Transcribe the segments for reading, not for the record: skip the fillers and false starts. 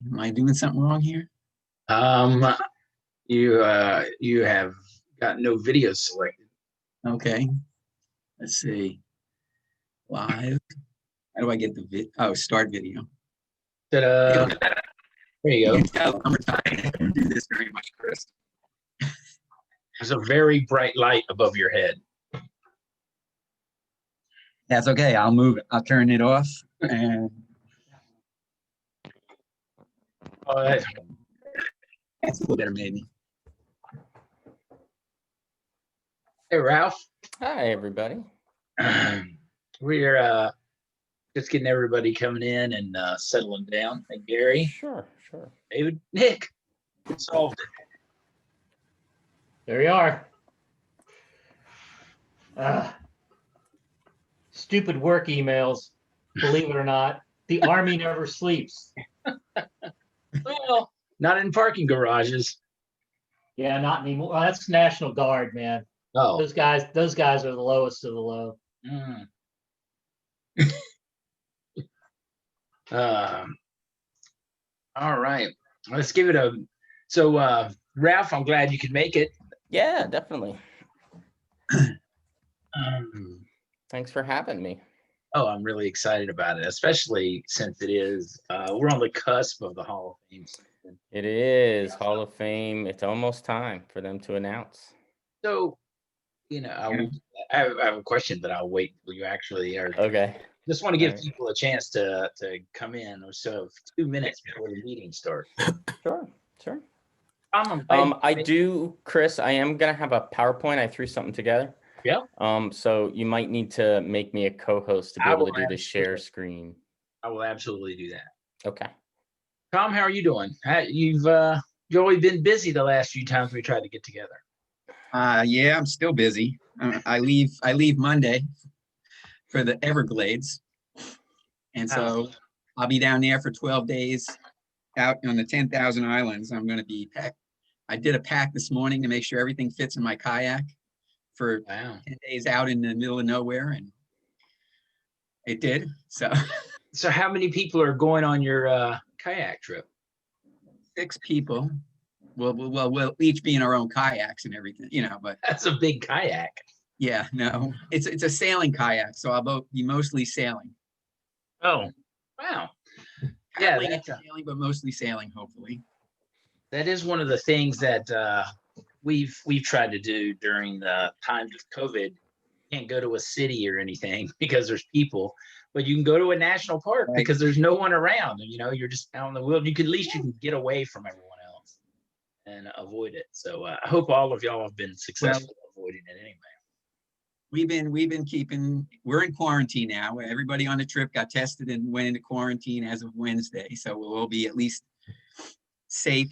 Am I doing something wrong here? You have got no videos selected. Okay. Let's see. Live. How do I get the start video? Ta-da. There you You go. can tell I'm retired. I don't do this very much, Chris. There's a very bright light above your head. That's okay. I'll move it. I'll turn it off. And Oh, that's a little better, maybe. hey, Ralph. Hi, everybody. We're just getting everybody coming in and settling down. Hey, Gary, Sure. David, Nick, we solved it. There we are. Stupid work emails. Believe it or not, the Army never sleeps. Well, not in parking garages. Yeah, not anymore. Well, that's National Guard, man. Oh. Those guys are the lowest of the low. Mm. All right. Let's give it a. So, Ralph, I'm glad you could make it. Yeah, definitely. Um, Thanks for having me. Oh, I'm really excited about it, especially since it is, we're on the cusp of the Hall of Fame season. It is Hall of Fame. It's almost time for them to announce. So, I have a question, but I'll wait till you actually are. Okay. Just want to give All right. people a chance to come in, or so 2 minutes before the meeting starts. Sure. I do, Chris, I am going to have a PowerPoint. I threw something together. Yeah. So you might need to make me a co-host to be I able will to do the share absolutely. screen. I will absolutely do that. Okay. Tom, how are you doing? You've always been busy the last few times we tried to get together. Yeah, I'm still busy. I leave Monday for the Everglades, and so I'll be down there for 12 days out on the 10,000 islands. I'm going to be packed. I did a pack this morning to make sure everything fits in my kayak for 10 days out in the middle of nowhere, and it did. So how many people are going on your kayak trip? 6 people. We'll each be in our own kayaks and everything, but That's a big kayak. yeah, no, it's a sailing kayak, so I'll be mostly sailing. Oh, wow. Yeah, Paddling and that's sailing, but mostly sailing, hopefully. that is one of the things that we've tried to do during the times of COVID. You can't go to a city or anything because there's people, but you can go to a national park Right. because there's no one around. And, you're just out in the wilderness. At least you can get away from everyone else and avoid it. So I hope all of y'all have been successful avoiding it anyway. We're in quarantine now. Everybody on the trip got tested and went into quarantine as of Wednesday. So we'll all be at least safe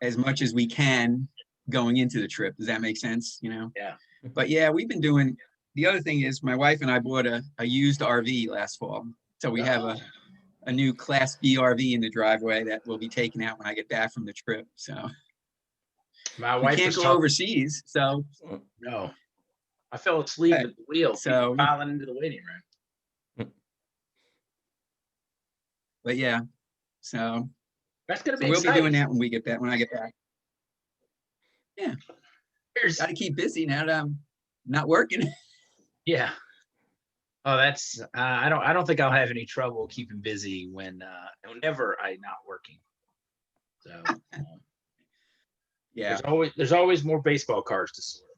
as much as we can going into the trip. Does that make sense? Yeah. But yeah, we've been doing, the other thing is my wife and I bought a used RV last fall. So we have a new Class B RV in the driveway that will be taken out when I get back from the trip. So My we wife can't was go talking. overseas. So No, I fell asleep at the wheel. So- piling into the waiting room. but yeah, so That's gonna be we'll be exciting. doing that when I get back. Yeah. Here's- Got to keep busy now that I'm not working. Yeah. Oh, that's I don't think I'll have any trouble keeping busy whenever I'm not working. So Yeah, there's always more baseball cards to sort.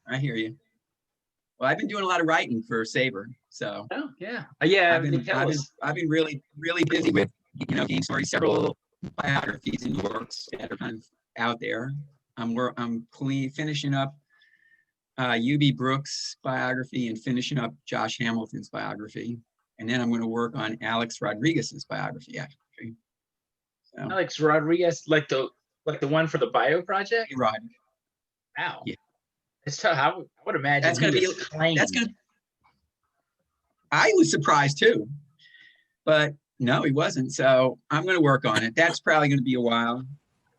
I hear you. Well, I've been doing a lot of writing for SABR, so Oh yeah, I've been really busy with game stories, several biographies and works that are kind of out there. I'm finishing up UB Brooks' biography and finishing up Josh Hamilton's biography, and then I'm going to work on Alex Rodriguez's biography actually. So, Alex Rodriguez, like the one for the bio project. Rod. Wow. Yeah. It's tough. I would imagine That's gonna be. I was surprised too, but no, he wasn't. So I'm going to work on it. That's probably going to be a while.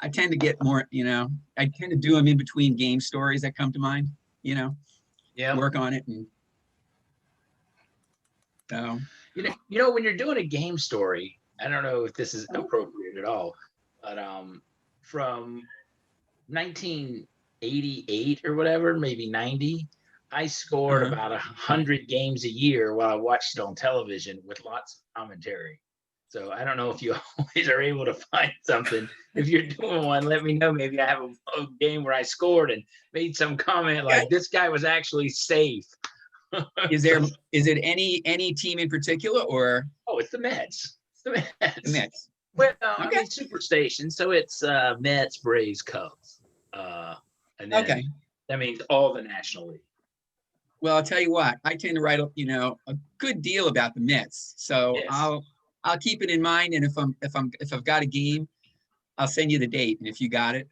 I tend to get more, I tend to do them in between game stories that come to mind, Yeah. work on it. And so, when you're doing a game story, I don't know if this is appropriate at all, but from 1988 or whatever, maybe 90, I scored Uh-huh. about 100 games a year while I watched it on television with lots of commentary. So I don't know if you always are able to find something. If you're doing one, let me know. Maybe I have a game where I scored and made some comment Okay. like this guy was actually safe. Is it any team in particular or Oh, it's the Mets. It's the Mets. the Mets? Well, I Okay. mean, Superstation. So it's Mets, Braves, Cubs. And then Okay. that means all the National League. Well, I'll tell you what, I tend to write up, a good deal about the Mets. So Yes. I'll keep it in mind. And if I've got a game, I'll send you the date. And if you got it,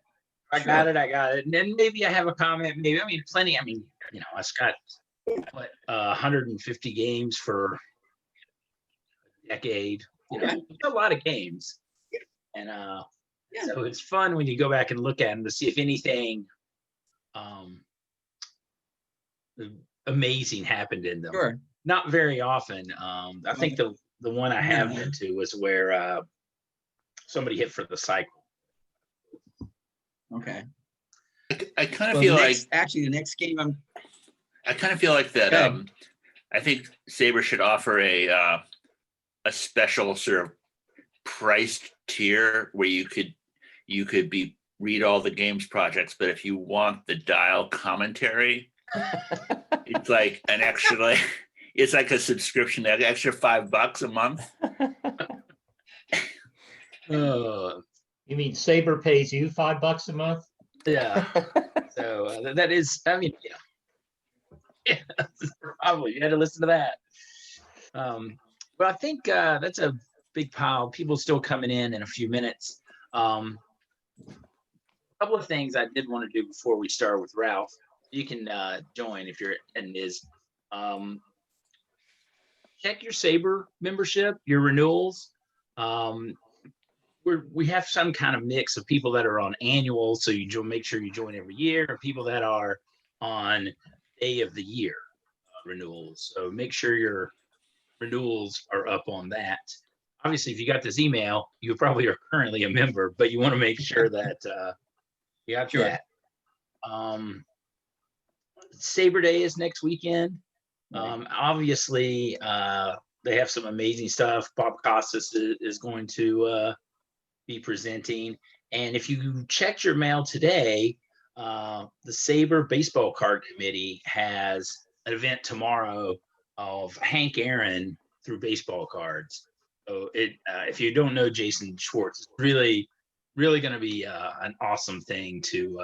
I got it. And then maybe I have a comment. Maybe, I mean, plenty. I mean, I've got 150 games for a decade. Okay. A lot of games. And so it's fun when you go back and look at them to see if anything amazing happened in them. Sure. Not very often. I think the one I have been to was where somebody hit for the cycle. Okay. I kind of Well, feel the next game I kind of feel like that. Okay. I think SABR should offer a special sort of priced tier where you could read all the games projects, but if you want the dial commentary, it's like an extra it's like a subscription, an extra $5 a month. You mean SABR pays you $5 a month? Yeah. So that is, I mean, yeah, probably you had to listen to that. But I think that's a big pile. People still coming in a few minutes. A couple of things I did want to do before we start with Ralph. You can join if you're and is check your SABR membership, your renewals. We have some kind of mix of people that are on annual, so you make sure you join every year, and people that are on day of the year renewals. So make sure your renewals are up on that. Obviously, if you got this email, you probably are currently a member, but you want to make sure that you got that. SABR Day is next weekend. Obviously, they have some amazing stuff. Bob Costas is going to be presenting. And if you checked your mail today, the SABR Baseball Card Committee has an event tomorrow of Hank Aaron through baseball cards. So if you don't know Jason Schwartz, it's really, really going to be an awesome thing to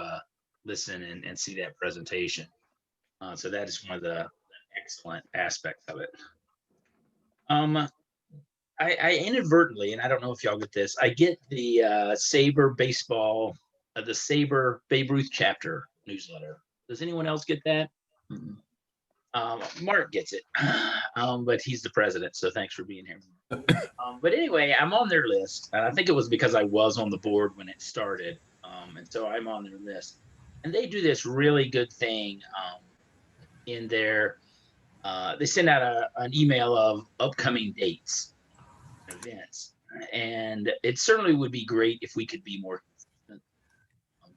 listen and see that presentation. So that is one of the excellent aspects of it. I inadvertently, and I don't know if y'all get this, I get the SABR baseball, the SABR Babe Ruth chapter newsletter. Does anyone else get that? Mark gets it, but he's the president, so thanks for being here. But anyway, I'm on their list. I think it was because I was on the board when it started, and so I'm on their list. And they do this really good thing in their, they send out an email of upcoming dates, events, and it certainly would be great if we could be more consistent.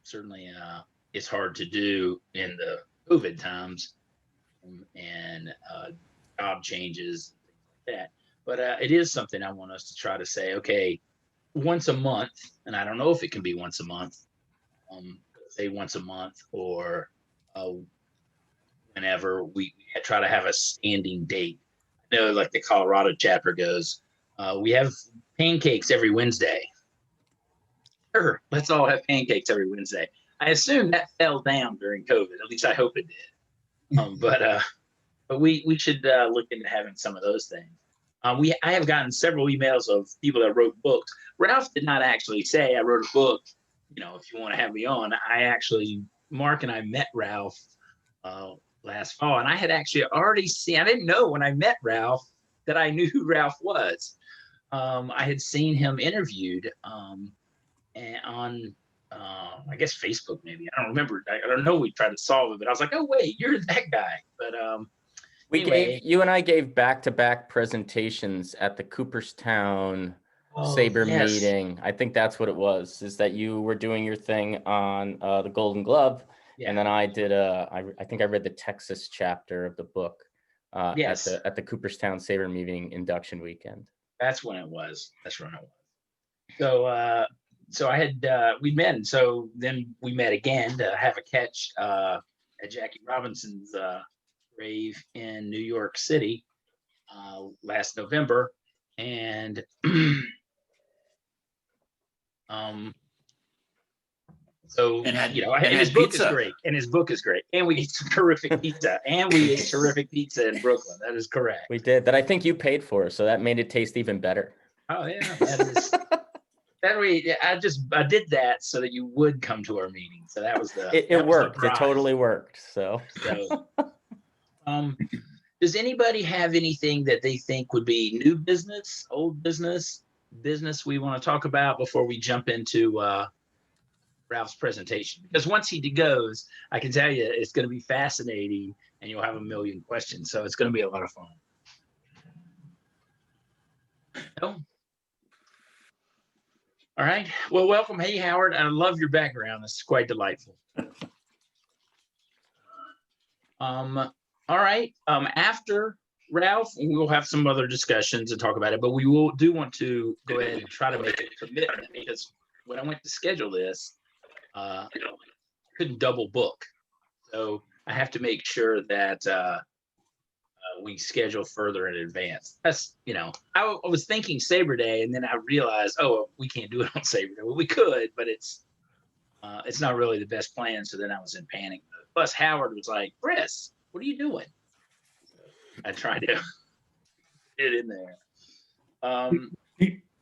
Certainly, it's hard to do in the COVID times and job changes, things like that. But it is something I want us to try to say, okay, once a month, and I don't know if it can be once a month, say once a month or whenever we try to have a standing date. I know like the Colorado chapter goes, we have pancakes every Wednesday. Sure, let's all have pancakes every Wednesday. I assume that fell down during COVID. At least I hope it did. But we should look into having some of those things. I have gotten several emails of people that wrote books. Ralph did not actually say I wrote a book. If you want to have me on, Mark and I met Ralph last fall, and I had actually already seen. I didn't know when I met Ralph that I knew who Ralph was. I had seen him interviewed on I guess Facebook maybe. I don't remember. I don't know. We tried to solve it, but I was like, oh wait, you're that guy. But you and I gave back-to-back presentations at the Cooperstown SABR meeting. I think that's what it was, is that you were doing your thing on the Golden Glove, Yeah. And then I did I think I read the Texas chapter of the book Yes. at the Cooperstown SABR meeting induction weekend. That's when it was. That's when it was. So I had we met, and so then we met again to have a catch at Jackie Robinson's grave in New York City last November, and so And his book is great, and his book is great, and we ate some terrific pizza, and we ate terrific pizza in Brooklyn. That is correct. We did that. I think you paid for, so that made it taste even better. Oh yeah, that way I did that so that you would come to our meeting. So that was It worked. It totally worked. So does anybody have anything that they think would be new business, old business we want to talk about before we jump into Ralph's presentation? Because once he goes, I can tell you it's going to be fascinating, and you'll have a million questions. So it's going to be a lot of fun. No? All right. Well, welcome. Hey, Howard. I love your background. This is quite delightful. All right. After Ralph, we'll have some other discussions and talk about it, but we do want to go ahead and try to make a commitment, because when I went to schedule this, I couldn't double book. So I have to make sure that we schedule further in advance. That's, I was thinking SABR Day, and then I realized, we can't do it on SABR Day. Well, we could, but it's not really the best plan. So then I was in panic mode. Plus Howard was like, Chris, what are you doing? I tried to get it in there.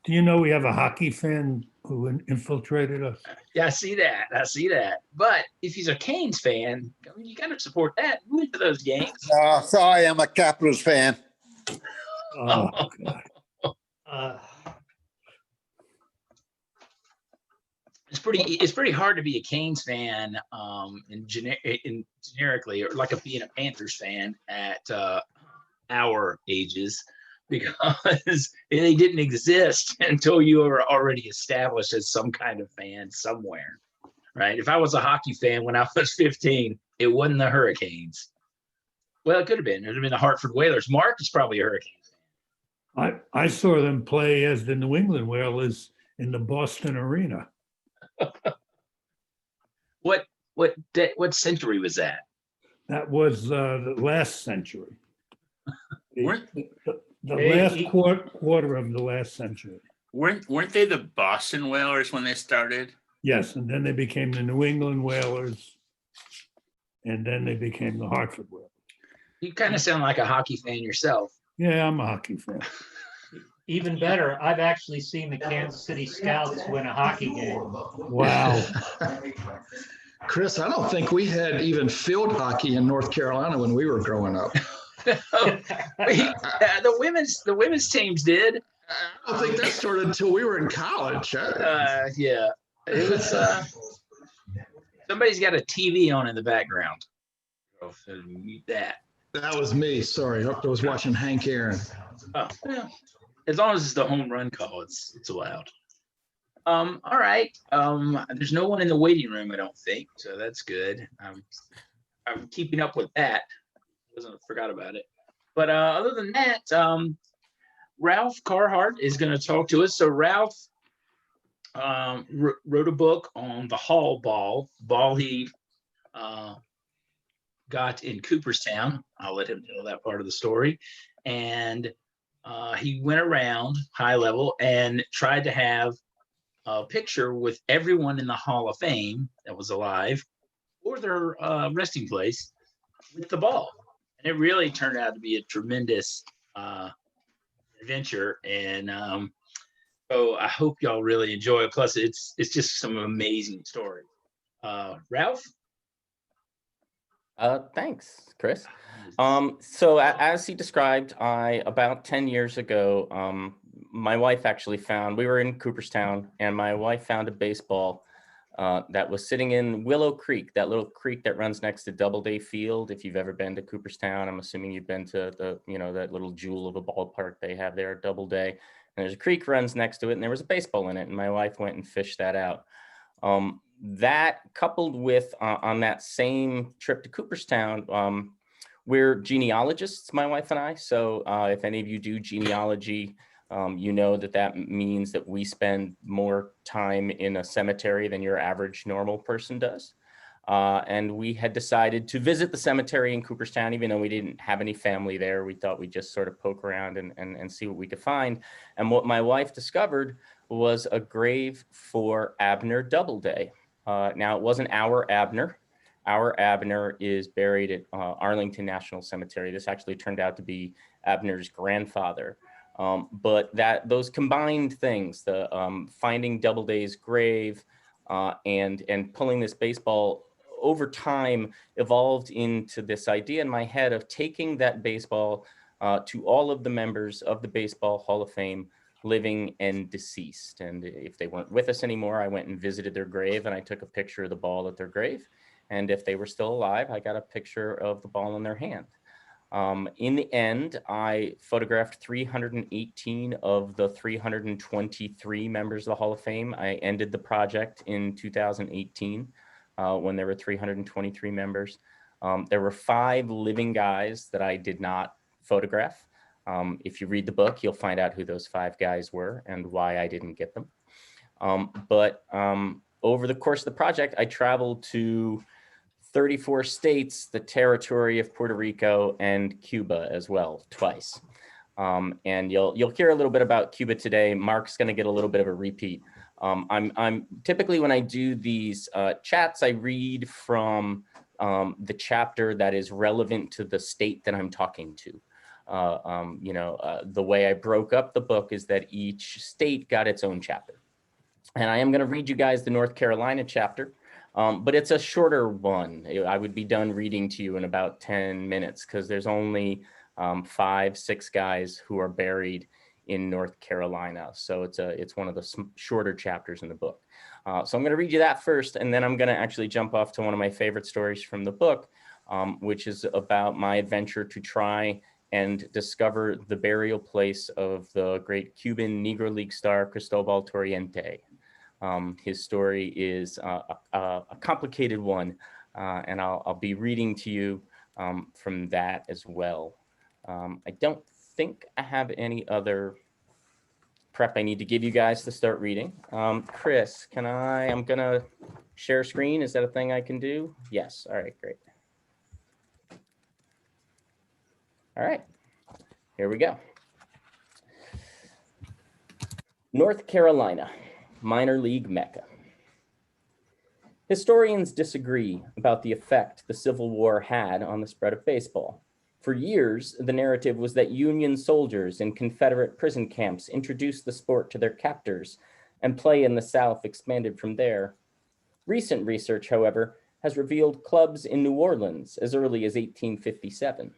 Do you know we have a hockey fan who infiltrated us? Yeah, I see that. But if he's a Canes fan, you got to support that. Move to those games. Sorry, I'm a Capitals fan. Oh, God. It's pretty hard to be a Canes fan generically, or like being a Panthers fan at our ages, because they didn't exist until you were already established as some kind of fan somewhere, right? If I was a hockey fan when I was 15, it wasn't the Hurricanes. Well, it could have been. It would have been the Hartford Whalers. Mark is probably a Hurricanes fan. I saw them play as the New England Whalers in the Boston arena. What century was that? That was the last century. The Hey, last quarter of the last century. Weren't they the Boston Whalers when they started? Yes, and then they became the New England Whalers, and then they became the Hartford Whalers. You kind of sound like a hockey fan yourself. Yeah, I'm a hockey fan. Even better, I've actually seen the Kansas City Scouts win a hockey game. Wow. Chris, I don't think we had even field hockey in North Carolina when we were growing up. The women's teams did. I don't think that started until we were in college. Yeah, it was. Somebody's got a TV on in the background. Mute that. That was me. Sorry, I was watching Hank Aaron. Oh, yeah. As long as it's the home run call, it's allowed. All right. There's no one in the waiting room, I don't think, so that's good. I'm keeping up with that. Forgot about it. But other than that, Ralph Carhart is going to talk to us. So Ralph wrote a book on the Hall ball he got in Cooperstown. I'll let him tell that part of the story. And he went around high level and tried to have a picture with everyone in the Hall of Fame that was alive or their resting place with the ball. And it really turned out to be a tremendous adventure. And so I hope y'all really enjoy it. Plus, it's just some amazing stories. Ralph? Thanks, Chris. So as he described, about 10 years ago, my wife actually we were in Cooperstown, and my wife found a baseball that was sitting in Willow Creek, that little creek that runs next to Doubleday Field. If you've ever been to Cooperstown, I'm assuming you've been to that little jewel of a ballpark they have there at Doubleday. And there's a creek runs next to it, and there was a baseball in it, and my wife went and fished that out. that coupled with on that same trip to Cooperstown, we're genealogists, my wife and I. So if any of you do genealogy, you know that means that we spend more time in a cemetery than your average normal person does. And we had decided to visit the cemetery in Cooperstown, even though we didn't have any family there. We thought we'd just sort of poke around and see what we could find. And what my wife discovered was a grave for Abner Doubleday. Now, it wasn't our Abner. Our Abner is buried at Arlington National Cemetery. This actually turned out to be Abner's grandfather. But those combined things, the finding Doubleday's grave and pulling this baseball over time evolved into this idea in my head of taking that baseball to all of the members of the Baseball Hall of Fame, living and deceased. And if they weren't with us anymore, I went and visited their grave and I took a picture of the ball at their grave. And if they were still alive, I got a picture of the ball in their hand. In the end, I photographed 318 of the 323 members of the Hall of Fame. I ended the project in 2018 when there were 323 members. There were 5 living guys that I did not photograph. If you read the book, you'll find out who those 5 guys were and why I didn't get them. But over the course of the project, I traveled to 34 states, the territory of Puerto Rico, and Cuba as well, twice. And you'll hear a little bit about Cuba today. Mark's going to get a little bit of a repeat. I'm typically, when I do these chats, I read from the chapter that is relevant to the state that I'm talking to. The way I broke up the book is that each state got its own chapter. And I am going to read you guys the North Carolina chapter. But it's a shorter one. I would be done reading to you in about 10 minutes because there's only 5, 6 guys who are buried in North Carolina. So it's one of the shorter chapters in the book. So I'm going to read you that first, and then I'm going to actually jump off to one of my favorite stories from the book, which is about my adventure to try and discover the burial place of the great Cuban Negro League star Cristobal Toriente. His story is a complicated one, and I'll be reading to you from that as well. I don't think I have any other prep I need to give you guys to start reading. Chris, I'm gonna share screen. Is that a thing I can do? Yes. All right, great. All right, here we go. North Carolina, minor league mecca. Historians disagree about the effect the Civil War had on the spread of baseball. For years, the narrative was that Union soldiers in Confederate prison camps introduced the sport to their captors, and play in the South expanded from there. Recent research, however, has revealed clubs in New Orleans as early as 1857.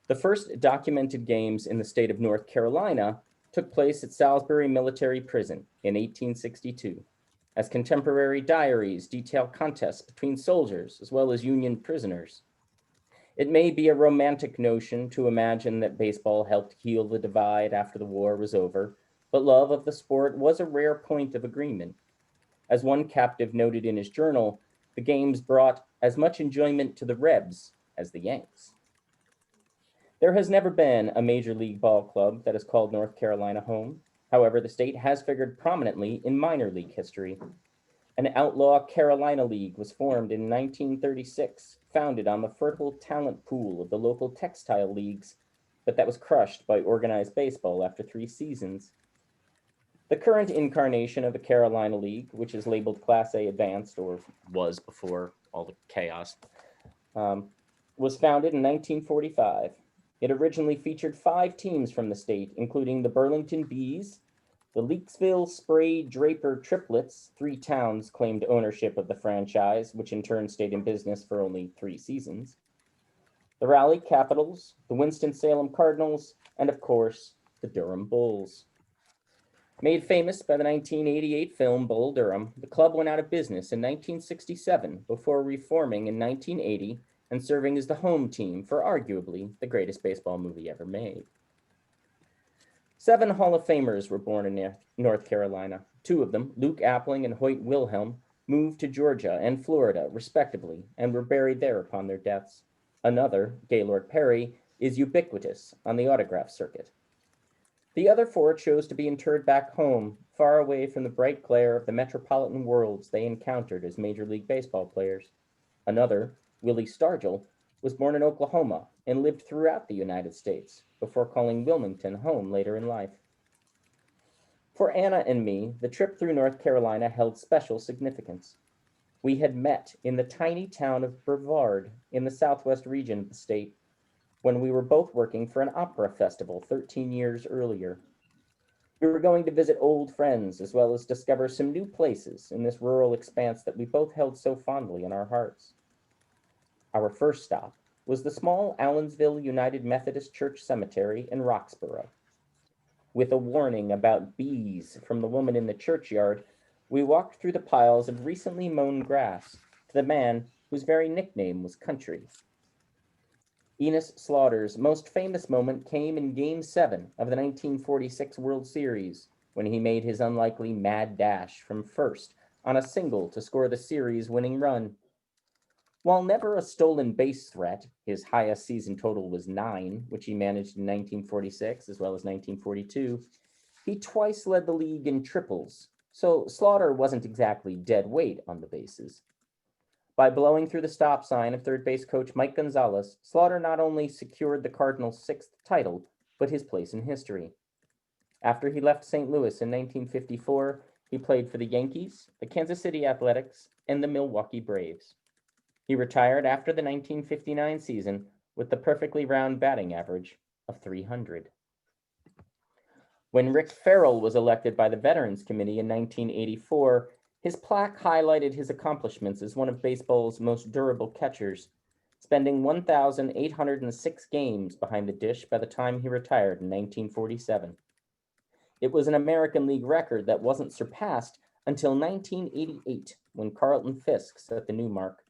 The first documented games in the state of North Carolina took place at Salisbury Military Prison in 1862, as contemporary diaries detail contests between soldiers as well as Union prisoners. It may be a romantic notion to imagine that baseball helped heal the divide after the war was over, but love of the sport was a rare point of agreement. As one captive noted in his journal, the games brought as much enjoyment to the Rebs as the Yanks. There has never been a major league ball club that is called North Carolina home. However, the state has figured prominently in minor league history. An outlaw Carolina League was formed in 1936, founded on the fertile talent pool of the local textile leagues, but that was crushed by organized baseball after 3 seasons. The current incarnation of the Carolina League, which is labeled Class A Advanced, or was before all the chaos, was founded in 1945. It originally featured 5 teams from the state, including the Burlington Bees, the Leakesville Spray Draper Triplets. 3 towns claimed ownership of the franchise, which in turn stayed in business for only 3 seasons. The Raleigh Capitals, the Winston-Salem Cardinals, and of course, the Durham Bulls. Made famous by the 1988 film Bull Durham, the club went out of business in 1967 before reforming in 1980 and serving as the home team for arguably the greatest baseball movie ever made. 7 Hall of Famers were born in North Carolina. Two of them, Luke Appling and Hoyt Wilhelm, moved to Georgia and Florida, respectively, and were buried there upon their deaths. Another, Gaylord Perry, is ubiquitous on the autograph circuit. The other four chose to be interred back home, far away from the bright glare of the metropolitan worlds they encountered as Major League Baseball players. Another, Willie Stargell, was born in Oklahoma and lived throughout the United States before calling Wilmington home later in life. For Anna and me, the trip through North Carolina held special significance. We had met in the tiny town of Brevard in the southwest region of the state when we were both working for an opera festival 13 years earlier. We were going to visit old friends as well as discover some new places in this rural expanse that we both held so fondly in our hearts. Our first stop was the small Allensville United Methodist Church Cemetery in Roxborough. With a warning about bees from the woman in the churchyard, we walked through the piles of recently mown grass to the man whose very nickname was Country. Enos Slaughter's most famous moment came in Game 7 of the 1946 World Series, when he made his unlikely mad dash from first on a single to score the series-winning run. While never a stolen base threat, his highest season total was 9, which he managed in 1946 as well as 1942, he twice led the league in triples, so Slaughter wasn't exactly dead weight on the bases. By blowing through the stop sign of third base coach Mike Gonzalez, Slaughter not only secured the Cardinals' 6th title, but his place in history. After he left St. Louis in 1954, he played for the Yankees, the Kansas City Athletics, and the Milwaukee Braves. He retired after the 1959 season with the perfectly round batting average of .300. When Rick Farrell was elected by the Veterans Committee in 1984, his plaque highlighted his accomplishments as one of baseball's most durable catchers, spending 1,806 games behind the dish by the time he retired in 1947. It was an American League record that wasn't surpassed until 1988, when Carlton Fisk set the new mark.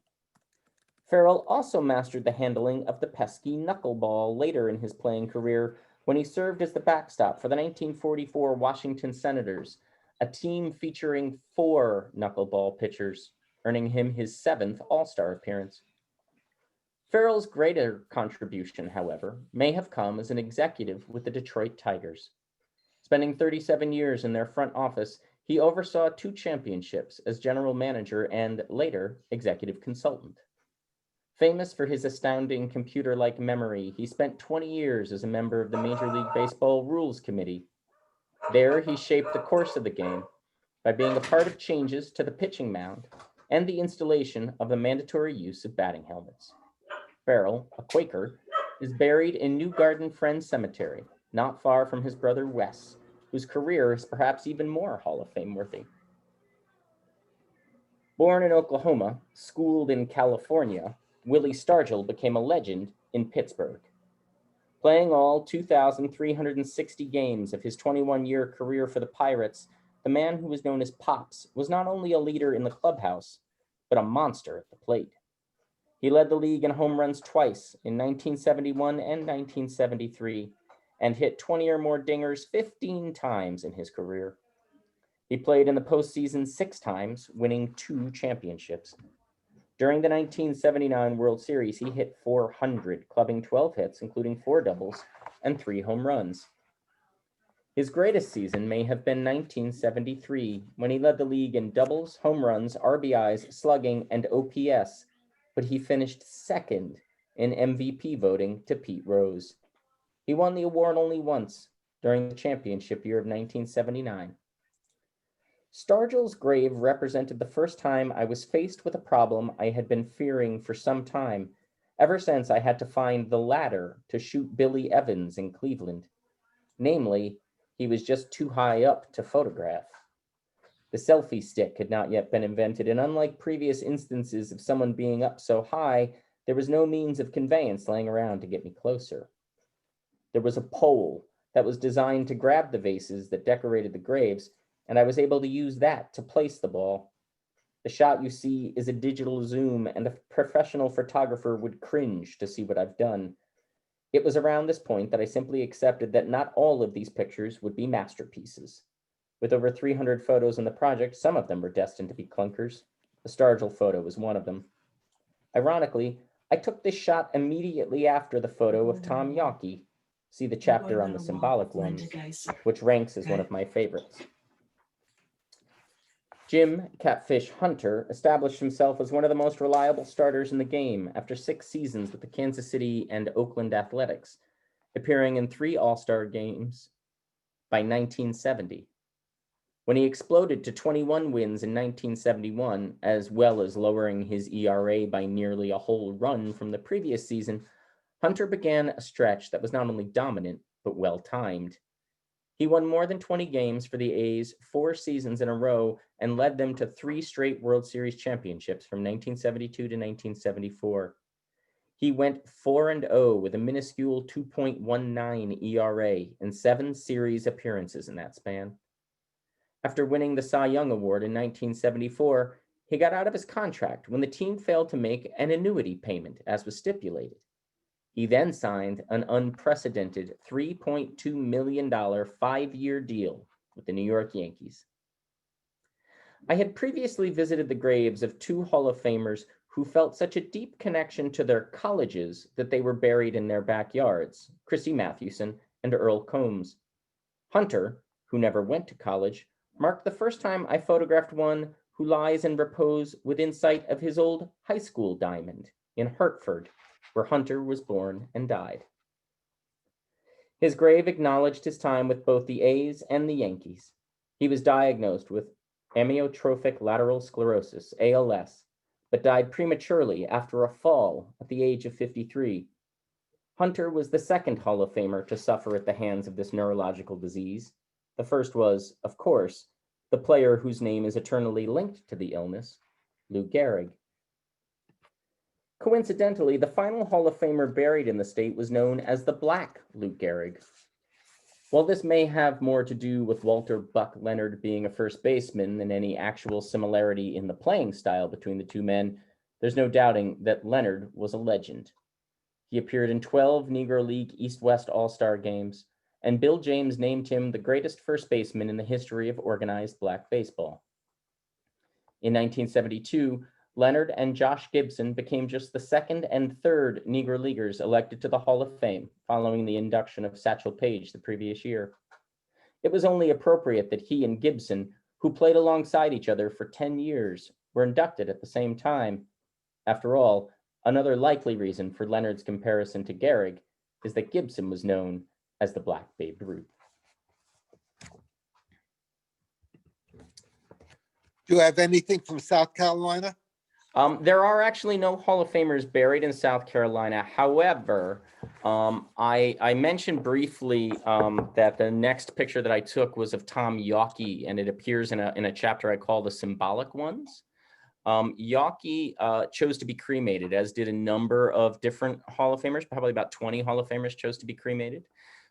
Farrell also mastered the handling of the pesky knuckleball later in his playing career when he served as the backstop for the 1944 Washington Senators, a team featuring 4 knuckleball pitchers, earning him his 7th All-Star appearance. Farrell's greater contribution, however, may have come as an executive with the Detroit Tigers. Spending 37 years in their front office, he oversaw 2 championships as general manager and, later, executive consultant. Famous for his astounding computer-like memory, he spent 20 years as a member of the Major League Baseball Rules Committee. There, he shaped the course of the game by being a part of changes to the pitching mound and the installation of the mandatory use of batting helmets. Farrell, a Quaker, is buried in New Garden Friends Cemetery, not far from his brother Wes, whose career is perhaps even more Hall of Fame worthy. Born in Oklahoma, schooled in California, Willie Stargell became a legend in Pittsburgh. Playing all 2,360 games of his 21-year career for the Pirates, the man who was known as Pops was not only a leader in the clubhouse, but a monster at the plate. He led the league in home runs twice, in 1971 and 1973, and hit 20 or more dingers 15 times in his career. He played in the postseason 6 times, winning 2 championships. During the 1979 World Series, he hit .400, clubbing 12 hits, including 4 doubles and 3 home runs. His greatest season may have been 1973, when he led the league in doubles, home runs, RBIs, slugging, and OPS, but he finished 2nd in MVP voting to Pete Rose. He won the award only once, during the championship year of 1979. Stargell's grave represented the first time I was faced with a problem I had been fearing for some time, ever since I had to find the ladder to shoot Billy Evans in Cleveland. Namely, he was just too high up to photograph. The selfie stick had not yet been invented, and unlike previous instances of someone being up so high, there was no means of conveyance laying around to get me closer. There was a pole that was designed to grab the vases that decorated the graves, and I was able to use that to place the ball. The shot you see is a digital zoom, and a professional photographer would cringe to see what I've done. It was around this point that I simply accepted that not all of these pictures would be masterpieces. With over 300 photos in the project, some of them were destined to be clunkers. The Stargell photo was one of them. Ironically, I took this shot immediately after the photo of Tom Yawkey. See the chapter on the symbolic ones, which ranks as one of my favorites. Jim Catfish Hunter established himself as one of the most reliable starters in the game after 6 seasons with the Kansas City and Oakland Athletics, appearing in 3 All-Star games by 1970. When he exploded to 21 wins in 1971, as well as lowering his ERA by nearly a whole run from the previous season, Hunter began a stretch that was not only dominant, but well-timed. He won more than 20 games for the A's 4 seasons in a row and led them to 3 straight World Series championships from 1972 to 1974. He went 4-0 with a minuscule 2.19 ERA in 7 series appearances in that span. After winning the Cy Young Award in 1974, he got out of his contract when the team failed to make an annuity payment, as was stipulated. He then signed an unprecedented $3.2 million 5-year deal with the New York Yankees. I had previously visited the graves of 2 Hall of Famers who felt such a deep connection to their colleges that they were buried in their backyards, Christy Mathewson and Earl Combs. Hunter, who never went to college, marked the first time I photographed one who lies in repose within sight of his old high school diamond in Hartford, where Hunter was born and died. His grave acknowledged his time with both the A's and the Yankees. He was diagnosed with amyotrophic lateral sclerosis, ALS, but died prematurely after a fall at the age of 53. Hunter was the second Hall of Famer to suffer at the hands of this neurological disease. The first was, of course, the player whose name is eternally linked to the illness, Lou Gehrig. Coincidentally, the final Hall of Famer buried in the state was known as the Black Lou Gehrig. While this may have more to do with Walter Buck Leonard being a first baseman than any actual similarity in the playing style between the two men, there's no doubting that Leonard was a legend. He appeared in 12 Negro League East-West All-Star games, and Bill James named him the greatest first baseman in the history of organized black baseball. In 1972, Leonard and Josh Gibson became just the second and third Negro Leaguers elected to the Hall of Fame following the induction of Satchel Paige the previous year. It was only appropriate that he and Gibson, who played alongside each other for 10 years, were inducted at the same time. After all, another likely reason for Leonard's comparison to Gehrig is that Gibson was known as the Black Babe Ruth. Do you have anything from South Carolina? There are actually no Hall of Famers buried in South Carolina. However, I mentioned briefly that the next picture that I took was of Tom Yawkey, and it appears in a chapter I call the symbolic ones. Yawkey chose to be cremated, as did a number of different Hall of Famers. Probably about 20 Hall of Famers chose to be cremated.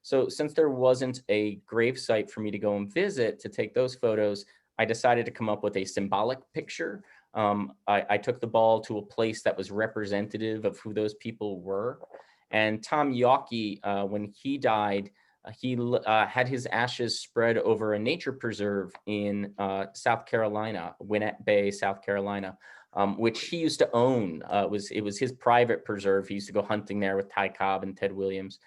So since there wasn't a grave site for me to go and visit to take those photos, I decided to come up with a symbolic picture. I took the ball to a place that was representative of who those people were. And Tom Yawkey, when he died, he had his ashes spread over a nature preserve in South Carolina, Gwinnett Bay, South Carolina, which he used to own. It was his private preserve. He used to go hunting there with Ty Cobb and Ted Williams.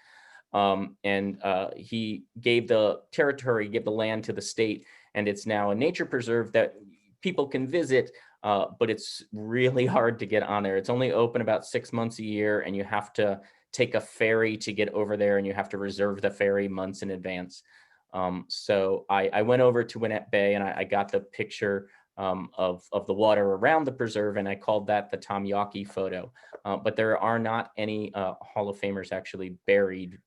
And he gave the territory, gave the land to the state, and it's now a nature preserve that people can visit, but it's really hard to get on there. It's only open about 6 months a year, and you have to take a ferry to get over there, and you have to reserve the ferry months in advance. So I went over to Gwinnett Bay, and I got the picture of the water around the preserve, and I called that the Tom Yawkey photo. But there are not any Hall of Famers actually buried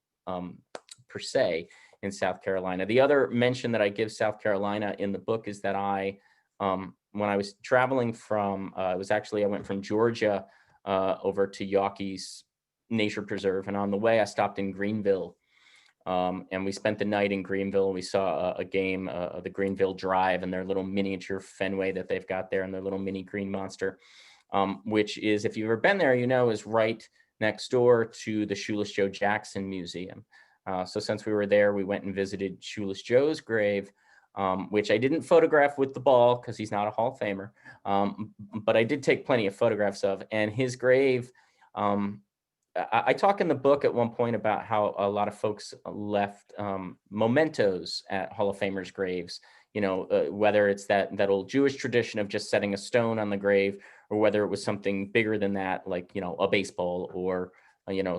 per se in South Carolina. The other mention that I give South Carolina in the book is that when I was traveling from, I went from Georgia over to Yawkey's Nature Preserve, and on the way I stopped in Greenville, and we spent the night in Greenville. We saw a game, the Greenville Drive, and their little miniature Fenway that they've got there, and their little mini green monster, which is, if you've ever been there, you know, is right next door to the Shoeless Joe Jackson Museum. So since we were there, we went and visited Shoeless Joe's grave, which I didn't photograph with the ball because he's not a Hall of Famer, but I did take plenty of photographs of. And his grave, I talk in the book at one point about how a lot of folks left mementos at Hall of Famers' graves, whether it's that old Jewish tradition of just setting a stone on the grave, or whether it was something bigger than that, like, a baseball or,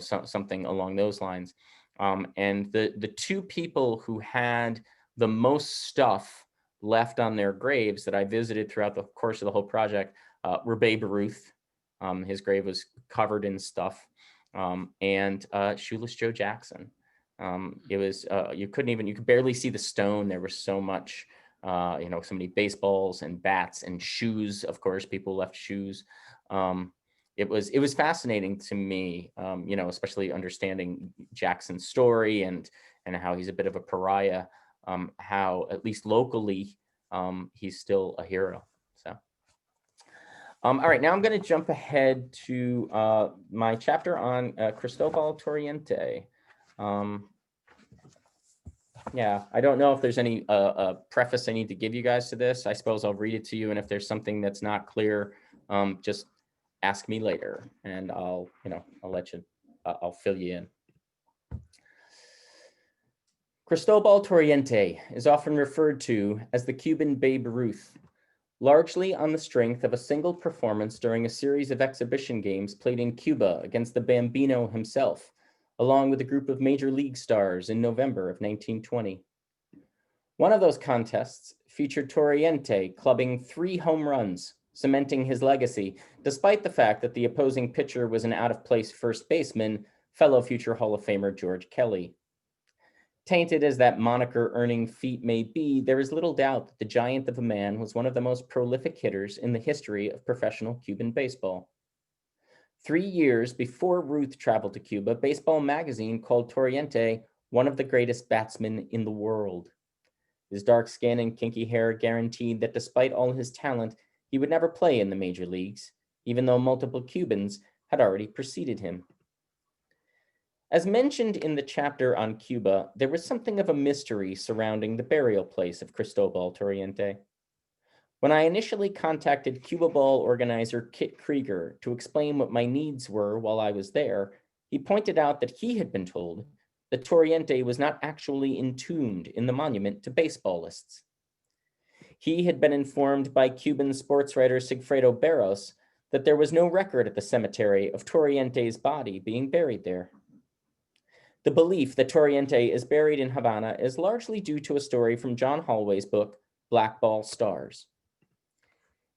something along those lines. And the two people who had the most stuff left on their graves that I visited throughout the course of the whole project were Babe Ruth. His grave was covered in stuff. And Shoeless Joe Jackson. It was, you could barely see the stone. There was so much, so many baseballs and bats and shoes. Of course, people left shoes. It was fascinating to me, especially understanding Jackson's story and how he's a bit of a pariah, how at least locally, he's still a hero. So. All right, now I'm going to jump ahead to my chapter on Cristobal Toriente. Yeah, I don't know if there's any preface I need to give you guys to this. I suppose I'll read it to you, and if there's something that's not clear, just ask me later, and I'll let you, I'll fill you in. Cristobal Toriente is often referred to as the Cuban Babe Ruth, largely on the strength of a single performance during a series of exhibition games played in Cuba against the Bambino himself, along with a group of major league stars in November of 1920. One of those contests featured Toriente clubbing 3 home runs, cementing his legacy, despite the fact that the opposing pitcher was an out-of-place first baseman, fellow future Hall of Famer George Kelly. Tainted as that moniker-earning feat may be, there is little doubt that the giant of a man was one of the most prolific hitters in the history of professional Cuban baseball. 3 years before Ruth traveled to Cuba, Baseball Magazine called Toriente one of the greatest batsmen in the world. His dark skin and kinky hair guaranteed that despite all his talent, he would never play in the major leagues, even though multiple Cubans had already preceded him. As mentioned in the chapter on Cuba, there was something of a mystery surrounding the burial place of Cristobal Toriente. When I initially contacted Cuba Ball organizer Kit Krieger to explain what my needs were while I was there, he pointed out that he had been told that Toriente was not actually entombed in the monument to baseballists. He had been informed by Cuban sports writer Sigfredo Barros that there was no record at the cemetery of Toriente's body being buried there. The belief that Toriente is buried in Havana is largely due to a story from John Holloway's book, Blackball Stars.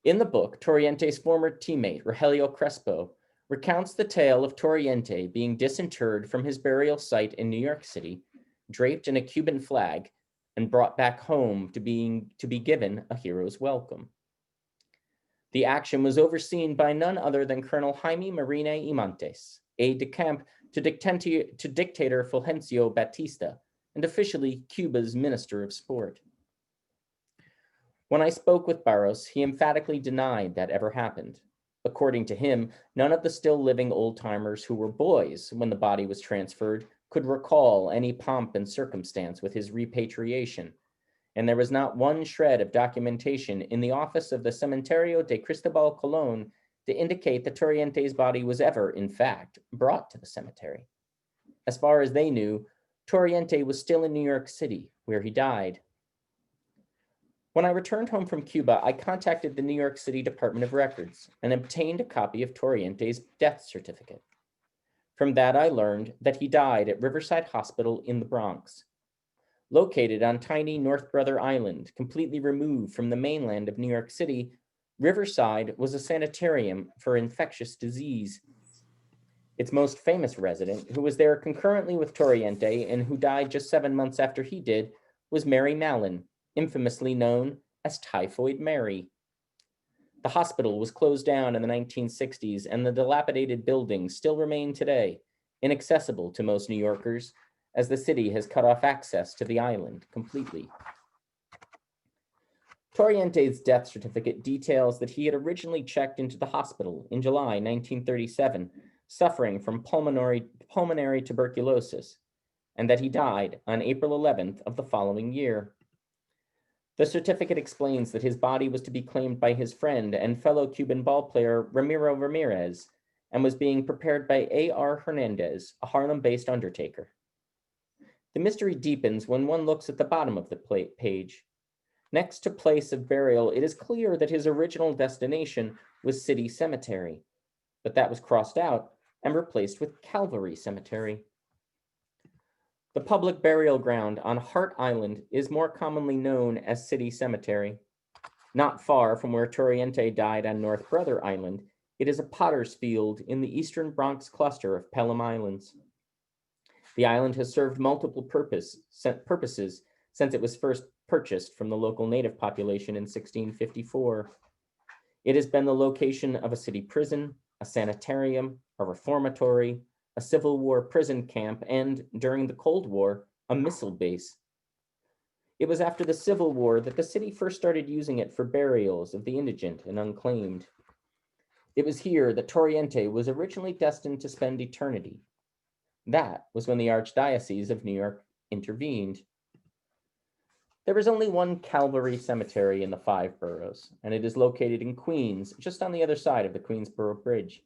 In the book, Toriente's former teammate, Rogelio Crespo, recounts the tale of Toriente being disinterred from his burial site in New York City, draped in a Cuban flag, and brought back home to be given a hero's welcome. The action was overseen by none other than Colonel Jaime Marine Imantes, aide-de-camp to dictator Fulgencio Batista, and officially Cuba's Minister of Sport. When I spoke with Barros, he emphatically denied that ever happened. According to him, none of the still living old-timers who were boys when the body was transferred could recall any pomp and circumstance with his repatriation, and there was not one shred of documentation in the office of the Cementerio de Cristobal Colon to indicate that Toriente's body was ever, in fact, brought to the cemetery. As far as they knew, Toriente was still in New York City, where he died. When I returned home from Cuba, I contacted the New York City Department of Records and obtained a copy of Toriente's death certificate. From that, I learned that he died at Riverside Hospital in the Bronx. Located on tiny North Brother Island, completely removed from the mainland of New York City, Riverside was a sanitarium for infectious disease. Its most famous resident, who was there concurrently with Toriente and who died just 7 months after he did, was Mary Mallon, infamously known as Typhoid Mary. The hospital was closed down in the 1960s, and the dilapidated buildings still remain today, inaccessible to most New Yorkers, as the city has cut off access to the island completely. Toriente's death certificate details that he had originally checked into the hospital in July 1937, suffering from pulmonary tuberculosis, and that he died on April 11th of the following year. The certificate explains that his body was to be claimed by his friend and fellow Cuban ball player Ramiro Ramirez and was being prepared by A.R. Hernandez, a Harlem-based undertaker. The mystery deepens when one looks at the bottom of the page. Next to place of burial, it is clear that his original destination was City Cemetery, but that was crossed out and replaced with Calvary Cemetery. The public burial ground on Hart Island is more commonly known as City Cemetery. Not far from where Toriente died on North Brother Island, it is a potter's field in the eastern Bronx cluster of Pelham Islands. The island has served multiple purposes since it was first purchased from the local native population in 1654. It has been the location of a city prison, a sanitarium, a reformatory, a Civil War prison camp, and, during the Cold War, a missile base. It was after the Civil War that the city first started using it for burials of the indigent and unclaimed. It was here that Toriente was originally destined to spend eternity. That was when the Archdiocese of New York intervened. There is only one Calvary Cemetery in the 5 boroughs, and it is located in Queens, just on the other side of the Queensboro Bridge.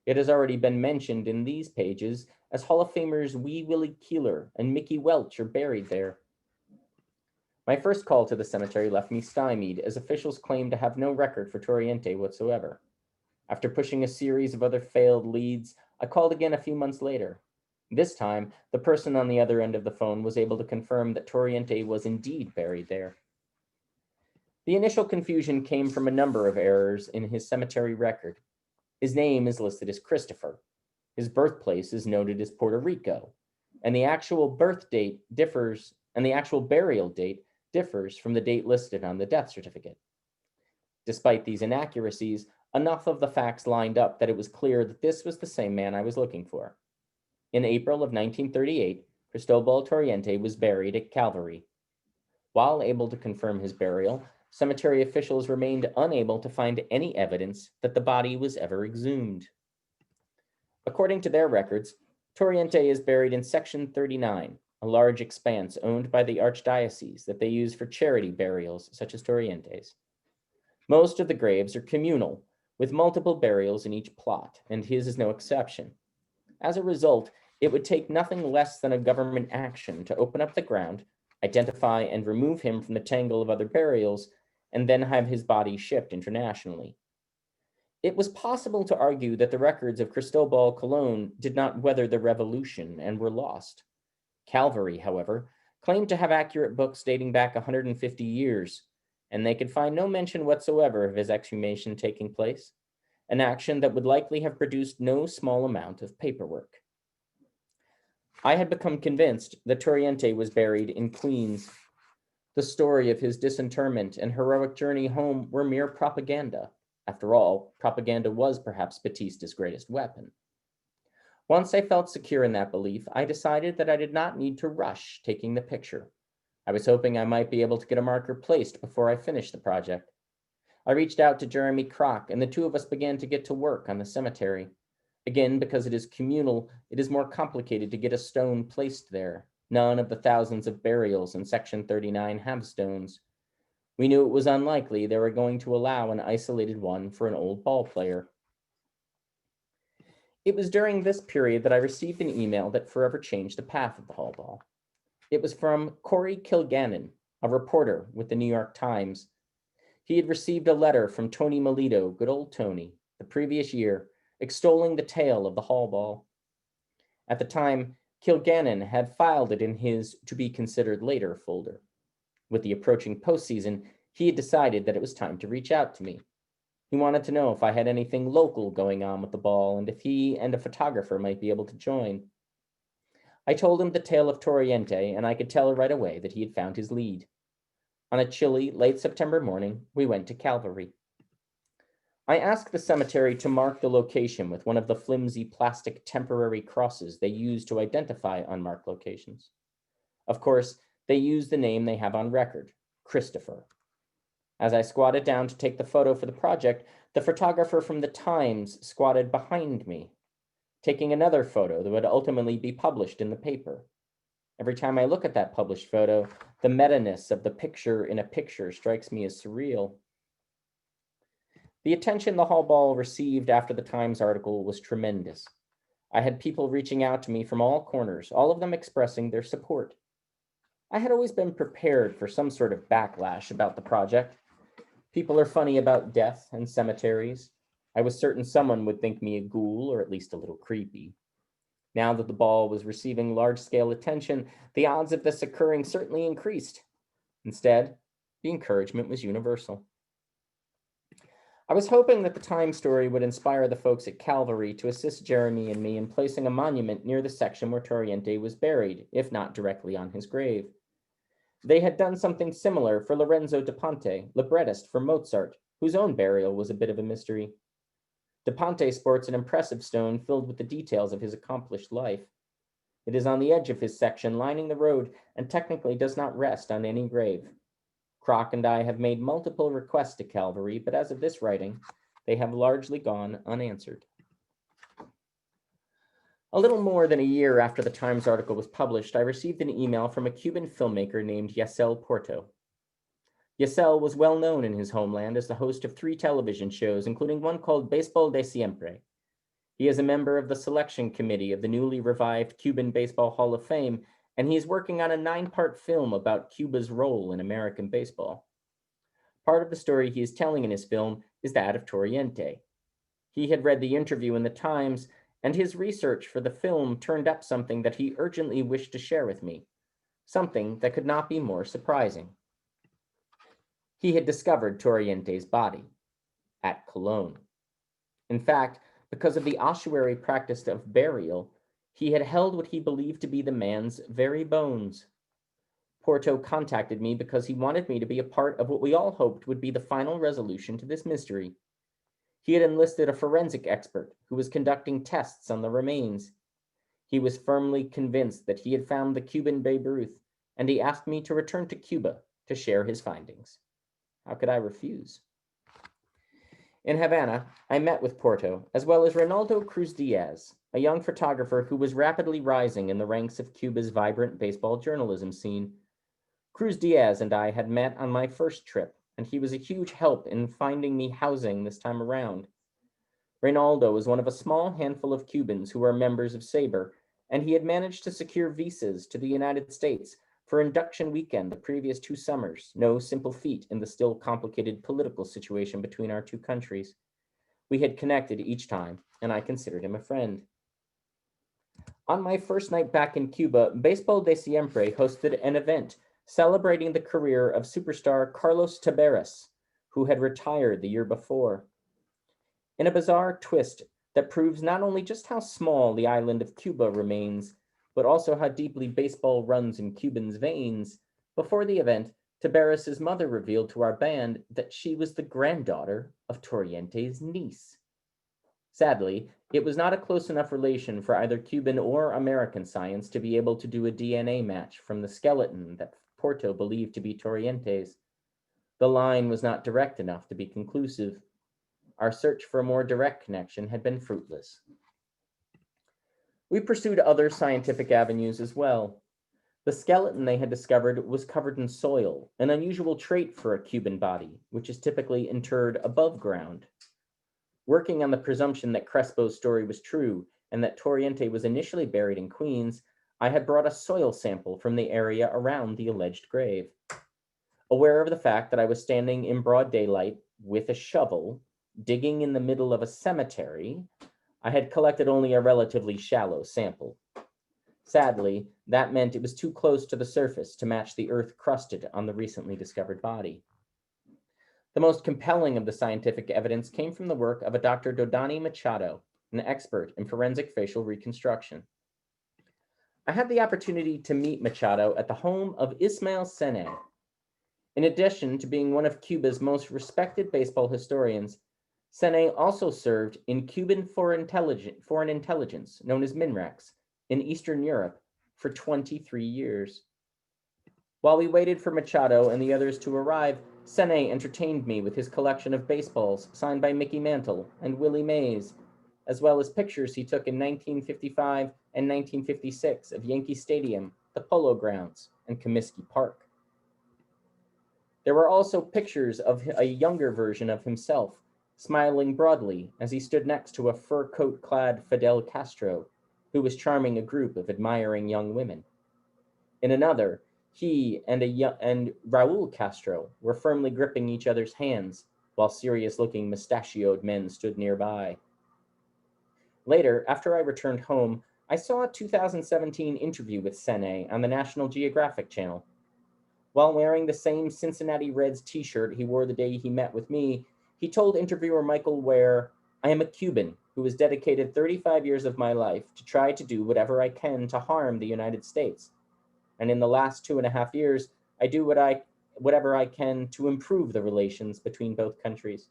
It has already been mentioned in these pages as Hall of Famers Wee Willie Keeler and Mickey Welch are buried there. My first call to the cemetery left me stymied, as officials claimed to have no record for Toriente whatsoever. After pushing a series of other failed leads, I called again a few months later. This time, the person on the other end of the phone was able to confirm that Toriente was indeed buried there. The initial confusion came from a number of errors in his cemetery record. His name is listed as Christopher. His birthplace is noted as Puerto Rico, and the actual birth date differs, and the actual burial date differs from the date listed on the death certificate. Despite these inaccuracies, enough of the facts lined up that it was clear that this was the same man I was looking for. In April of 1938, Cristobal Toriente was buried at Calvary. While able to confirm his burial, cemetery officials remained unable to find any evidence that the body was ever exhumed. According to their records, Toriente is buried in Section 39, a large expanse owned by the Archdiocese that they use for charity burials such as Toriente's. Most of the graves are communal, with multiple burials in each plot, and his is no exception. As a result, it would take nothing less than a government action to open up the ground, identify and remove him from the tangle of other burials, and then have his body shipped internationally. It was possible to argue that the records of Cristobal Colon did not weather the revolution and were lost. Calvary, however, claimed to have accurate books dating back 150 years, and they could find no mention whatsoever of his exhumation taking place, an action that would likely have produced no small amount of paperwork. I had become convinced that Toriente was buried in Queens. The story of his disinterment and heroic journey home were mere propaganda. After all, propaganda was perhaps Batista's greatest weapon. Once I felt secure in that belief, I decided that I did not need to rush taking the picture. I was hoping I might be able to get a marker placed before I finished the project. I reached out to Jeremy Kroc, and the two of us began to get to work on the cemetery. Again, because it is communal, it is more complicated to get a stone placed there. None of the thousands of burials in Section 39 have stones. We knew it was unlikely they were going to allow an isolated one for an old ball player. It was during this period that I received an email that forever changed the path of the Hall Ball. It was from Corey Kilgannon, a reporter with the New York Times. He had received a letter from Tony Melito, good old Tony, the previous year, extolling the tale of the Hall Ball. At the time, Kilgannon had filed it in his to be considered later folder. With the approaching postseason, he had decided that it was time to reach out to me. He wanted to know if I had anything local going on with the ball and if he and a photographer might be able to join. I told him the tale of Toriente, and I could tell right away that he had found his lead. On a chilly, late September morning, we went to Calvary. I asked the cemetery to mark the location with one of the flimsy plastic temporary crosses they use to identify unmarked locations. Of course, they used the name they have on record, Christopher. As I squatted down to take the photo for the project, the photographer from the Times squatted behind me, taking another photo that would ultimately be published in the paper. Every time I look at that published photo, The meta-ness of the picture in a picture strikes me as surreal. The attention the Hall Ball received after the Times article was tremendous. I had people reaching out to me from all corners, all of them expressing their support. I had always been prepared for some sort of backlash about the project. People are funny about death and cemeteries. I was certain someone would think me a ghoul or at least a little creepy. Now that the ball was receiving large-scale attention, the odds of this occurring certainly increased. Instead, the encouragement was universal. I was hoping that the Times story would inspire the folks at Calvary to assist Jeremy and me in placing a monument near the section where Toriente was buried, if not directly on his grave. They had done something similar for Lorenzo da Ponte, librettist for Mozart, whose own burial was a bit of a mystery. Da Ponte sports an impressive stone filled with the details of his accomplished life. It is on the edge of his section, lining the road, and technically does not rest on any grave. Croc and I have made multiple requests to Calvary, but as of this writing, they have largely gone unanswered. A little more than a year after the Times article was published, I received an email from a Cuban filmmaker named Yasel Porto. Yasel was well known in his homeland as the host of 3 television shows, including one called Baseball de Siempre. He is a member of the selection committee of the newly revived Cuban Baseball Hall of Fame, and he is working on a 9-part film about Cuba's role in American baseball. Part of the story he is telling in his film is that of Toriente. He had read the interview in the Times, and his research for the film turned up something that he urgently wished to share with me, something that could not be more surprising. He had discovered Toriente's body at Cologne. In fact, because of the ossuary practice of burial, he had held what he believed to be the man's very bones. Porto contacted me because he wanted me to be a part of what we all hoped would be the final resolution to this mystery. He had enlisted a forensic expert who was conducting tests on the remains. He was firmly convinced that he had found the Cuban Babe Ruth, and he asked me to return to Cuba to share his findings. How could I refuse? In Havana, I met with Porto, as well as Ronaldo Cruz Diaz, a young photographer who was rapidly rising in the ranks of Cuba's vibrant baseball journalism scene. Cruz Diaz and I had met on my first trip, and he was a huge help in finding me housing this time around. Ronaldo was one of a small handful of Cubans who were members of SABR, and he had managed to secure visas to the United States for induction weekend the previous 2 summers, no simple feat in the still complicated political situation between our 2 countries. We had connected each time, and I considered him a friend. On my first night back in Cuba, Baseball de Siempre hosted an event celebrating the career of superstar Carlos Taveras, who had retired the year before. In a bizarre twist that proves not only just how small the island of Cuba remains, but also how deeply baseball runs in Cubans' veins, before the event, Taveras' mother revealed to our band that she was the granddaughter of Toriente's niece. Sadly, it was not a close enough relation for either Cuban or American science to be able to do a DNA match from the skeleton that Porto believed to be Toriente's. The line was not direct enough to be conclusive. Our search for a more direct connection had been fruitless. We pursued other scientific avenues as well. The skeleton they had discovered was covered in soil, an unusual trait for a Cuban body, which is typically interred above ground. Working on the presumption that Crespo's story was true and that Toriente was initially buried in Queens, I had brought a soil sample from the area around the alleged grave. Aware of the fact that I was standing in broad daylight with a shovel, digging in the middle of a cemetery, I had collected only a relatively shallow sample. Sadly, that meant it was too close to the surface to match the earth crusted on the recently discovered body. The most compelling of the scientific evidence came from the work of a Dr. Dodani Machado, an expert in forensic facial reconstruction. I had the opportunity to meet Machado at the home of Ismael Sene. In addition to being one of Cuba's most respected baseball historians, Sene also served in Cuban foreign intelligence, known as MINREX, in Eastern Europe for 23 years. While we waited for Machado and the others to arrive, Sene entertained me with his collection of baseballs signed by Mickey Mantle and Willie Mays, as well as pictures he took in 1955 and 1956 of Yankee Stadium, the Polo Grounds, and Comiskey Park. There were also pictures of a younger version of himself, smiling broadly as he stood next to a fur coat-clad Fidel Castro, who was charming a group of admiring young women. In another, he and Raul Castro were firmly gripping each other's hands, while serious-looking mustachioed men stood nearby. Later, after I returned home, I saw a 2017 interview with Sene on the National Geographic Channel. While wearing the same Cincinnati Reds t-shirt he wore the day he met with me, he told interviewer Michael Ware, "I am a Cuban who has dedicated 35 years of my life to try to do whatever I can to harm the United States. And in the last 2.5 years, I do whatever I can to improve the relations between both countries."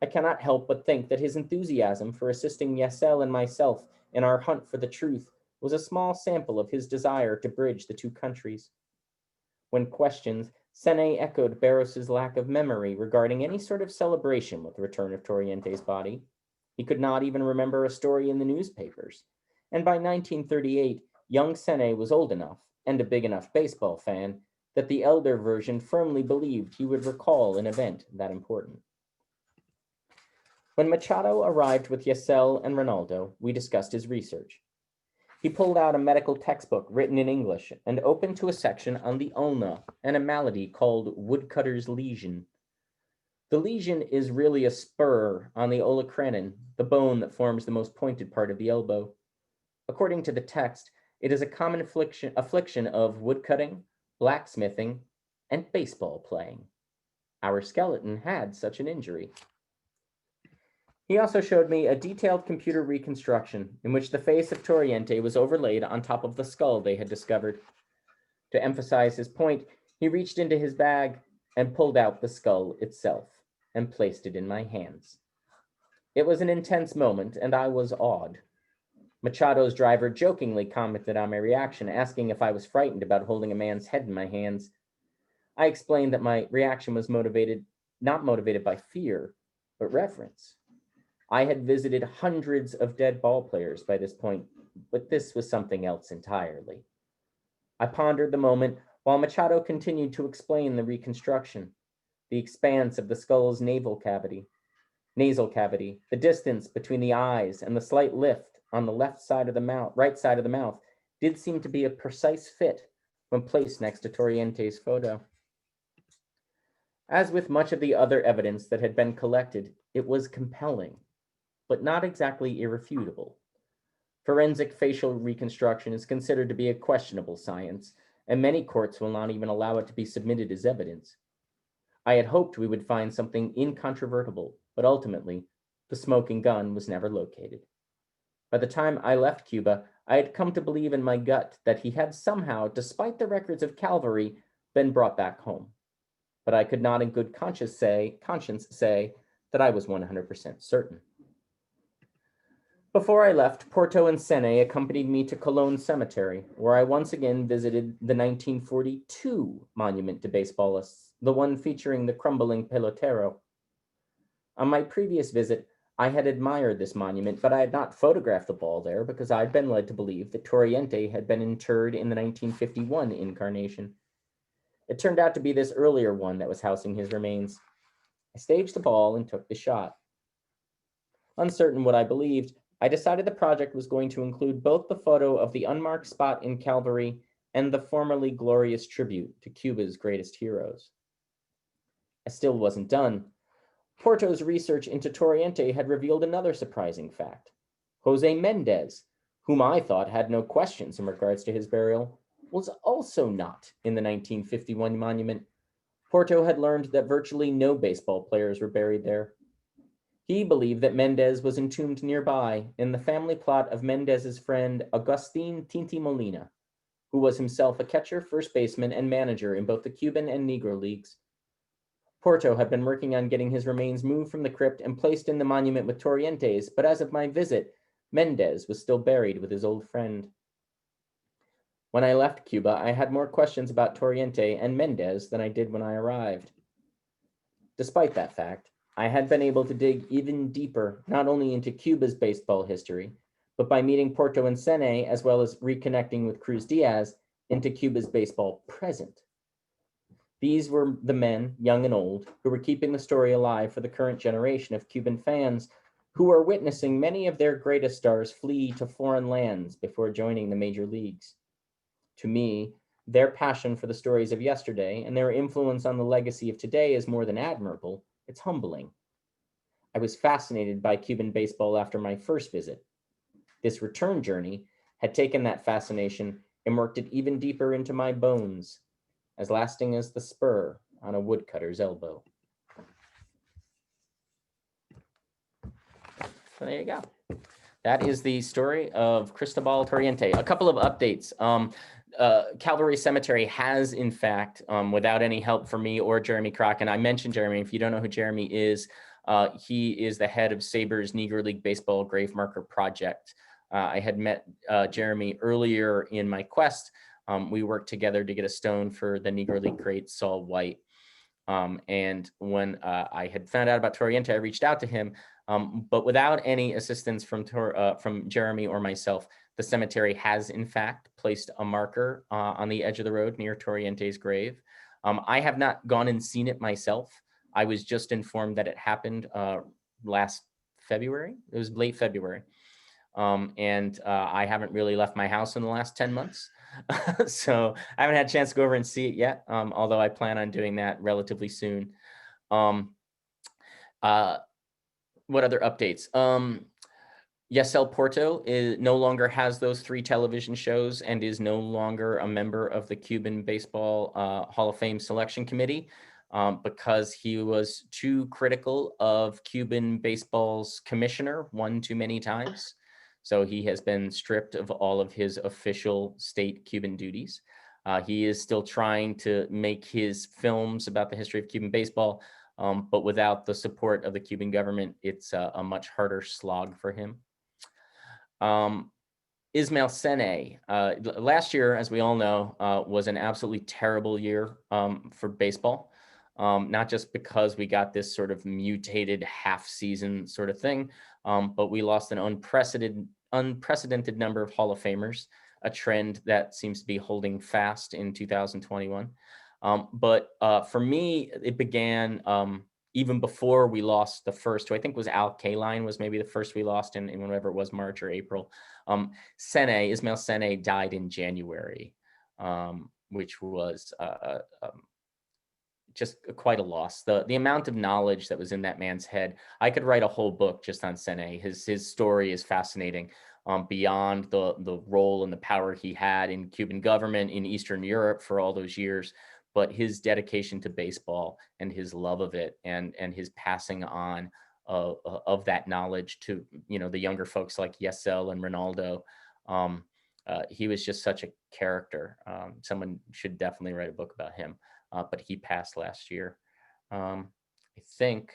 I cannot help but think that his enthusiasm for assisting Yesel and myself in our hunt for the truth was a small sample of his desire to bridge the two countries. When questioned, Sene echoed Barros's lack of memory regarding any sort of celebration with the return of Toriente's body. He could not even remember a story in the newspapers. And by 1938, young Sene was old enough and a big enough baseball fan that the elder version firmly believed he would recall an event that important. When Machado arrived with Yesel and Ronaldo, we discussed his research. He pulled out a medical textbook written in English and opened to a section on the ulna and a malady called woodcutter's lesion. The lesion is really a spur on the olecranon, the bone that forms the most pointed part of the elbow. According to the text, it is a common affliction of woodcutting, blacksmithing, and baseball playing. Our skeleton had such an injury. He also showed me a detailed computer reconstruction in which the face of Toriente was overlaid on top of the skull they had discovered. To emphasize his point, he reached into his bag and pulled out the skull itself and placed it in my hands. It was an intense moment, and I was awed. Machado's driver jokingly commented on my reaction, asking if I was frightened about holding a man's head in my hands. I explained that my reaction was not motivated by fear, but reverence. I had visited hundreds of dead ball players by this point, but this was something else entirely. I pondered the moment while Machado continued to explain the reconstruction, the expanse of the skull's nasal cavity, the distance between the eyes, and the slight lift on the right side of the mouth did seem to be a precise fit when placed next to Toriente's photo. As with much of the other evidence that had been collected, it was compelling, but not exactly irrefutable. Forensic facial reconstruction is considered to be a questionable science, and many courts will not even allow it to be submitted as evidence. I had hoped we would find something incontrovertible, but ultimately, the smoking gun was never located. By the time I left Cuba, I had come to believe in my gut that he had somehow, despite the records of Calvary, been brought back home. But I could not in good conscience say that I was 100% certain. Before I left, Porto and Sene accompanied me to Colón Cemetery, where I once again visited the 1942 monument to baseballists, the one featuring the crumbling pelotero. On my previous visit, I had admired this monument, but I had not photographed the ball there because I had been led to believe that Toriente had been interred in the 1951 incarnation. It turned out to be this earlier one that was housing his remains. I staged the ball and took the shot. Uncertain what I believed, I decided the project was going to include both the photo of the unmarked spot in Calvary and the formerly glorious tribute to Cuba's greatest heroes. I still wasn't done. Porto's research into Toriente had revealed another surprising fact. Jose Mendez, whom I thought had no questions in regards to his burial, was also not in the 1951 monument. Porto had learned that virtually no baseball players were buried there. He believed that Mendez was entombed nearby in the family plot of Mendez's friend Agustin Tinti Molina, who was himself a catcher, first baseman, and manager in both the Cuban and Negro leagues. Porto had been working on getting his remains moved from the crypt and placed in the monument with Toriente's, but as of my visit, Mendez was still buried with his old friend. When I left Cuba, I had more questions about Toriente and Mendez than I did when I arrived. Despite that fact, I had been able to dig even deeper, not only into Cuba's baseball history, but by meeting Porto and Sene, as well as reconnecting with Cruz Diaz, into Cuba's baseball present. These were the men, young and old, who were keeping the story alive for the current generation of Cuban fans who are witnessing many of their greatest stars flee to foreign lands before joining the major leagues. To me, their passion for the stories of yesterday and their influence on the legacy of today is more than admirable, it's humbling. I was fascinated by Cuban baseball after my first visit. This return journey had taken that fascination and worked it even deeper into my bones, as lasting as the spur on a woodcutter's elbow. So there you go. That is the story of Cristobal Toriente. A couple of updates. Calvary Cemetery has, in fact, without any help from me or Jeremy Crockett, I mentioned Jeremy. If you don't know who Jeremy is, he is the head of SABR's Negro League Baseball Grave Marker Project. I had met Jeremy earlier in my quest. We worked together to get a stone for the Negro League great Saul White. And when I had found out about Toriente, I reached out to him, but without any assistance from Jeremy or myself. The cemetery has, in fact, placed a marker on the edge of the road near Toriente's grave. I have not gone and seen it myself. I was just informed that it happened last February. It was late February. And I haven't really left my house in the last 10 months. So I haven't had a chance to go over and see it yet, although I plan on doing that relatively soon. What other updates? Yesel Porto no longer has those 3 television shows and is no longer a member of the Cuban Baseball Hall of Fame Selection Committee because he was too critical of Cuban baseball's commissioner one too many times. So he has been stripped of all of his official state Cuban duties. He is still trying to make his films about the history of Cuban baseball, but without the support of the Cuban government, it's a much harder slog for him. Ismael Sene, last year, as we all know, was an absolutely terrible year for baseball, not just because we got this sort of mutated half season sort of thing, but we lost an unprecedented number of Hall of Famers, a trend that seems to be holding fast in 2021. But for me, it began even before we lost the first, who I think was Al Kaline was maybe the first we lost in whenever it was, March or April. Ismael Sene died in January, which was just quite a loss. The amount of knowledge that was in that man's head, I could write a whole book just on Sene. His story is fascinating, beyond the role and the power he had in Cuban government in Eastern Europe for all those years, but his dedication to baseball and his love of it and his passing on of that knowledge to, the younger folks like Yesel and Ronaldo. He was just such a character. Someone should definitely write a book about him. But he passed last year. I think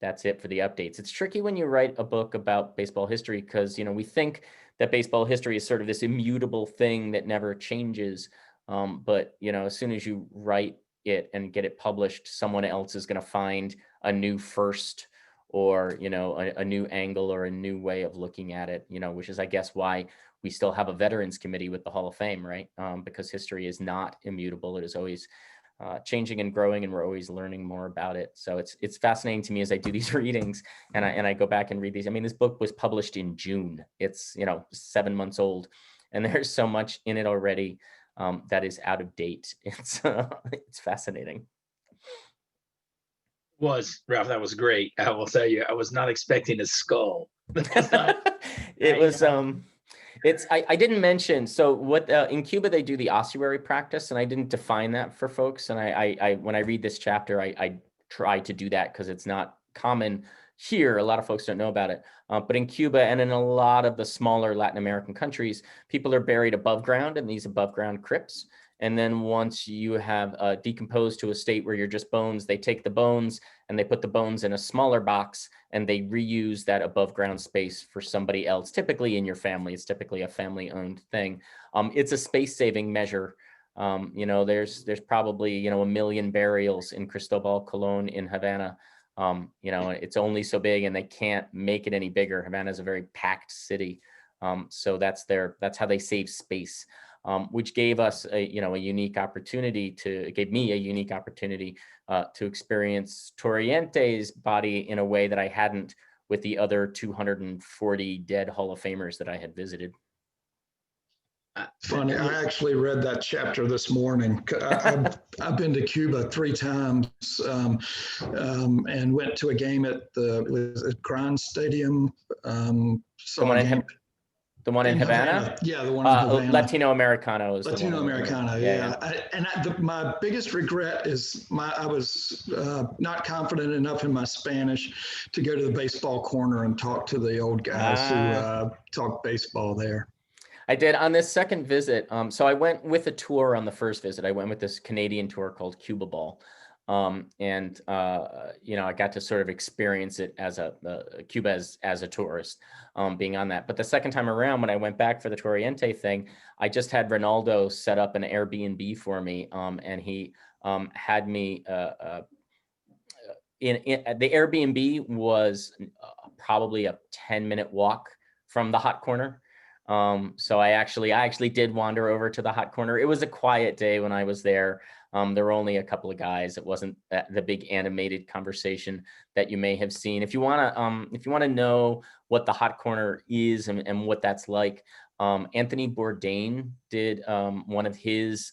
that's it for the updates. It's tricky when you write a book about baseball history because, we think that baseball history is sort of this immutable thing that never changes. But, as soon as you write it and get it published, someone else is going to find a new first or, a new angle or a new way of looking at it, which is, I guess, why we still have a Veterans Committee with the Hall of Fame, right? Because history is not immutable. It is always changing and growing, and we're always learning more about it. So it's fascinating to me as I do these readings and I go back and read these. I mean, this book was published in June. It's 7 months old, and there's so much in it already that is out of date. It's fascinating. Ralph, that was great. I will tell you, I was not expecting a skull. It was I didn't mention, so what in Cuba they do the ossuary practice, and I didn't define that for folks. And I when I read this chapter, I try to do that because it's not common here. A lot of folks don't know about it. But in Cuba and in a lot of the smaller Latin American countries, people are buried above ground in these above ground crypts. And then once you have decomposed to a state where you're just bones, they take the bones and they put the bones in a smaller box and they reuse that above ground space for somebody else, typically in your family. It's typically a family owned thing. It's a space saving measure. There's probably, 1 million burials in Cristobal Colon in Havana. It's only so big and they can't make it any bigger. Havana is a very packed city. So that's how they save space. which gave us a unique opportunity gave me a unique opportunity to experience Toriente's body in a way that I hadn't with the other 240 dead Hall of Famers that I had visited. Funny, I actually read that chapter this morning. I've been to Cuba 3 times and went to a game at the Gran Stadium. The one in Havana? Yeah, the one in Havana. Latino Americano is Latino the one. Americano, yeah. My biggest regret is I was not confident enough in my Spanish to go to the baseball corner and talk to the old guys who talk baseball there. I did on this second visit. So I went with a tour on the first visit. I went with this Canadian tour called Cuba Ball. I got to sort of experience it as Cuba as a tourist, being on that. But the second time around, when I went back for the Toriente thing, I just had Ronaldo set up an Airbnb for me, and he had me the Airbnb was probably a 10-minute walk from the hot corner. So I actually did wander over to the hot corner. It was a quiet day when I was there. There were only a couple of guys. It wasn't the big animated conversation that you may have seen. If you want to know what the hot corner is and what that's like, Anthony Bourdain did one of his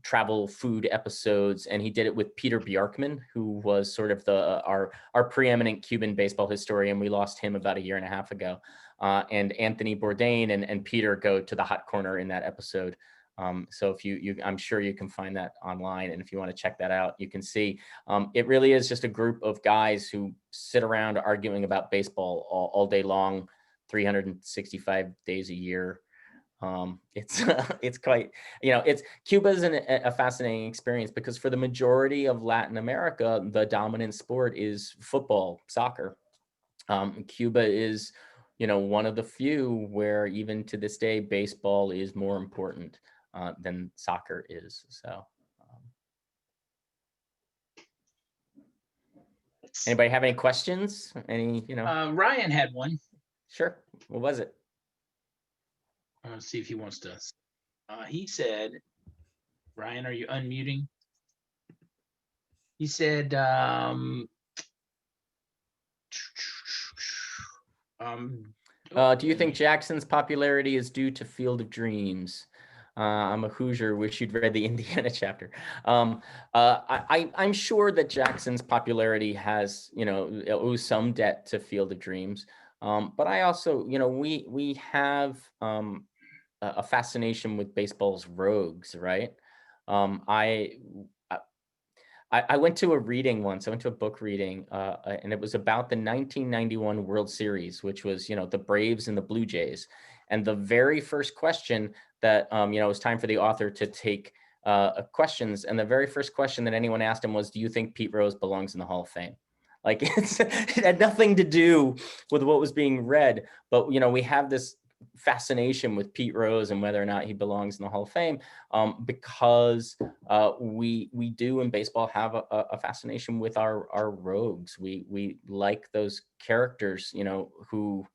travel food episodes, and he did it with Peter Bjarkman, who was sort of our preeminent Cuban baseball historian. We lost him about 1.5 years ago. And Anthony Bourdain and Peter go to the hot corner in that episode. So if I'm sure you can find that online. And if you want to check that out, you can see it really is just a group of guys who sit around arguing about baseball all day long, 365 days a year. It's quite, Cuba is a fascinating experience because for the majority of Latin America, the dominant sport is football, soccer. Cuba is, one of the few where even to this day, baseball is more important than soccer is. So, anybody have any questions? Ryan had one. Sure. What was it? I want to see if he wants to. He said, Ryan, are you unmuting? He said, do you think Jackson's popularity is due to Field of Dreams? I'm a Hoosier. Wish you'd read the Indiana chapter. I'm sure that Jackson's popularity has, owes some debt to Field of Dreams. But I also, we have a fascination with baseball's rogues, right? I went to a reading once. I went to a book reading, and it was about the 1991 World Series, which was, the Braves and the Blue Jays. And the very first question that, it was time for the author to take questions. And the very first question that anyone asked him was, do you think Pete Rose belongs in the Hall of Fame? Like it had nothing to do with what was being read. But, we have this fascination with Pete Rose and whether or not he belongs in the Hall of Fame, because we do in baseball have a fascination with our rogues. We like those characters, who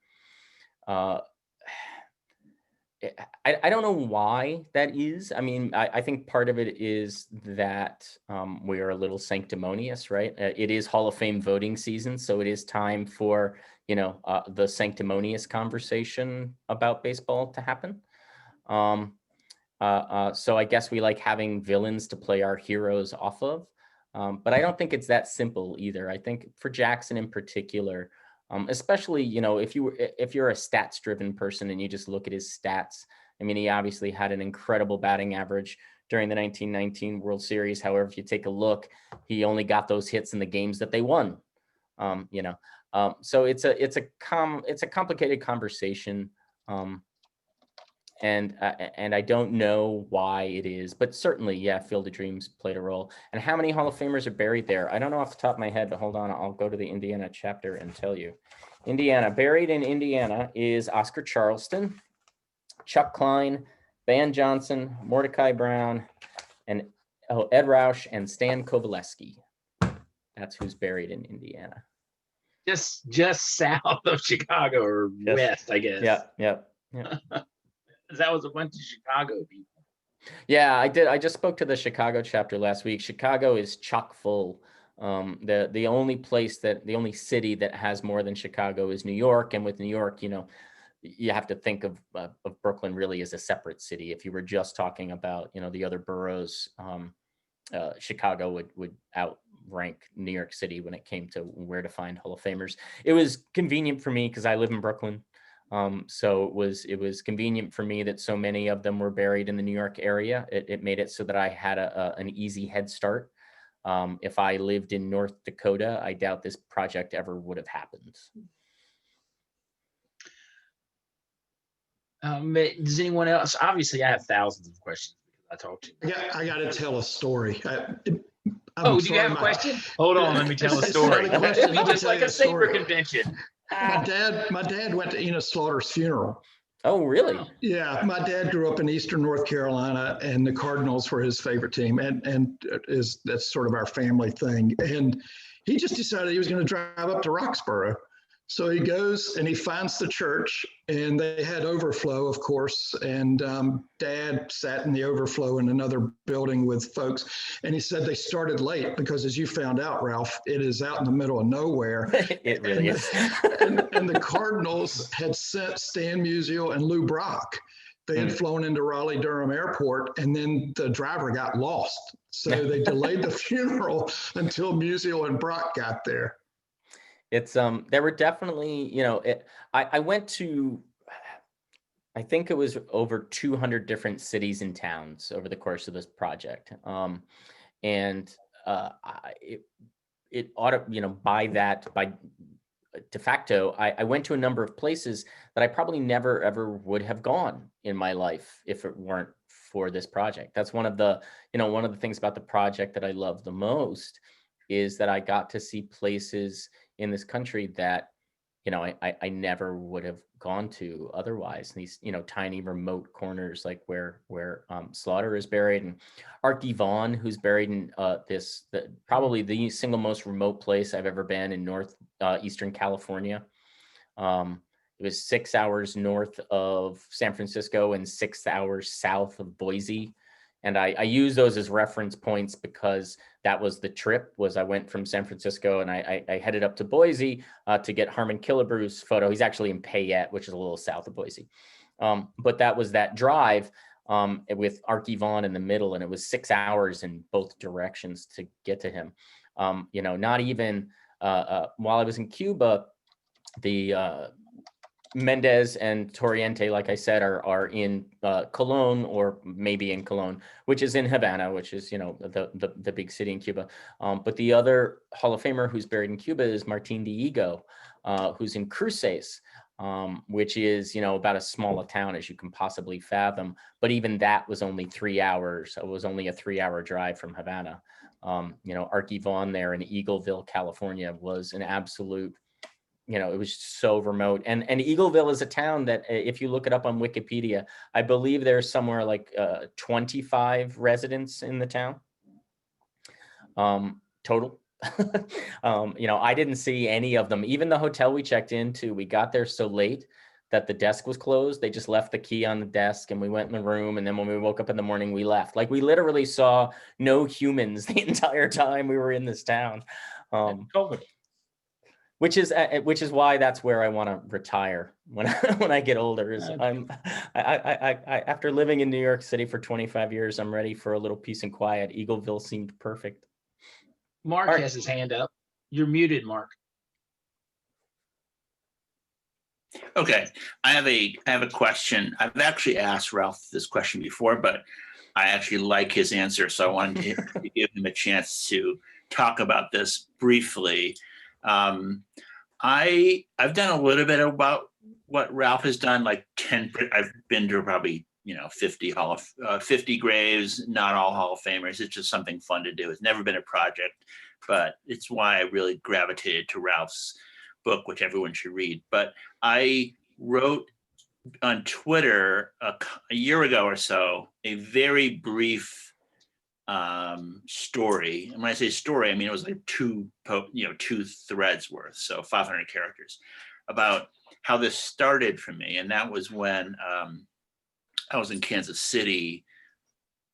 I don't know why that is. I mean, I think part of it is that we are a little sanctimonious, right? It is Hall of Fame voting season, so it is time for the sanctimonious conversation about baseball to happen. So I guess we like having villains to play our heroes off of, but I don't think it's that simple either. I think for Jackson in particular, especially, if you're a stats-driven person and you just look at his stats, I mean, he obviously had an incredible batting average during the 1919 World Series. However, if you take a look, he only got those hits in the games that they won. So it's a complicated conversation, and I don't know why it is, but certainly, yeah, Field of Dreams played a role. And how many Hall of Famers are buried there? I don't know off the top of my head, but hold on, I'll go to the Indiana chapter and tell you. Buried in Indiana is Oscar Charleston, Chuck Klein, Van Johnson, Mordecai Brown, and Ed Roush and Stan Kovaleski. That's who's buried in Indiana. Just south of Chicago or west, I guess. Yeah. That was a bunch of Chicago people. Yeah, I did. I just spoke to the Chicago chapter last week. Chicago is chock full. The only city that has more than Chicago is New York, and with New York, you have to think of Brooklyn really as a separate city. If you were just talking about the other boroughs, Chicago would outrank New York City when it came to where to find Hall of Famers. It was convenient for me because I live in Brooklyn. So it was convenient for me that so many of them were buried in the New York area. It made it so that I had an easy head start. If I lived in North Dakota, I doubt this project ever would have happened. Does anyone else? Obviously, I have thousands of questions because I talked to you. I got to tell a story. Do you have a question? Hold on, let me tell a It's story. not a question. It'd be Let me just tell like you a a SABR story. convention. My dad went to Enos Slaughter's funeral. Oh, really? Yeah, my dad grew up in Eastern North Carolina, and the Cardinals were his favorite team, and that's sort of our family thing. And he just decided he was going to drive up to Roxborough. So he goes and he finds the church, and they had overflow, of course. And Dad sat in the overflow in another building with folks, and he said they started late because, as you found out, Ralph, it is out in the middle of nowhere. It really is. and the Cardinals had sent Stan Musial and Lou Brock. They had flown into Raleigh-Durham Airport, and then the driver got lost. So they delayed the funeral until Musial and Brock got there. It's there were definitely, I went to, I think it was over 200 different cities and towns over the course of this project. It ought to, by de facto, I went to a number of places that I probably never ever would have gone in my life if it weren't for this project. That's one of the things about the project that I love the most is that I got to see places in this country that, I never would have gone to otherwise. These, tiny remote corners like where Slaughter is buried, and Archie Vaughan, who's buried in probably the single most remote place I've ever been in Eastern California. It was 6 hours north of San Francisco and 6 hours south of Boise. And I use those as reference points because that was the trip. I went from San Francisco and I headed up to Boise to get Harmon Killebrew's photo. He's actually in Payette, which is a little south of Boise. But that was that drive with Archie Vaughan in the middle, and it was 6 hours in both directions to get to him. Not even while I was in Cuba, the Mendez and Toriente, like I said, are in Cologne, or maybe in Cologne, which is in Havana, which is, the big city in Cuba. But the other Hall of Famer who's buried in Cuba is Martin Diego, who's in Cruces, which is, about as small a town as you can possibly fathom. But even that was only 3 hours. It was only a 3-hour drive from Havana. Archie Vaughan there in Eagleville, California was an absolute, it was so remote. And Eagleville is a town that, if you look it up on Wikipedia, I believe there's somewhere like 25 residents in the town total. I didn't see any of them. Even the hotel we checked into, we got there so late that the desk was closed. They just left the key on the desk, and we went in the room. And then when we woke up in the morning, we left. Like, we literally saw no humans the entire time we were in this town. Which is why that's where I want to retire when I get older. After living in New York City for 25 years, I'm ready for a little peace and quiet. Eagleville seemed perfect. Mark has his hand up. You're muted, Mark. Okay, I have a question. I've actually asked Ralph this question before, but I actually like his answer, so I wanted to give him a chance to talk about this briefly. I've done a little bit about what Ralph has done, like 10. I've been to probably 50 graves, not all Hall of Famers. It's just something fun to do. It's never been a project, but it's why I really gravitated to Ralph's book, which everyone should read. But I wrote on Twitter a year ago or so a very brief story. And when I say story, I mean it was like two threads worth, so 500 characters, about how this started for me. And that was when I was in Kansas City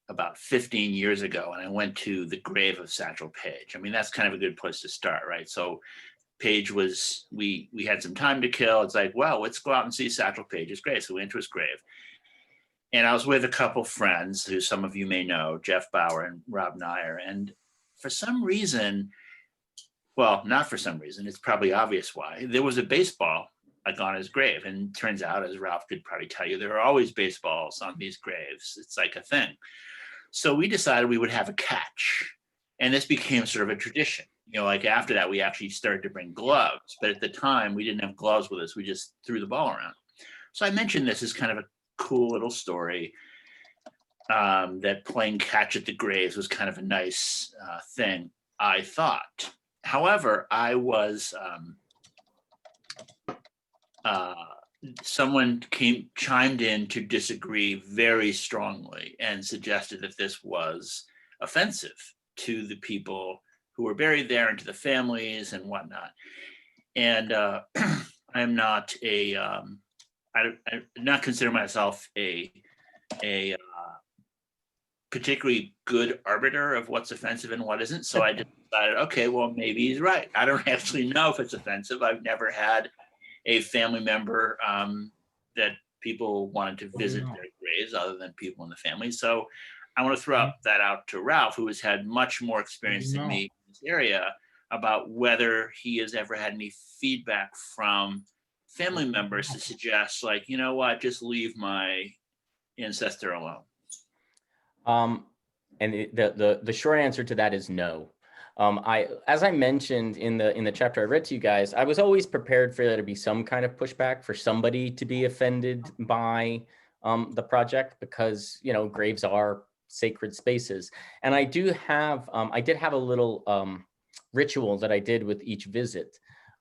about 15 years ago, and I went to the grave of Satchel Paige. I mean, that's kind of a good place to start, right? So Paige was, we had some time to kill. It's like, well, let's go out and see Satchel Paige's grave. So we went to his grave. And I was with a couple friends who some of you may know, Jeff Bauer and Rob Nair. And for some reason, well, not for some reason, it's probably obvious why, there was a baseball like on his grave. And turns out, as Ralph could probably tell you, there are always baseballs on these graves. It's like a thing. So we decided we would have a catch. And this became sort of a tradition. You know, like after that, we actually started to bring gloves. But at the time, we didn't have gloves with us. We just threw the ball around. So I mentioned this as kind of a cool little story, that playing catch at the graves was kind of a nice thing, I thought. However, I was, someone chimed in to disagree very strongly and suggested that this was offensive to the people who were buried there and to the families and whatnot. And I'm not I not consider myself a particularly good arbiter of what's offensive and what isn't. So I just decided, okay, well, maybe he's right. I don't actually know if it's offensive. I've never had a family member that people wanted to visit their graves other than people in the family. So I want to throw that out to Ralph, who has had much more experience than me in this area, about whether he has ever had any feedback from family members to suggest, like, you know what, just leave my ancestor alone. And the short answer to that is no. As I mentioned in the chapter I read to you guys, I was always prepared for there to be some kind of pushback, for somebody to be offended by the project, because, you know, graves are sacred spaces. And I did have a little ritual that I did with each visit.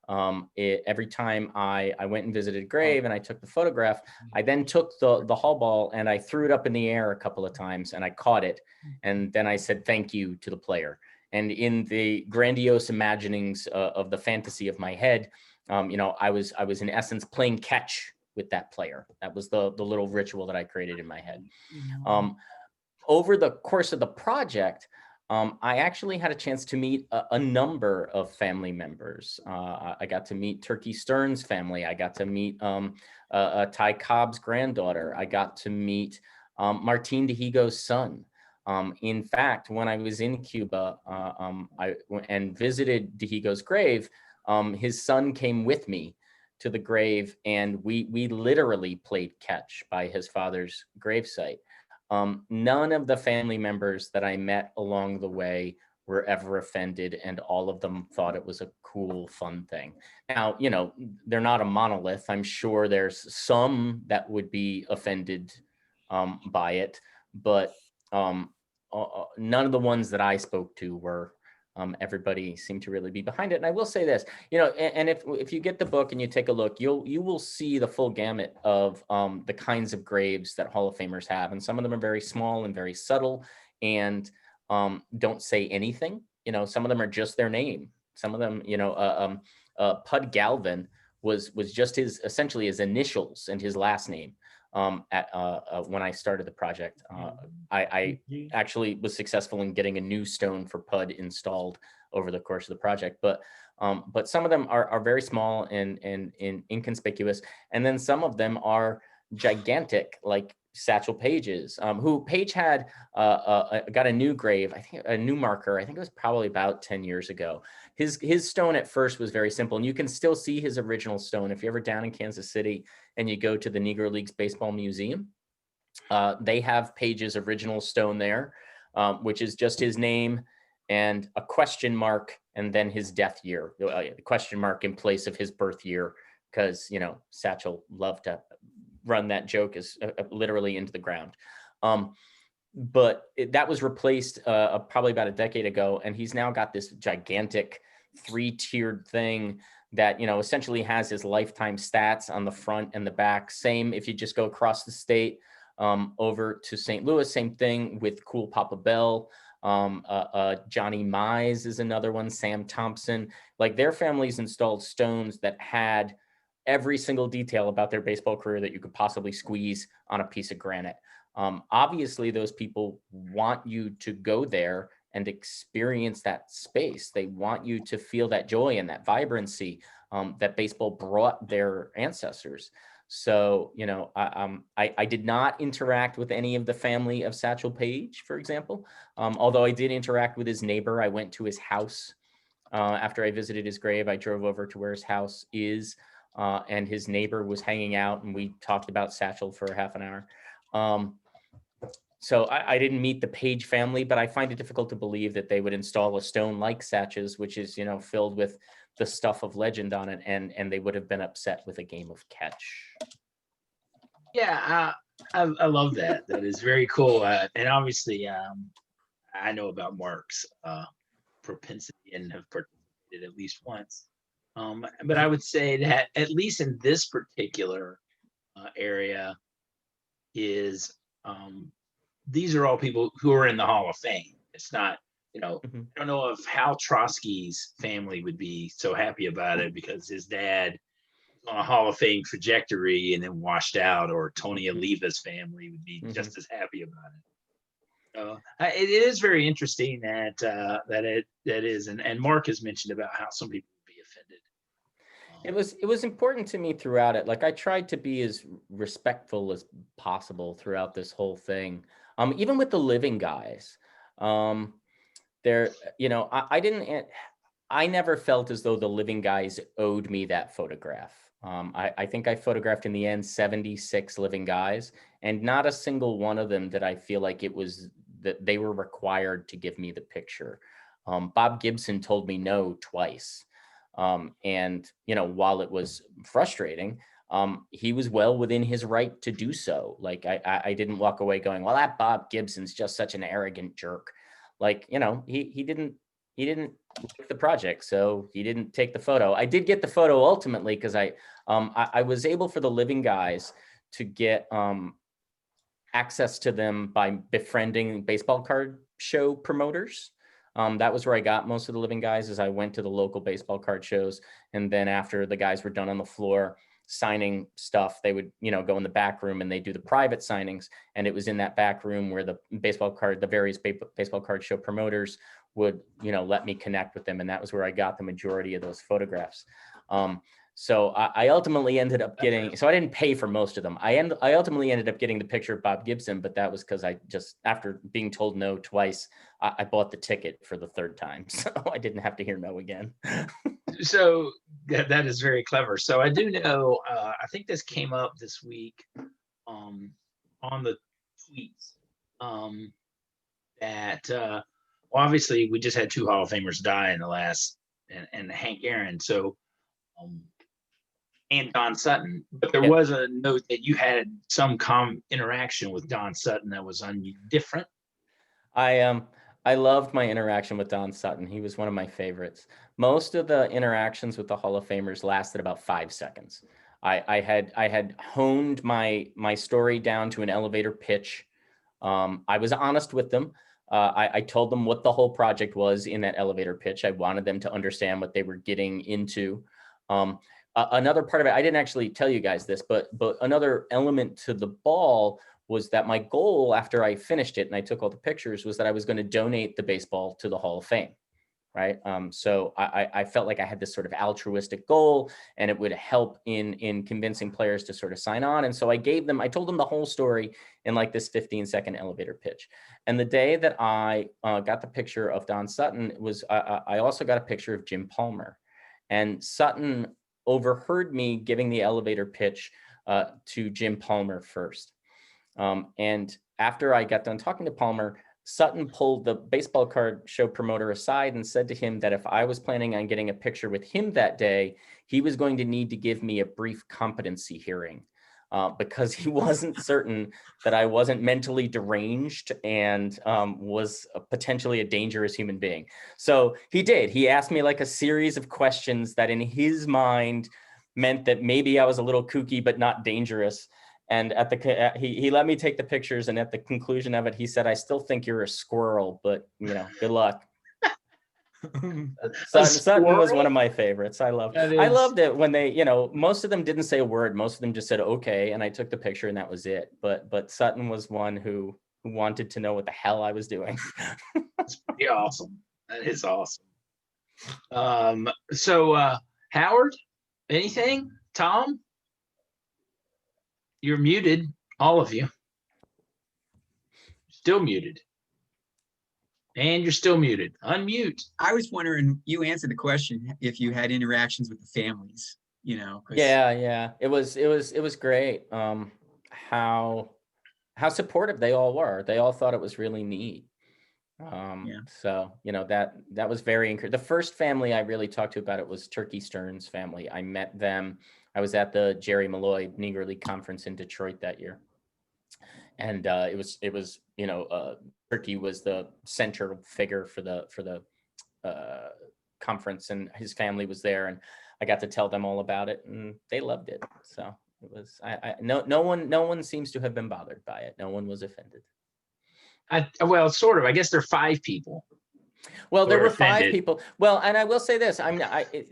Every time I went and visited a grave and I took the photograph, I then took the hall ball and I threw it up in the air a couple of times and I caught it. And then I said, thank you to the player. And in the grandiose imaginings of the fantasy of my head, you know, I was in essence playing catch with that player. That was the little ritual that I created in my head. Over the course of the project, I actually had a chance to meet a number of family members. I got to meet Turkey Stern's family. I got to meet Ty Cobb's granddaughter. I got to meet Martin Dihigo's son. In fact, when I was in Cuba and visited Dihigo's grave, his son came with me to the grave, and we literally played catch by his father's gravesite. None of the family members that I met along the way were ever offended, and all of them thought it was a cool, fun thing. Now, you know, they're not a monolith. I'm sure there's some that would be offended by it, but none of the ones that I spoke to were. Everybody seemed to really be behind it. And I will say this, you know, and if you get the book and you take a look, you will see the full gamut of the kinds of graves that Hall of Famers have. And some of them are very small and very subtle and don't say anything. You know, some of them are just their name. Some of them, you know, Pud Galvin was just essentially his initials and his last name. When I started the project, I actually was successful in getting a new stone for Pud installed over the course of the project. But some of them are very small and inconspicuous, and then some of them are gigantic, like Satchel Paige's, who Paige had got a new grave, I think a new marker. I think it was probably about 10 years ago. His stone at first was very simple, and you can still see his original stone. If you're ever down in Kansas City and you go to the Negro Leagues Baseball Museum, they have Paige's original stone there, which is just his name and a question mark and then his death year, the question mark in place of his birth year, because, you know, Satchel loved to run that joke as literally into the ground. But that was replaced probably about a decade ago, and he's now got this gigantic 3-tiered thing that, you know, essentially has his lifetime stats on the front and the back. Same if you just go across the state over to St. Louis, same thing with Cool Papa Bell. Johnny Mize is another one, Sam Thompson. Like, their families installed stones that had every single detail about their baseball career that you could possibly squeeze on a piece of granite. Obviously, those people want you to go there and experience that space. They want you to feel that joy and that vibrancy that baseball brought their ancestors. So, you know, I did not interact with any of the family of Satchel Paige, for example, although I did interact with his neighbor. I went to his house after I visited his grave. I drove over to where his house is, and his neighbor was hanging out, and we talked about Satchel for half an hour. So I didn't meet the Paige family, but I find it difficult to believe that they would install a stone like Satch's, which is, you know, filled with the stuff of legend on it, and they would have been upset with a game of catch. Yeah, I love that. That is very cool. And obviously, I know about Mark's propensity and have participated at least once. But I would say that at least in this particular area is these are all people who are in the Hall of Fame. It's not, you know, I don't know if Hal Trotsky's family would be so happy about it because his dad on a Hall of Fame trajectory and then washed out, or Tony Oliva's family would be just as happy about it. It is very interesting that that is, and Mark has mentioned about how some people would be offended. It was important to me throughout it. Like, I tried to be as respectful as possible throughout this whole thing. Even with the living guys, there, you know, I never felt as though the living guys owed me that photograph. I think I photographed in the end 76 living guys, and not a single one of them did I feel like it was that they were required to give me the picture. Bob Gibson told me no twice. And, you know, while it was frustrating, he was well within his right to do so. Like, I didn't walk away going, well, that Bob Gibson's just such an arrogant jerk. Like, you know, he didn't like the project, so he didn't take the photo. I did get the photo ultimately because I was able for the living guys to get access to them by befriending baseball card show promoters. That was where I got most of the living guys, as I went to the local baseball card shows. And then after the guys were done on the floor signing stuff, they would, you know, go in the back room and they do the private signings. And it was in that back room where the various baseball card show promoters would, you know, let me connect with them. And that was where I got the majority of those photographs. So I ultimately ended up getting, so I didn't pay for most of them. I ultimately ended up getting the picture of Bob Gibson, but that was because I just, after being told no twice, I bought the ticket for the third time. So I didn't have to hear no again. So that is very clever. So I do know, I think this came up this week on the tweets that obviously we just had 2 Hall of Famers die in the last, and Hank Aaron. So, and Don Sutton, but there was a note that you had some interaction with Don Sutton that was different. I loved my interaction with Don Sutton. He was one of my favorites. Most of the interactions with the Hall of Famers lasted about 5 seconds. I had honed my story down to an elevator pitch. I was honest with them. I told them what the whole project was in that elevator pitch. I wanted them to understand what they were getting into. Another part of it, I didn't actually tell you guys this, but another element to the ball was that my goal after I finished it and I took all the pictures was that I was going to donate the baseball to the Hall of Fame, right? So I felt like I had this sort of altruistic goal, and it would help in convincing players to sort of sign on. And so I told them the whole story in like this 15-second elevator pitch. And the day that I got the picture of Don Sutton was, I also got a picture of Jim Palmer. And Sutton overheard me giving the elevator pitch to Jim Palmer first. And after I got done talking to Palmer, Sutton pulled the baseball card show promoter aside and said to him that if I was planning on getting a picture with him that day, he was going to need to give me a brief competency hearing because he wasn't certain that I wasn't mentally deranged and was potentially a dangerous human being. So he did. He asked me like a series of questions that in his mind meant that maybe I was a little kooky, but not dangerous. And at he let me take the pictures, and at the conclusion of it, he said, "I still think you're a squirrel, but you know, good luck." Sutton was one squirrel? of my favorites. I loved That I is- loved it when they, most of them didn't say a word. Most of them just said okay, and I took the picture and that was it. But Sutton was one who wanted to know what the hell I was doing. That's pretty awesome. That is awesome. So Howard, anything? Tom? You're muted, all of you. Still muted. And you're still muted. Unmute. I was wondering, you answered the question, if you had interactions with the families, 'cause Yeah. It was great. How supportive they all were. They all thought it was really neat. Yeah. So, that was very encouraging. The first family I really talked to about it was Turkey Stern's family. I met them. I was at the Jerry Malloy Negro League Conference in Detroit that year. And it was Turkey was the central figure for the conference, and his family was there, and I got to tell them all about it, and they loved it. So it was no one seems to have been bothered by it. No one was offended. Well, sort of. I guess there are 5 people. Well, there Or were 5 offended. people. Well, and I will say this: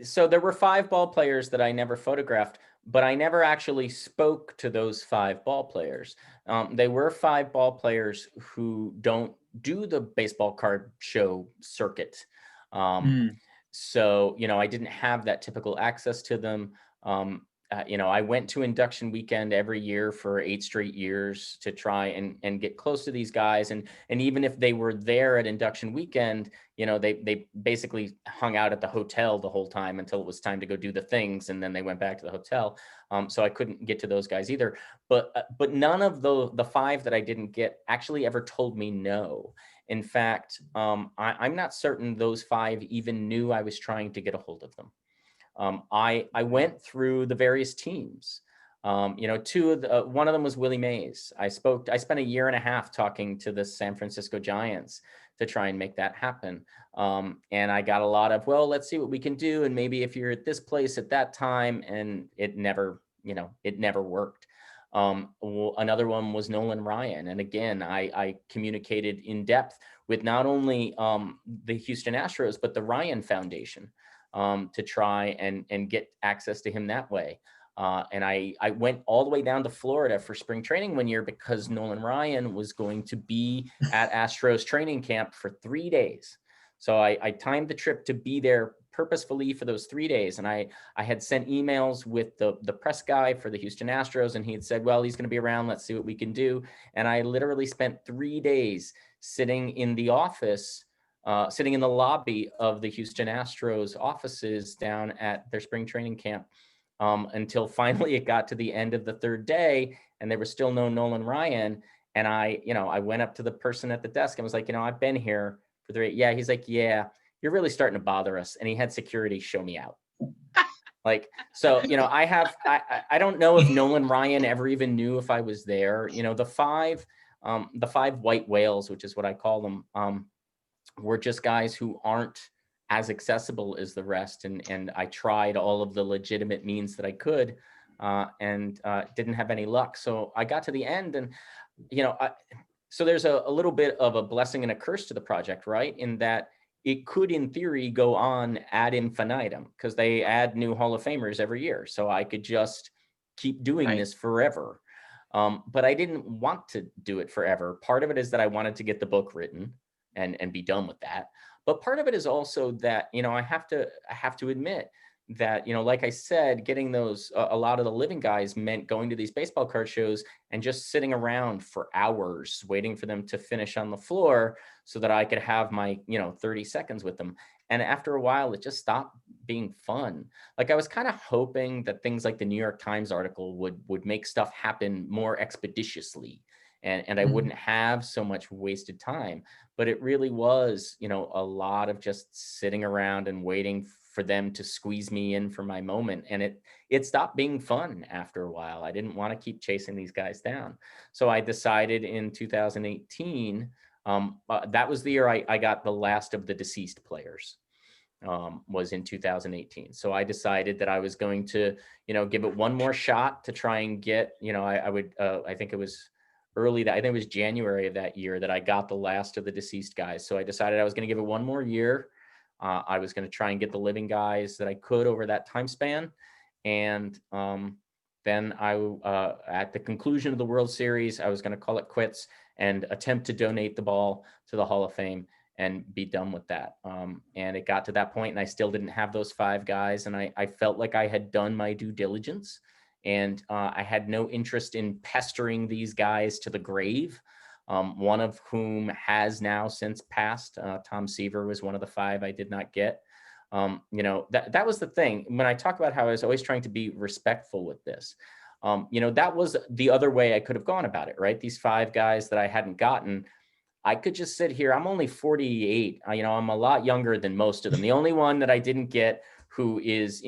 so there were 5 ball players that I never photographed, but I never actually spoke to those 5 ball players. They were 5 ball players who don't do the baseball card show circuit. So, I didn't have that typical access to them. I went to induction weekend every year for 8 straight years to try and get close to these guys. And even if they were there at induction weekend, they basically hung out at the hotel the whole time until it was time to go do the things. And then they went back to the hotel. So I couldn't get to those guys either. But none of the 5 that I didn't get actually ever told me no. In fact, I'm not certain those 5 even knew I was trying to get a hold of them. I went through the various teams. One of them was Willie Mays. I spent a year and a half talking to the San Francisco Giants to try and make that happen. And I got a lot of, well, let's see what we can do. And maybe if you're at this place at that time, and it never worked. Another one was Nolan Ryan. And again, I communicated in depth with not only the Houston Astros, but the Ryan Foundation. To try and get access to him that way. And I went all the way down to Florida for spring training one year because Nolan Ryan was going to be at Astros training camp for 3 days. So I timed the trip to be there purposefully for those 3 days. And I had sent emails with the press guy for the Houston Astros, and he had said, well, he's going to be around. Let's see what we can do. And I literally spent 3 days sitting in the office, sitting in the lobby of the Houston Astros offices down at their spring training camp until finally it got to the end of the 3rd day and there was still no Nolan Ryan. And I went up to the person at the desk and was like, I've been here for 3. Yeah. He's like, yeah, you're really starting to bother us. And he had security show me out. So, I don't know if Nolan Ryan ever even knew if I was there. The 5 white whales, which is what I call them, were just guys who aren't as accessible as the rest. And I tried all of the legitimate means that I could and didn't have any luck. So I got to the end and, so there's a little bit of a blessing and a curse to the project, right? In that it could, in theory, go on ad infinitum because they add new Hall of Famers every year. So I could just keep doing this forever. But I didn't want to do it forever. Part of it is that I wanted to get the book written and be done with that. But part of it is also that, I have to admit that, like I said, getting those, a lot of the living guys meant going to these baseball card shows and just sitting around for hours waiting for them to finish on the floor so that I could have my, 30 seconds with them. And after a while, it just stopped being fun. I was kind of hoping that things like the New York Times article would make stuff happen more expeditiously. And I wouldn't have so much wasted time. But it really was, a lot of just sitting around and waiting for them to squeeze me in for my moment. And it stopped being fun after a while. I didn't want to keep chasing these guys down. So I decided in 2018, that was the year I got the last of the deceased players, was in 2018. So I decided that I was going to, give it one more shot to try and get, I think it was I think it was January of that year that I got the last of the deceased guys. So I decided I was going to give it one more year. I was going to try and get the living guys that I could over that time span. And then at the conclusion of the World Series, I was going to call it quits and attempt to donate the ball to the Hall of Fame and be done with that. And it got to that point and I still didn't have those 5 guys. And I felt like I had done my due diligence, and I had no interest in pestering these guys to the grave. One of whom has now since passed. Tom Seaver was one of the 5 I did not get. That was the thing. When I talk about how I was always trying to be respectful with this, that was the other way I could have gone about it, right? These 5 guys that I hadn't gotten, I could just sit here. I'm only 48. I'm a lot younger than most of them. The only one that I didn't get who is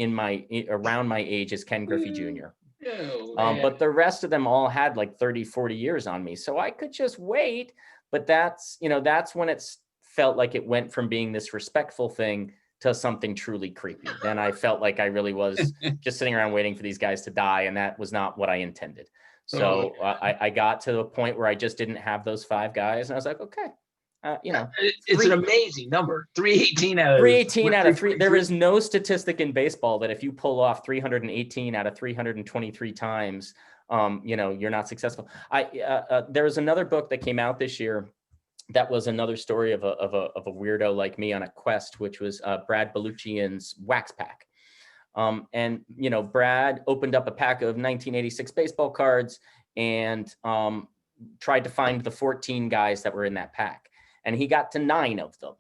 around my age is Ken Griffey Jr. But the rest of them all had like 30, 40 years on me. So I could just wait. But that's when it felt like it went from being this respectful thing to something truly creepy. Then I felt like I really was just sitting around waiting for these guys to die. And that was not what I intended. So I got to the point where I just didn't have those 5 guys. And I was like, okay, it's an amazing number. 318 out of 318 out of 3. There is no statistic in baseball that if you pull off 318 out of 323 times, you're not successful. There was another book that came out this year that was another story of a weirdo like me on a quest, which was Brad Baluchian's Wax Pack. Brad opened up a pack of 1986 baseball cards and tried to find the 14 guys that were in that pack. And he got to 9 of them.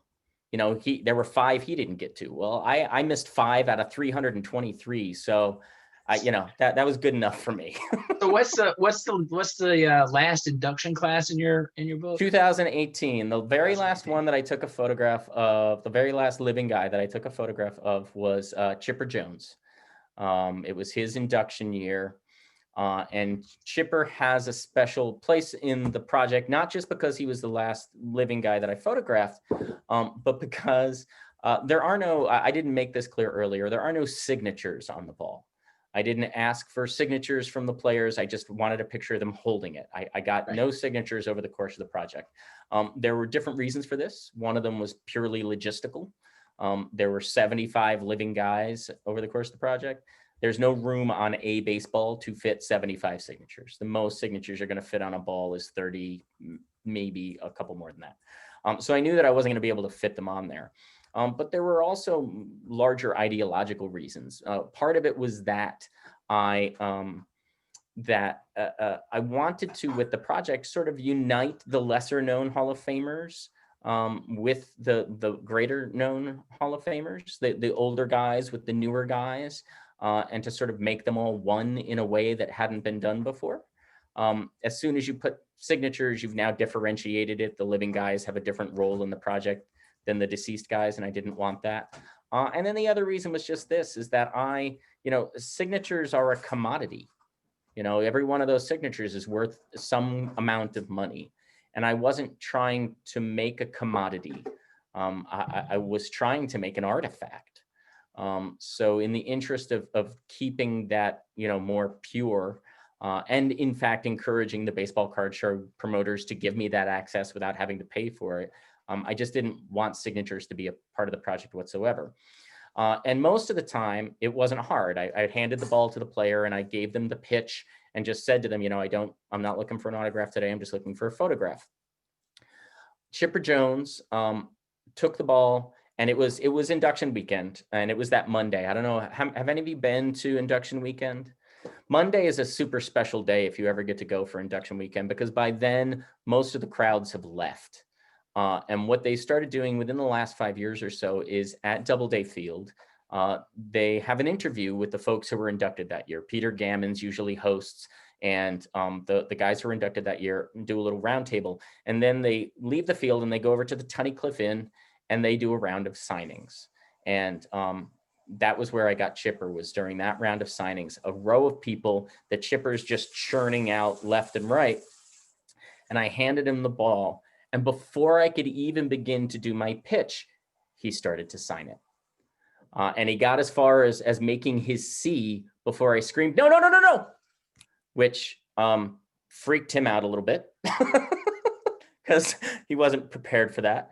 There were 5 he didn't get to. Well, I missed 5 out of 323. So that was good enough for me. So what's the last induction class in your book? 2018. The very last one that I took a photograph of, the very last living guy that I took a photograph of was Chipper Jones. It was his induction year. And Chipper has a special place in the project, not just because he was the last living guy that I photographed, but because I didn't make this clear earlier, there are no signatures on the ball. I didn't ask for signatures from the players. I just wanted a picture of them holding it. I got no signatures over the course of the project. There were different reasons for this. One of them was purely logistical. There were 75 living guys over the course of the project. There's no room on a baseball to fit 75 signatures. The most signatures you're going to fit on a ball is 30, maybe a couple more than that. So I knew that I wasn't going to be able to fit them on there. But there were also larger ideological reasons. Part of it was that I wanted to, with the project, sort of unite the lesser known Hall of Famers with the greater known Hall of Famers, the older guys with the newer guys. And to sort of make them all one in a way that hadn't been done before. As soon as you put signatures, you've now differentiated it. The living guys have a different role in the project than the deceased guys, and I didn't want that. And then the other reason was just this, is that signatures are a commodity. Every one of those signatures is worth some amount of money. And I wasn't trying to make a commodity. I was trying to make an artifact. So in the interest of keeping that, more pure, and in fact, encouraging the baseball card show promoters to give me that access without having to pay for it, I just didn't want signatures to be a part of the project whatsoever. And most of the time, it wasn't hard. I handed the ball to the player and I gave them the pitch and just said to them, I'm not looking for an autograph today. I'm just looking for a photograph. Chipper Jones took the ball. And it was induction weekend, and it was that Monday. I don't know, have any of you been to induction weekend? Monday is a super special day if you ever get to go for induction weekend, because by then, most of the crowds have left. And what they started doing within the last 5 years or so is at Doubleday Field, they have an interview with the folks who were inducted that year. Peter Gammons usually hosts, and the guys who were inducted that year do a little roundtable. And then they leave the field and they go over to the Tunnicliffe Inn, and they do a round of signings. And that was where I got Chipper, was during that round of signings, a row of people that Chipper's just churning out left and right. And I handed him the ball. And before I could even begin to do my pitch, he started to sign it. And he got as far as making his C before I screamed, no, which freaked him out a little bit. because he wasn't prepared for that.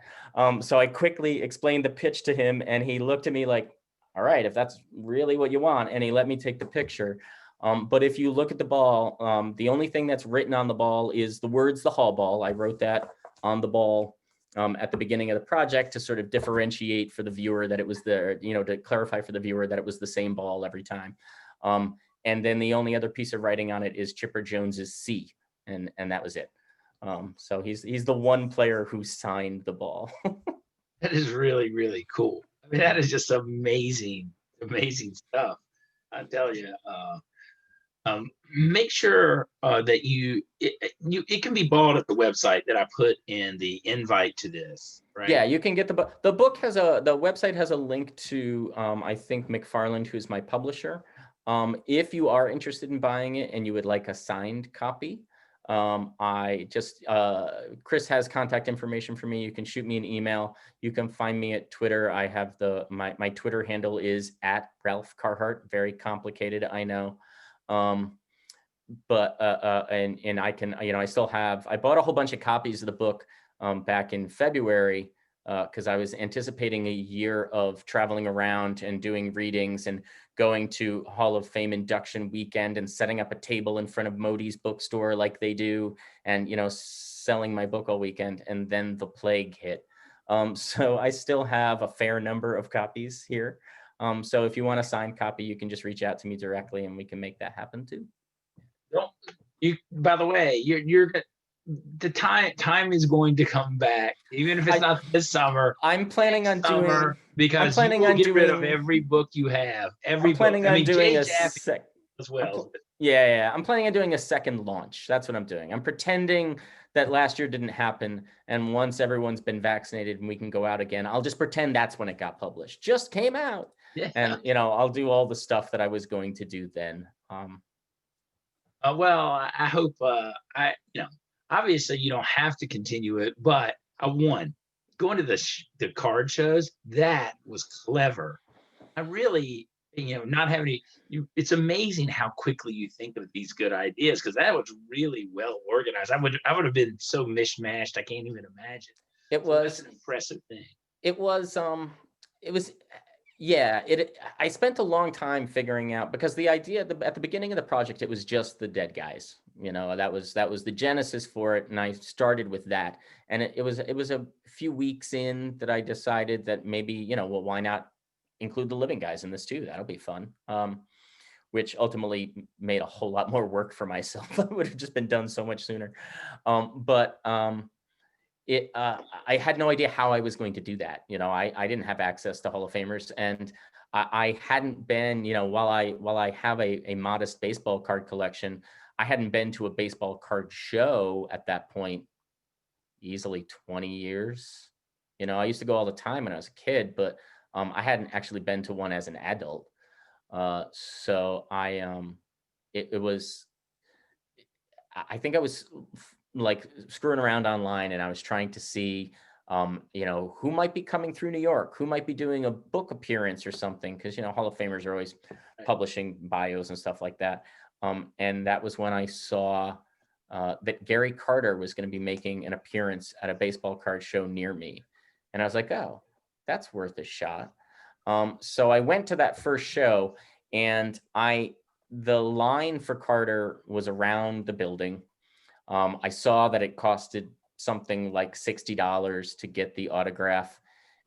So I quickly explained the pitch to him, and he looked at me like, all right, if that's really what you want, and he let me take the picture. But if you look at the ball, the only thing that's written on the ball is the words "the Hall ball." I wrote that on the ball at the beginning of the project to sort of differentiate for the viewer that it was to clarify for the viewer that it was the same ball every time. And then the only other piece of writing on it is Chipper Jones's C, and that was it. So he's the one player who signed the ball. That is really, really cool. I mean, that is just amazing, amazing stuff. I tell you. Make sure that it can be bought at the website that I put in the invite to this, right? Yeah, you can get the book. The website has a link to I think McFarland, who's my publisher. If you are interested in buying it and you would like a signed copy, Chris has contact information for me. You can shoot me an email. You can find me at Twitter. I have my Twitter handle is at Ralph Carhart. Very complicated, I know. But I can, I still have, I bought a whole bunch of copies of the book back in February because I was anticipating a year of traveling around and doing readings and going to Hall of Fame induction weekend and setting up a table in front of Modi's bookstore like they do, and selling my book all weekend. And then the plague hit. So I still have a fair number of copies here. So if you want a signed copy, you can just reach out to me directly and we can make that happen too. By the way, the time is going to come back, even if it's not this summer. I'm planning on doing because you will get rid of every book you have. I'm planning on doing as well. Yeah. I'm planning on doing a second launch. That's what I'm doing. I'm pretending that last year didn't happen, and once everyone's been vaccinated and we can go out again, I'll just pretend that's when it got published. Just came out. Yeah. And I'll do all the stuff that I was going to do then. Well, I hope obviously you don't have to continue it, but going to the card shows, that was clever. I really, not having it's amazing how quickly you think of these good ideas, because that was really well organized. I would have been so mishmashed, I can't even imagine. That's an impressive thing. I spent a long time figuring out, because the idea at the beginning of the project, it was just the dead guys. That was the genesis for it, and I started with that. And it was a few weeks in that I decided that maybe why not include the living guys in this too? That'll be fun. Which ultimately made a whole lot more work for myself. It would have just been done so much sooner. I had no idea how I was going to do that. I didn't have access to Hall of Famers, and I hadn't been, while I have a modest baseball card collection, I hadn't been to a baseball card show at that point, easily 20 years. I used to go all the time when I was a kid, but I hadn't actually been to one as an adult. So I think I was like screwing around online, and I was trying to see, who might be coming through New York, who might be doing a book appearance or something, because Hall of Famers are always publishing bios and stuff like that. And that was when I saw that Gary Carter was going to be making an appearance at a baseball card show near me, and I was like, oh, that's worth a shot. So I went to that first show, and the line for Carter was around the building. I saw that it costed something like $60 to get the autograph.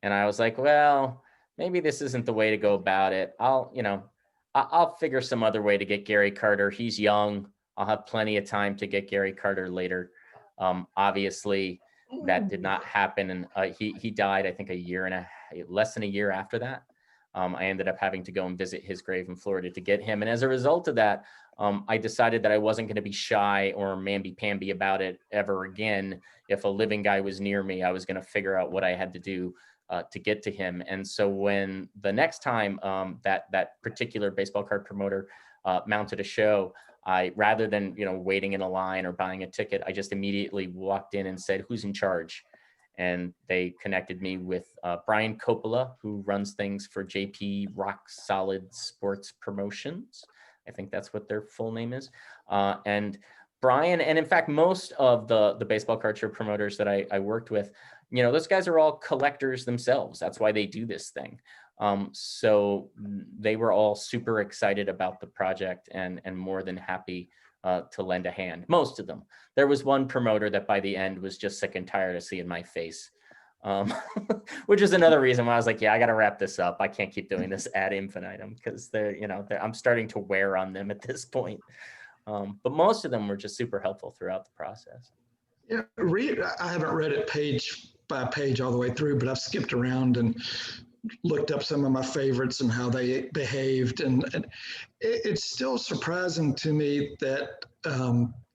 And I was like, well, maybe this isn't the way to go about it. I'll figure some other way to get Gary Carter. He's young. I'll have plenty of time to get Gary Carter later. Obviously, that did not happen. And he died, I think, less than a year after that. I ended up having to go and visit his grave in Florida to get him. And as a result of that, I decided that I wasn't going to be shy or mamby-pamby about it ever again. If a living guy was near me, I was going to figure out what I had to do to get to him. And so when the next time that particular baseball card promoter mounted a show, rather than waiting in a line or buying a ticket, I just immediately walked in and said, "Who's in charge?" And they connected me with Brian Coppola, who runs things for JP Rock Solid Sports Promotions. I think that's what their full name is. And Brian, and in fact, most of the baseball card show promoters that I worked with, you know, those guys are all collectors themselves. That's why they do this thing. So they were all super excited about the project and more than happy to lend a hand. Most of them. There was one promoter that by the end was just sick and tired of seeing my face, which is another reason why I was like, yeah, I got to wrap this up. I can't keep doing this ad infinitum because I'm starting to wear on them at this point. But most of them were just super helpful throughout the process. Yeah, I haven't read it page by page all the way through, but I've skipped around and looked up some of my favorites and how they behaved. And it's still surprising to me that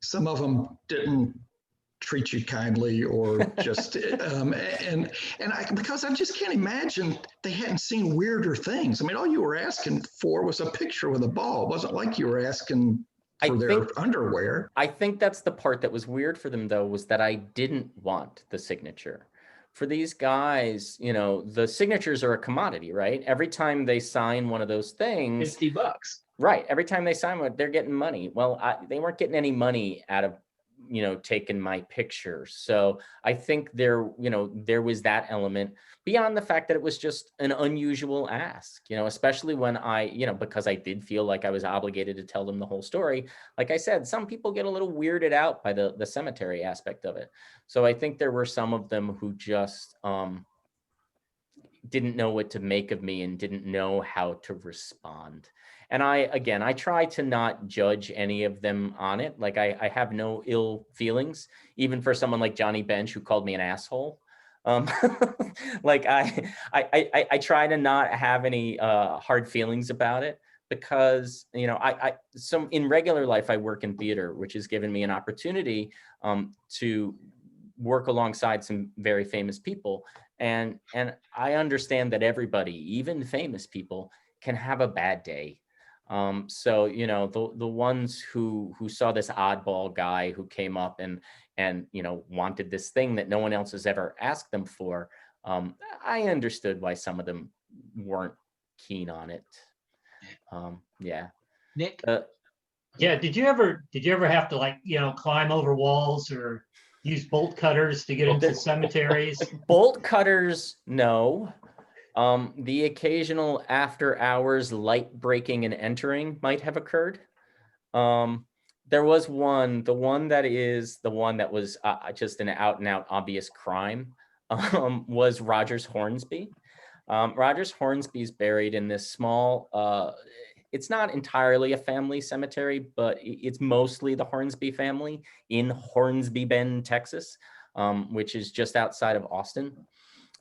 some of them didn't treat you kindly or just, because I just can't imagine they hadn't seen weirder things. I mean, all you were asking for was a picture with a ball. It wasn't like you were asking for their underwear. I think that's the part that was weird for them, though, was that I didn't want the signature. For these guys, you know, the signatures are a commodity, right? Every time they sign one of those things, $50. right? Every time they sign one, they're getting money. Well, they weren't getting any money out of, you know, taking my picture. So I think there was that element beyond the fact that it was just an unusual ask, you know, especially when because I did feel like I was obligated to tell them the whole story. Like I said, some people get a little weirded out by the cemetery aspect of it. So I think there were some of them who just didn't know what to make of me and didn't know how to respond. And I try to not judge any of them on it. Like I have no ill feelings, even for someone like Johnny Bench, who called me an asshole. Like I try to not have any hard feelings about it, because, you know, so in regular life, I work in theater, which has given me an opportunity to work alongside some very famous people. And I understand that everybody, even famous people, can have a bad day. So, you know, the ones who saw this oddball guy who came up and, you know, wanted this thing that no one else has ever asked them for, I understood why some of them weren't keen on it. Yeah. Nick? Yeah, did you ever have to, like, you know, climb over walls or use bolt cutters to get into cemeteries? Bolt cutters, no. The occasional after hours light breaking and entering might have occurred. There was one, the one that was just an out and out obvious crime, was Rogers Hornsby. Rogers Hornsby is buried in this small, it's not entirely a family cemetery, but it's mostly the Hornsby family in Hornsby Bend, Texas, which is just outside of Austin.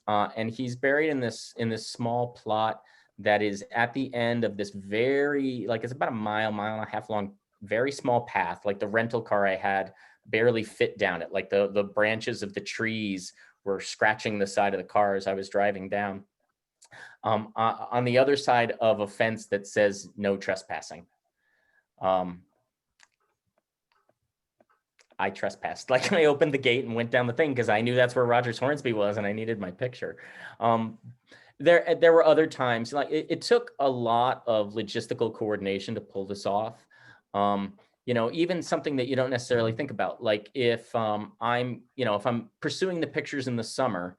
And he's buried in this small plot that is at the end of this very, like, it's about a mile and a half long, very small path. Like the rental car I had barely fit down it. Like the branches of the trees were scratching the side of the car as I was driving down. On the other side of a fence that says no trespassing. I trespassed. Like, I opened the gate and went down the thing because I knew that's where Rogers Hornsby was and I needed my picture. There were other times, like it took a lot of logistical coordination to pull this off. You know, even something that you don't necessarily think about, like if I'm pursuing the pictures in the summer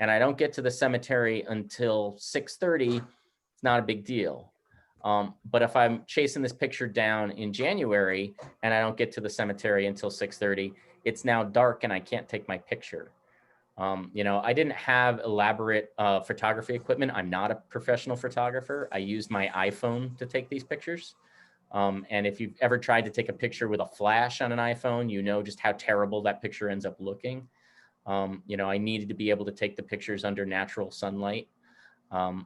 and I don't get to the cemetery until 6:30, it's not a big deal. But if I'm chasing this picture down in January and I don't get to the cemetery until 6:30, it's now dark and I can't take my picture. You know, I didn't have elaborate photography equipment. I'm not a professional photographer. I used my iPhone to take these pictures. And if you've ever tried to take a picture with a flash on an iPhone, you know just how terrible that picture ends up looking. You know, I needed to be able to take the pictures under natural sunlight.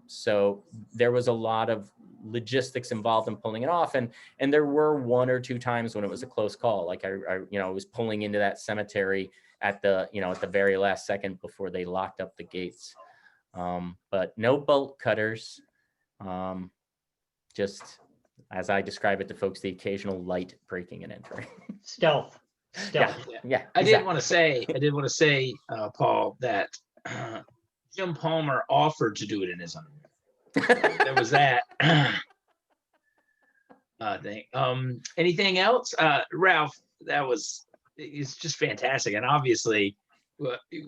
So there was a lot of logistics involved in pulling it off. And there were one or two times when it was a close call. Like I was pulling into that cemetery at the very last second before they locked up the gates. But no bolt cutters. Just as I describe it to folks, the occasional light breaking and entering. Stealth. Yeah. I Exactly. did want to say, Paul, that Jim Palmer offered to do it in his underwear. There was that thing. Anything else? Ralph, it's just fantastic. And obviously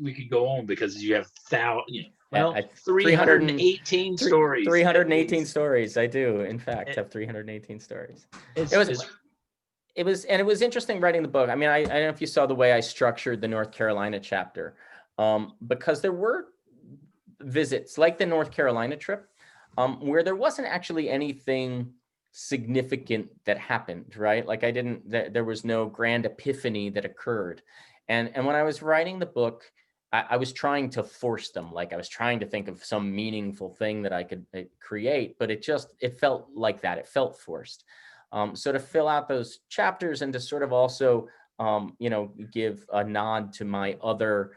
we could go on because you have 318 stories. 318 stories. I do, in fact, have 318 stories. It was interesting writing the book. I mean, I don't know if you saw the way I structured the North Carolina chapter, because there were visits like the North Carolina trip, where there wasn't actually anything significant that happened, right? Like there was no grand epiphany that occurred. And when I was writing the book, I was trying to force them. Like I was trying to think of some meaningful thing that I could create, but it felt like that. It felt forced. So to fill out those chapters and to sort of also, give a nod to my other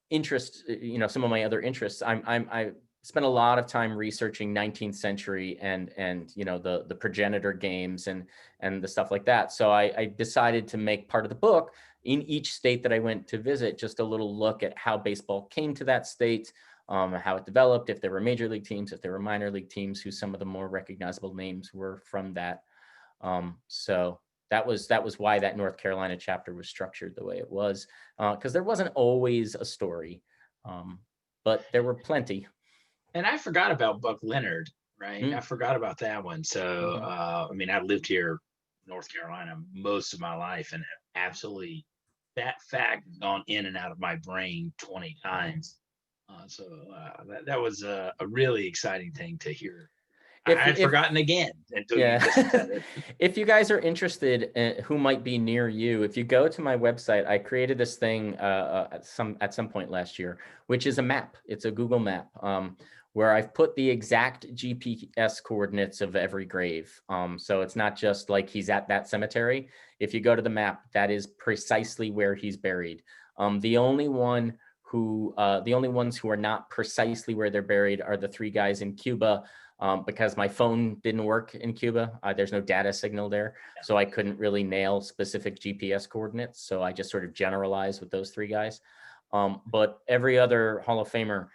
interests, some of my other interests. I spent a lot of time researching 19th century and the progenitor games and the stuff like that. So I decided to make part of the book in each state that I went to visit, just a little look at how baseball came to that state, how it developed, if there were major league teams, if there were minor league teams, who some of the more recognizable names were from that. So that was why that North Carolina chapter was structured the way it was, because there wasn't always a story, but there were plenty. And I forgot about Buck Leonard, right? Mm. I forgot about that one. So, I mean, I've lived here, North Carolina, most of my life, and absolutely that fact gone in and out of my brain 20 times. So that was a really exciting thing to hear. I'd forgotten again until you just said it. If you guys are interested in who might be near you, if you go to my website, I created this thing at some point last year, which is a map. It's a Google map, where I've put the exact GPS coordinates of every grave. So it's not just like he's at that cemetery. If you go to the map, that is precisely where he's buried. The only ones who are not precisely where they're buried are the 3 guys in Cuba, because my phone didn't work in Cuba. There's no data signal there, so I couldn't really nail specific GPS coordinates. So I just sort of generalized with those 3 guys. But every other Hall of Famer,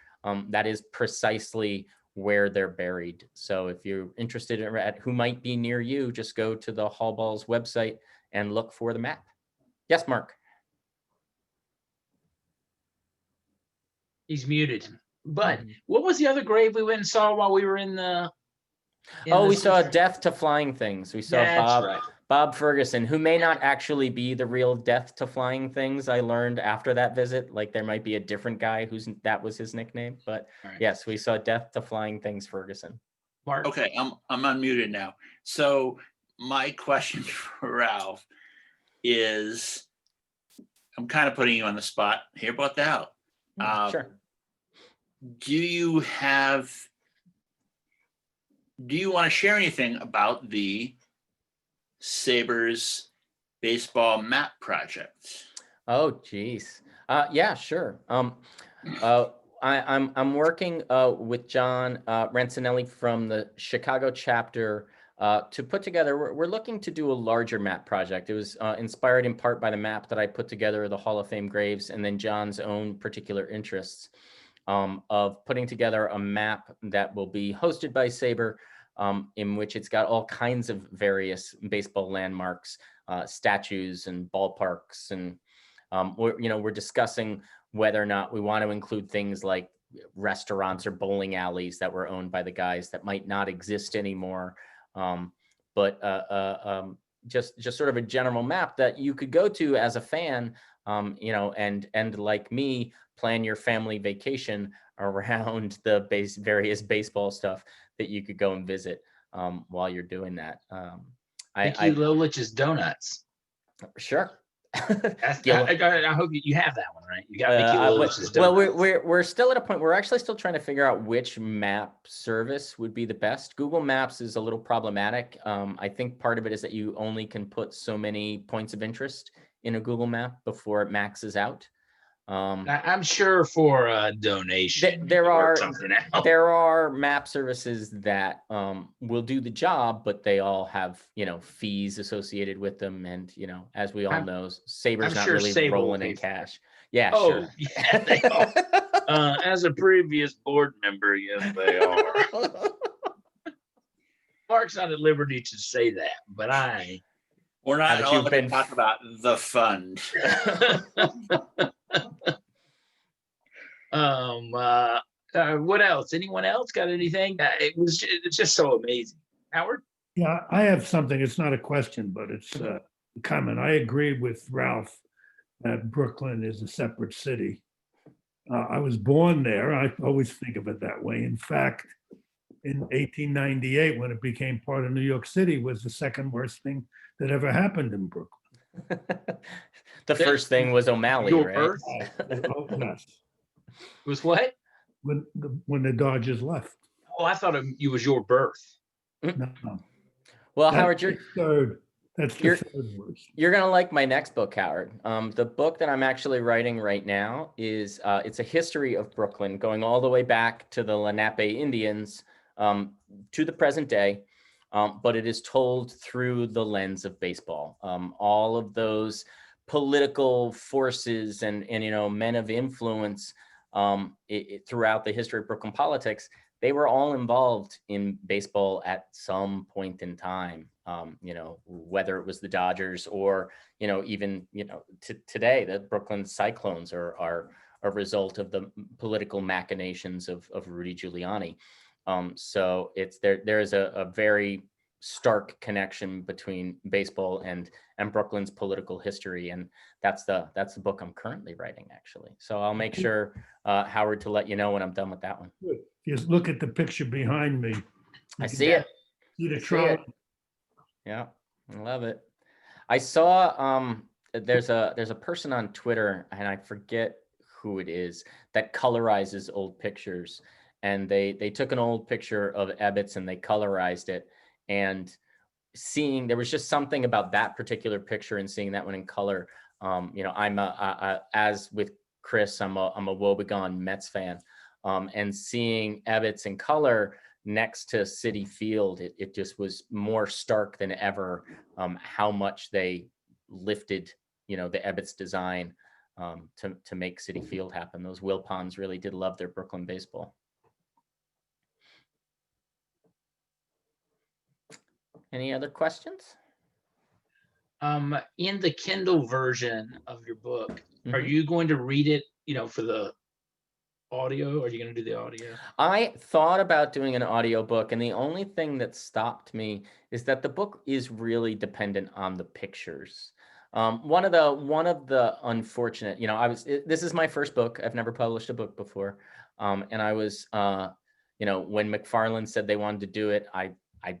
that is precisely where they're buried. So if you're interested at who might be near you, just go to the Hall Ball's website and look for the map. Yes, Mark. He's muted. But what was the other grave we went and saw while we were in the? We saw Death to Flying Things. We saw Bob Ferguson, who may not actually be the real Death to Flying Things. I learned after that visit, like there might be a different guy that was his nickname. But yes, we saw Death to Flying Things Ferguson. Mark? Okay, I'm unmuted now. So my question for Ralph is, I'm kind of putting you on the spot here, but out. Sure. Do you want to share anything about the Sabres baseball map project? Oh, geez. Yeah, sure. I'm working with John Rancinelli from the Chicago chapter to put together. We're looking to do a larger map project. It was inspired in part by the map that I put together of the Hall of Fame graves, and then John's own particular interests, of putting together a map that will be hosted by SABR, in which it's got all kinds of various baseball landmarks, statues and ballparks. And we're discussing whether or not we want to include things like restaurants or bowling alleys that were owned by the guys that might not exist anymore. But just sort of a general map that you could go to as a fan, and like me, plan your family vacation around the various baseball stuff that you could go and visit while you're doing that. Mickey Lolich's Donuts. Sure. I hope you have that one, right? You got Mickey Lolich's Donuts. Well, we're still at a point. We're actually still trying to figure out which map service would be the best. Google Maps is a little problematic. I think part of it is that you only can put so many points of interest in a Google map before it maxes out. I'm sure for a donation, there are map services that will do the job, but they all have fees associated with them, and as we all know, SABR's not really rolling in cash. Yeah, sure. Yeah, they are. As a previous board member, yes, they are. Mark's not at liberty to say that, but I We're Now not that all you've going been- to talk about the fund. What else? Anyone else got anything? It's just so amazing. Howard? Yeah, I have something. It's not a question, but it's a comment. I agree with Ralph that Brooklyn is a separate city. I was born there. I always think of it that way. In fact, in 1898, when it became part of New York City, was the second worst thing that ever happened in Brooklyn. The first thing was O'Malley, Your right? birth? Oh, yes, Was what? when the Dodgers left. Oh, I thought it was your birth. No, Well, that's Howard, the third. That's the you're- third worst. you're gonna like my next book, Howard. The book that I'm actually writing right now is it's a history of Brooklyn, going all the way back to the Lenape Indians to the present day, but it is told through the lens of baseball. All of those political forces and men of influence throughout the history of Brooklyn politics, they were all involved in baseball at some point in time. Whether it was the Dodgers or even today, the Brooklyn Cyclones are a result of the political machinations of Rudy Giuliani. So there is a very stark connection between baseball and Brooklyn's political history, and that's the book I'm currently writing, actually. So I'll make sure, Howard, to let you know when I'm done with that one. Good. If you look at the picture behind me. I see it. See the I see trolley. it. Yeah, I love it. I saw there's a person on Twitter, and I forget who it is, that colorizes old pictures. And they took an old picture of Ebbets and they colorized it. And there was just something about that particular picture and seeing that one in color. I'm as with Chris, I'm a woebegone Mets fan. And seeing Ebbets in color next to Citi Field, it just was more stark than ever how much they lifted, the Ebbets design to make Citi Field happen. Those Wilpons really did love their Brooklyn baseball. Any other questions? In the Kindle version of your book, are Mhm. you going to read it, for the audio? Are you going to do the audio? I thought about doing an audiobook, and the only thing that stopped me is that the book is really dependent on the pictures. One of the unfortunate, this is my first book. I've never published a book before. And I was, when McFarlane said they wanted to do it, I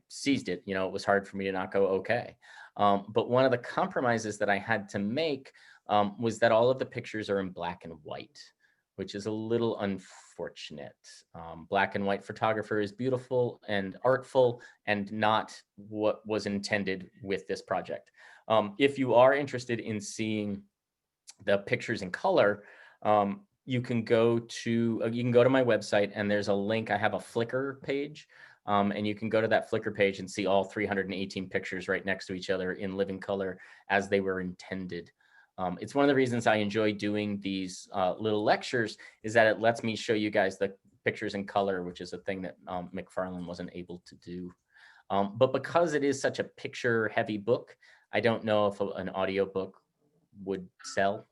seized it. It was hard for me to not go, okay. But one of the compromises that I had to make was that all of the pictures are in black and white, which is a little unfortunate. Black and white photography is beautiful and artful and not what was intended with this project. If you are interested in seeing the pictures in color, you can go to my website, and there's a link. I have a Flickr page. And you can go to that Flickr page and see all 318 pictures right next to each other in living color as they were intended. It's one of the reasons I enjoy doing these little lectures, is that it lets me show you guys the pictures in color, which is a thing that McFarlane wasn't able to do. But because it is such a picture heavy book, I don't know if an audio book would sell.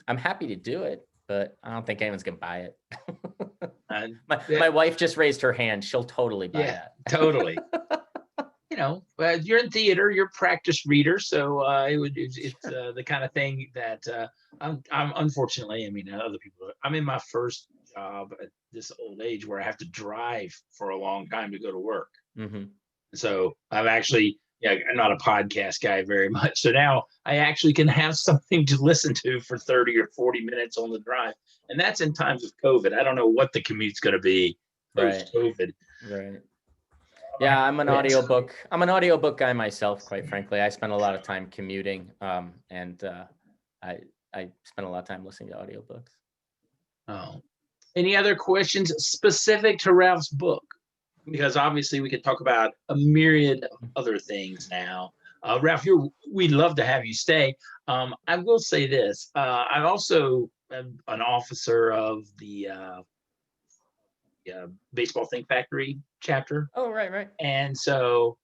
I'm happy to do it, but I don't think anyone's gonna buy it. My wife just raised her hand. She'll totally buy that. Totally. You're in theater, you're a practice reader, so it's the kind of thing that I'm unfortunately, other people, I'm in my first job at this old age where I have to drive for a long time to go to work. Mm-hmm. So I'm actually, I'm not a podcast guy very much. So now I actually can have something to listen to for 30 or 40 minutes on the drive. And that's in times of COVID. I don't know what the commute's going to be post-COVID. Right. Yeah, I'm an audiobook guy myself, quite frankly. I spend a lot of time commuting, and I spend a lot of time listening to audiobooks. Oh. Any other questions specific to Ralph's book? Because obviously we could talk about a myriad of other things now. Ralph, we'd love to have you stay. I will say this. I'm also an officer of the Baseball Think Factory chapter. Oh, right. And so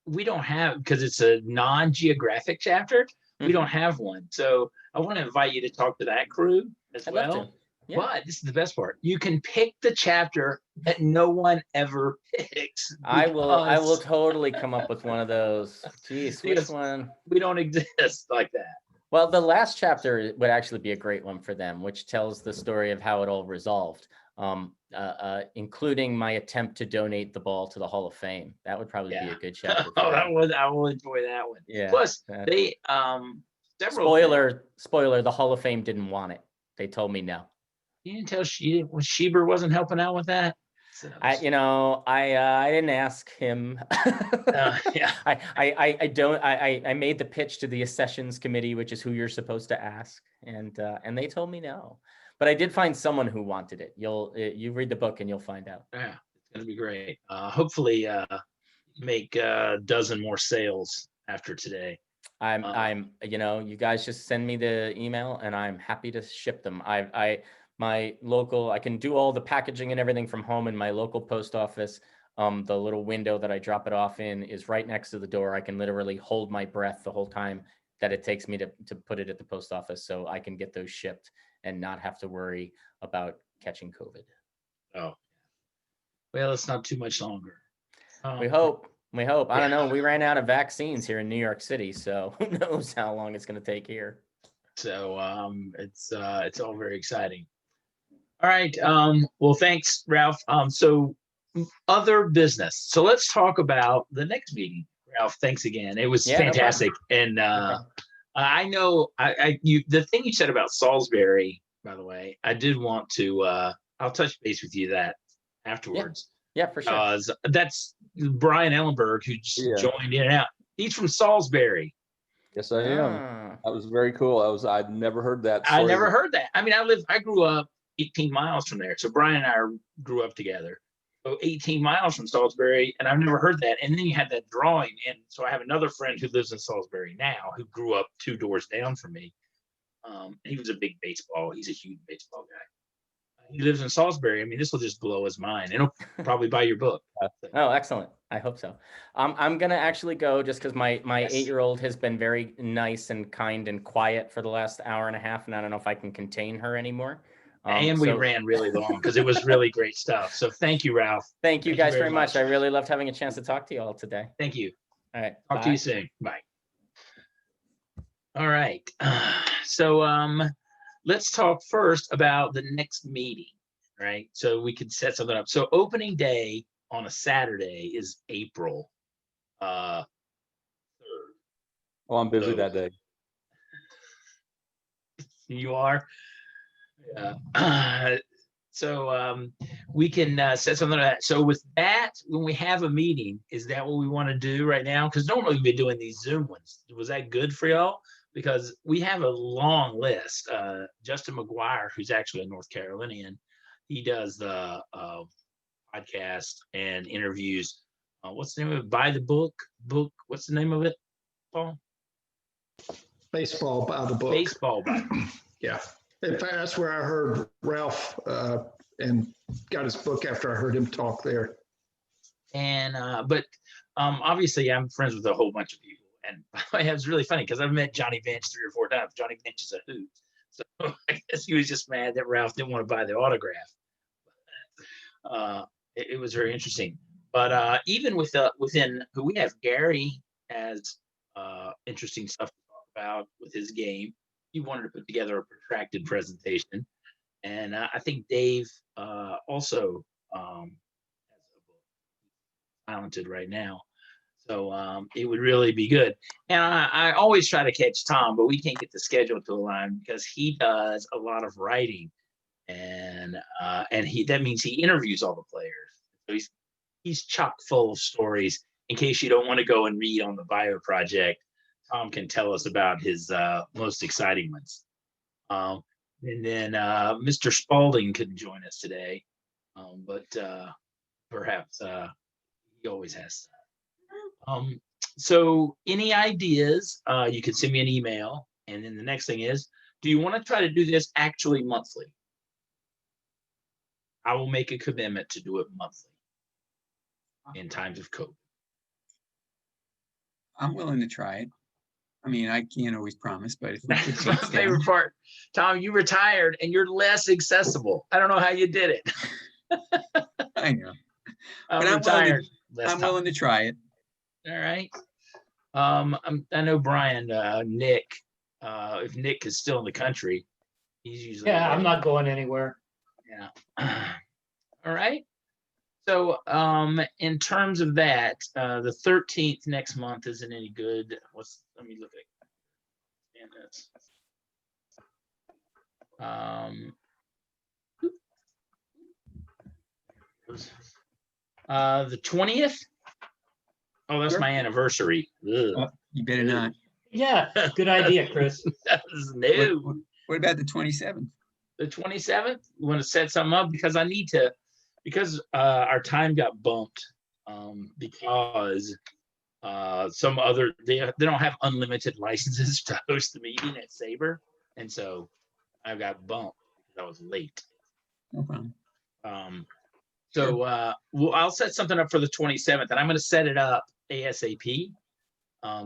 we don't have, because it's a non-geographic chapter, we Mhm. don't have one. So I want to invite you to talk to that crew as I'd love well. to. Yeah. But this is the best part. You can pick the chapter that no one ever picks. I will because totally come up with one of those. Jeez, which Because- one? we don't exist like that. Well, the last chapter would actually be a great one for them, which tells the story of how it all resolved, including my attempt to donate the ball to the Hall of Fame. That would probably be Yeah. a good chapter. For Oh, them. I will enjoy that one. Yeah. Plus, that- they several. spoiler, the Hall of Fame didn't want it. They told me no. You didn't tell Sheber wasn't helping out with that. So, I didn't ask him. yeah. I made the pitch to the accessions committee, which is who you're supposed to ask, and they told me no. But I did find someone who wanted it. You read the book and you'll find out. Yeah, it's gonna be great. Hopefully, make a dozen more sales after today. You guys just send me the email and I'm happy to ship them. I can do all the packaging and everything from home in my local post office. The little window that I drop it off in is right next to the door. I can literally hold my breath the whole time that it takes me to put it at the post office, so I can get those shipped and not have to worry about catching COVID. Oh, well, it's not too much longer. We hope. I don't know. We ran out of vaccines here in New York City, so who knows how long it's going to take here. So it's all very exciting. All right. Well, thanks, Ralph. So other business. So let's talk about the next meeting. Ralph, thanks again. It was Yeah, no fantastic. And I know the thing you said about Salisbury, by the way, I did want to I'll touch base with you that afterwards. Yeah, for sure. That's Brian Ellenberg, who just joined in and out. He's from Salisbury. Yes, I am. That was very cool. I'd never heard that story. I never heard that. I mean, I grew up 18 miles from there. So Brian and I grew up together. So 18 miles from Salisbury, and I've never heard that. And then you had that drawing. And so I have another friend who lives in Salisbury now, who grew up 2 doors down from me. And he was a big baseball. He's a huge baseball guy. He lives in Salisbury. I mean, this will just blow his mind. And he'll probably buy your book. Oh, excellent. I hope so. I'm going to actually go just because my 8-year-old has been very nice and kind and quiet for the last hour and a half. And I don't know if I can contain her anymore. And we ran really long because it was really great stuff. So thank you, Ralph. Thank you guys very much. I really loved having a chance to talk to you all today. Thank you. All right. Talk to you soon. Bye. All right. So let's talk first about the next meeting, right? So we can set something up. So opening day on a Saturday is April 3rd. Oh, I'm busy that day. You are? Yeah. So we can set something like that. So with that, when we have a meeting, is that what we want to do right now? Because normally we've been doing these Zoom ones. Was that good for y'all? Because we have a long list. Justin McGuire, who's actually a North Carolinian, he does the podcast and interviews. What's the name of it? By the book? What's the name of it, Paul? Baseball by the book. Baseball by the book. Yeah. In fact, that's where I heard Ralph and got his book after I heard him talk there. And but obviously I'm friends with a whole bunch of people. And it was really funny because I've met Johnny Bench 3 or 4 times. Johnny Bench is a hoot. So I guess he was just mad that Ralph didn't want to buy the autograph. It was very interesting. But even within who we have, Gary has interesting stuff to talk about with his game. He wanted to put together a protracted presentation. And I think Dave also has a book. Talented right now. So it would really be good. And I always try to catch Tom, but we can't get the schedule to align because he does a lot of writing. And that means he interviews all the players. So he's chock full of stories. In case you don't want to go and read on the bio project, Tom can tell us about his most exciting ones. And then Mr. Spalding couldn't join us today, but perhaps he always has. So any ideas, you can send me an email. And then the next thing is, do you want to try to do this actually monthly? I will make a commitment to do it monthly in times of COVID. I'm willing to try it. I mean, I can't always promise, but if we put That's my dates down, favorite part. Tom, you retired and you're less accessible. I don't know how you did it. I know. I'm But I'm willing to- retired. Less I'm time. willing to try it. All right. I know Brian, Nick, if Nick is still in the country, he's usually. Yeah, I'm away. not going anywhere. Yeah. All right. So, in terms of that, the 13th next month isn't any good. Let me look at this. The 20th. Oh, that's Sure. my anniversary. Ugh. Oh, you better not. Yeah, good idea, Chris. That was new. What about the 27th? The 27th. We want to set something up because I need to, because our time got bumped because some other they don't have unlimited licenses to host the meeting at SABR, and so I got bumped because I was late. No problem. So I'll set something up for the 27th, and I'm going to set it up ASAP,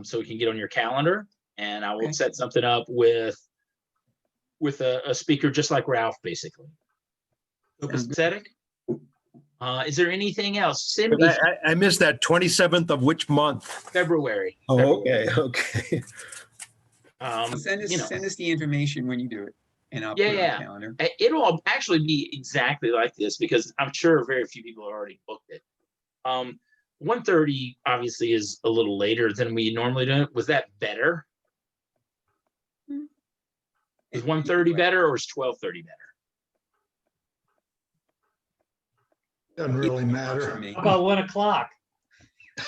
so we can get on your calendar, and I will Okay. set something up with a speaker just like Ralph, basically. Sounds good. Copacetic? Is there anything else? Send me I missed that 27th of which month? February. Oh, okay, okay. Send us You know. send us the information when you do it, and I'll Yeah, put it yeah. on the calendar. It'll actually be exactly like this because I'm sure very few people have already booked it. 1:30 obviously is a little later than we normally do. Was that better? Is 1:30 better or is 12:30 better? Doesn't really For matter. me. How about 1 o'clock? I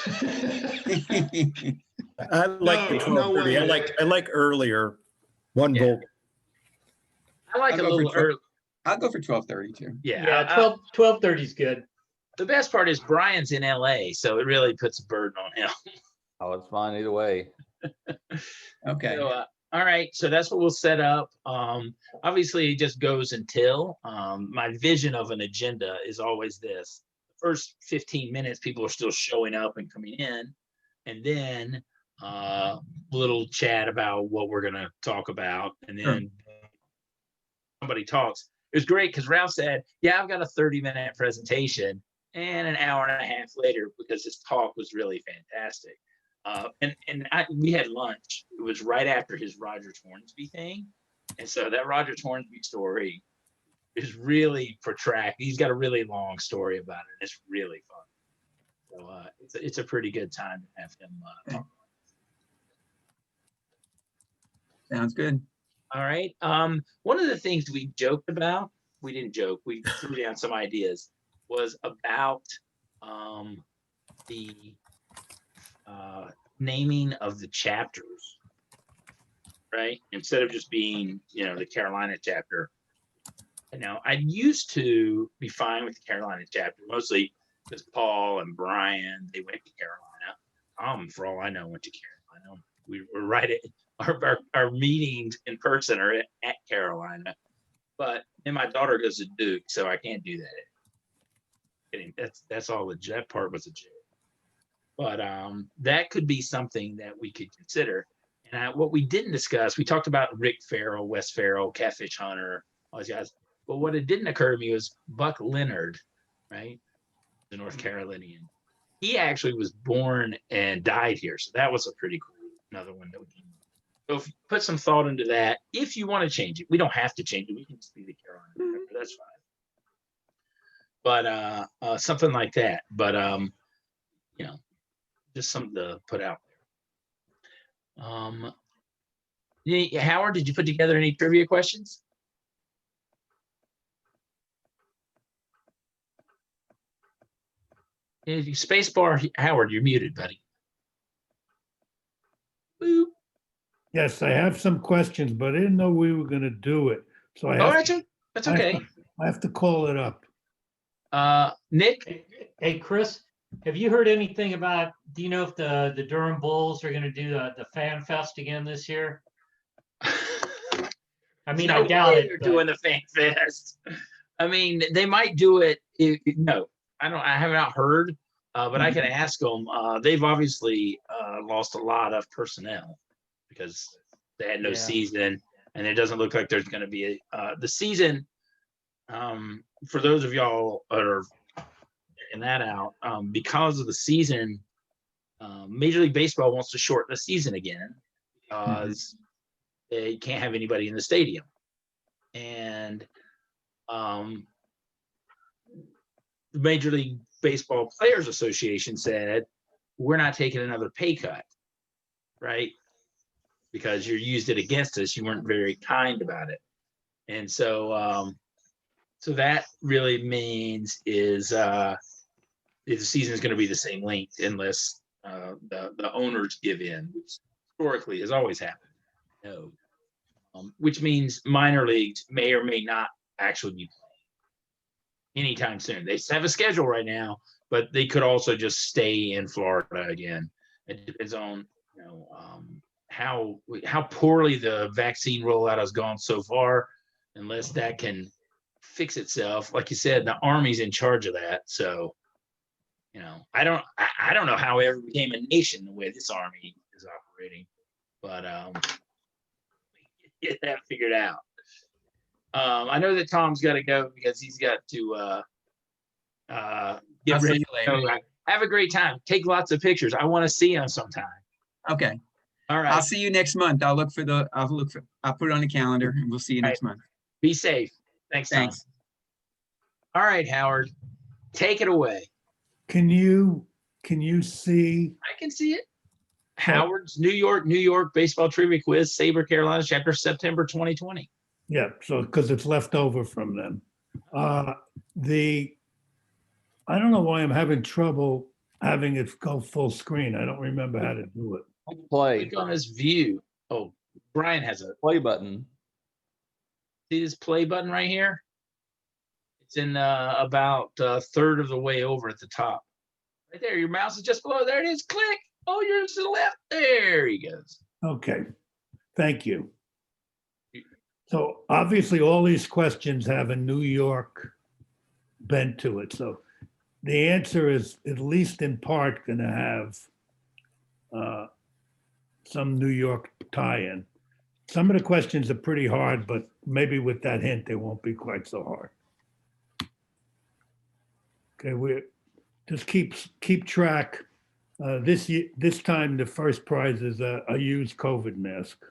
like the No, 12:30. I like earlier. One Yeah. vote. I like I'll a go for little 12. early. I'll go for 12:30 too. Yeah. 12:30 is good. The best part is Brian's in LA, so it really puts a burden on him. Oh, it's fine either way. Okay. So, all right, so that's what we'll set up. Obviously, it just goes until my vision of an agenda is always this. The first 15 minutes, people are still showing up and coming in, and then little chat about what we're going to talk about, and then somebody talks. It was great because Ralph said, yeah, I've got a 30-minute presentation, and an hour and a half later, because his talk was really fantastic. We had lunch. It was right after his Rogers Hornsby thing. And so that Rogers Hornsby story is really protracted. He's got a really long story about it. It's really fun. So it's a pretty good time to have him talk. Sounds good. All right. One of the things we joked about, we didn't joke, we threw down some ideas, was about the naming of the chapters, right? Instead of just being, the Carolina chapter. I used to be fine with the Carolina chapter, mostly because Paul and Brian, they went to Carolina. For all I know, went to Carolina. We were right at our meetings in person are at Carolina, and my daughter goes to Duke, so I can't do that. That's all that part was a joke. But that could be something that we could consider. And what we didn't discuss, we talked about Rick Farrell, Wes Farrell, Catfish Hunter, all these guys. But what it didn't occur to me was Buck Leonard, right? The North Carolinian. He actually was born and died here. So that was a pretty cool, another one that we can. So if you put some thought into that, if you want to change it, we don't have to change it. We can just be the Carolina. That's fine. But something like that. But, just something to put out there. Howard, did you put together any trivia questions? If you spacebar Howard, you're muted, buddy. Boop. Yes, I have some questions, but I didn't know we were going to do it. So I have, That's okay. I have to call it up. Nick? Hey, Chris, have you heard anything about, do you know if the Durham Bulls are going to do the Fan Fest again this year? I mean, I doubt it. They're doing the Fan Fest. I mean, they might do it. No, I have not heard. But I can ask them. They've obviously lost a lot of personnel because they had no Yeah. season, and it doesn't look like there's going to be the season. For those of y'all that are checking that out, because of the season, Major League Baseball wants to shorten the season again because they can't have anybody in the stadium, and the Major League Baseball Players Association said, we're not taking another pay cut, right? Because you used it against us. You weren't very kind about it. And so, so that really means is the season is going to be the same length unless the owners give in, which historically has always happened. No. Which means minor leagues may or may not actually be playing anytime soon. They have a schedule right now, but they could also just stay in Florida again. It depends on how poorly the vaccine rollout has gone so far. Unless that can fix itself, like you said, the Army's in charge of that. So, I don't know how it ever became a nation the way this Army is operating, but get that figured out. I know that Tom's got to go because he's got to get I'll see ready. you later. Have a great time. Take lots of pictures. I want to see you sometime. Okay. All right. I'll see you next month. I'll put it on the calendar and we'll see you next month. Be safe. Thanks, Tom. Thanks. All right, Howard, take it away. Can you see? I can see it. Howard's New York baseball trivia quiz, SABR Carolina chapter, September 2020. Yeah, so because it's left over from them. I don't know why I'm having trouble having it go full screen. I don't remember how to do it. Play. Click on his view. Oh, Brian has a Play button. see this play button right here? It's in about a third of the way over at the top. Right there. Your mouse is just below. There it is. Click. Oh, you're to the left. There he goes. Okay, thank you. So obviously all these questions have a New York bent to it. So the answer is at least in part going to have some New York tie-in. Some of the questions are pretty hard, but maybe with that hint, they won't be quite so hard. Okay, we just keep track. This time the first prize is a used COVID mask.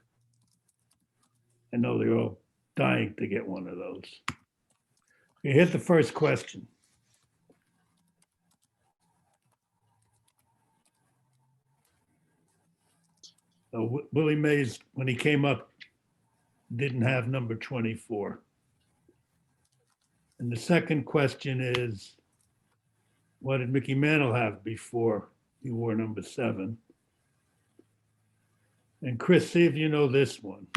I know they're all dying to get one of those. Okay, here's the first question. So Willie Mays, when he came up, didn't have number 24. And the second question is, what did Mickey Mantle have before he wore number 7? And Chris, see if you know this one.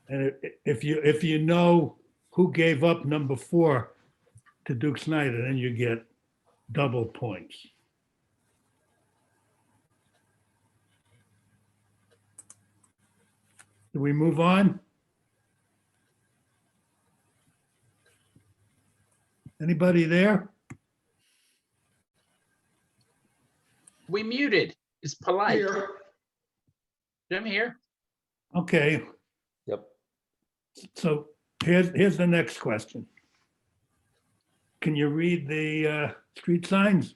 And if you know who gave up number 4 to Duke Snyder, then you get double points. Do we move on? Anybody there? We muted. It's polite. Here. I'm here. Okay, Yep. so here's the next question. Can you read the street signs?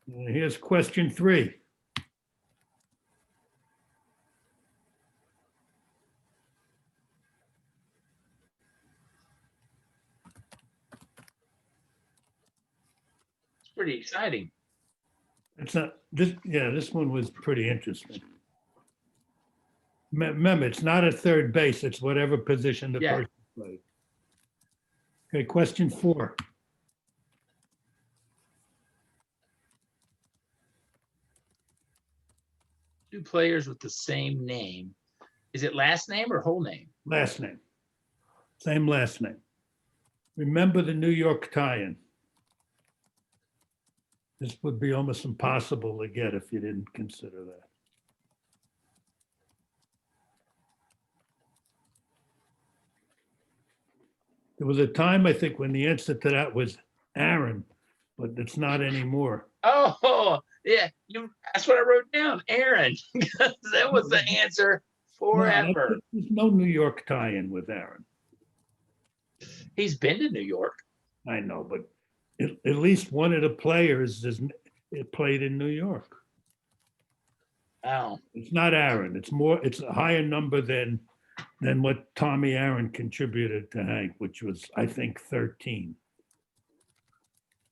Here's question 3. It's pretty exciting. It's not this. Yeah, this one was pretty interesting. Remember, it's not at third base. It's whatever position the Yeah. person plays. Okay, question 4. Two players with the same name. Is it last name or whole name? Last name. Same last name. Remember the New York tie-in. This would be almost impossible to get if you didn't consider that. There was a time, I think, when the answer to that was Aaron, but it's not anymore. Oh, yeah. That's what I wrote down, Aaron. That was the answer forever. There's no New York tie-in with Aaron. He's been to New York. I know, but at least one of the players played in New York. Oh, It's not Aaron. It's a higher number than what Tommy Aaron contributed to Hank, which was, I think, 13.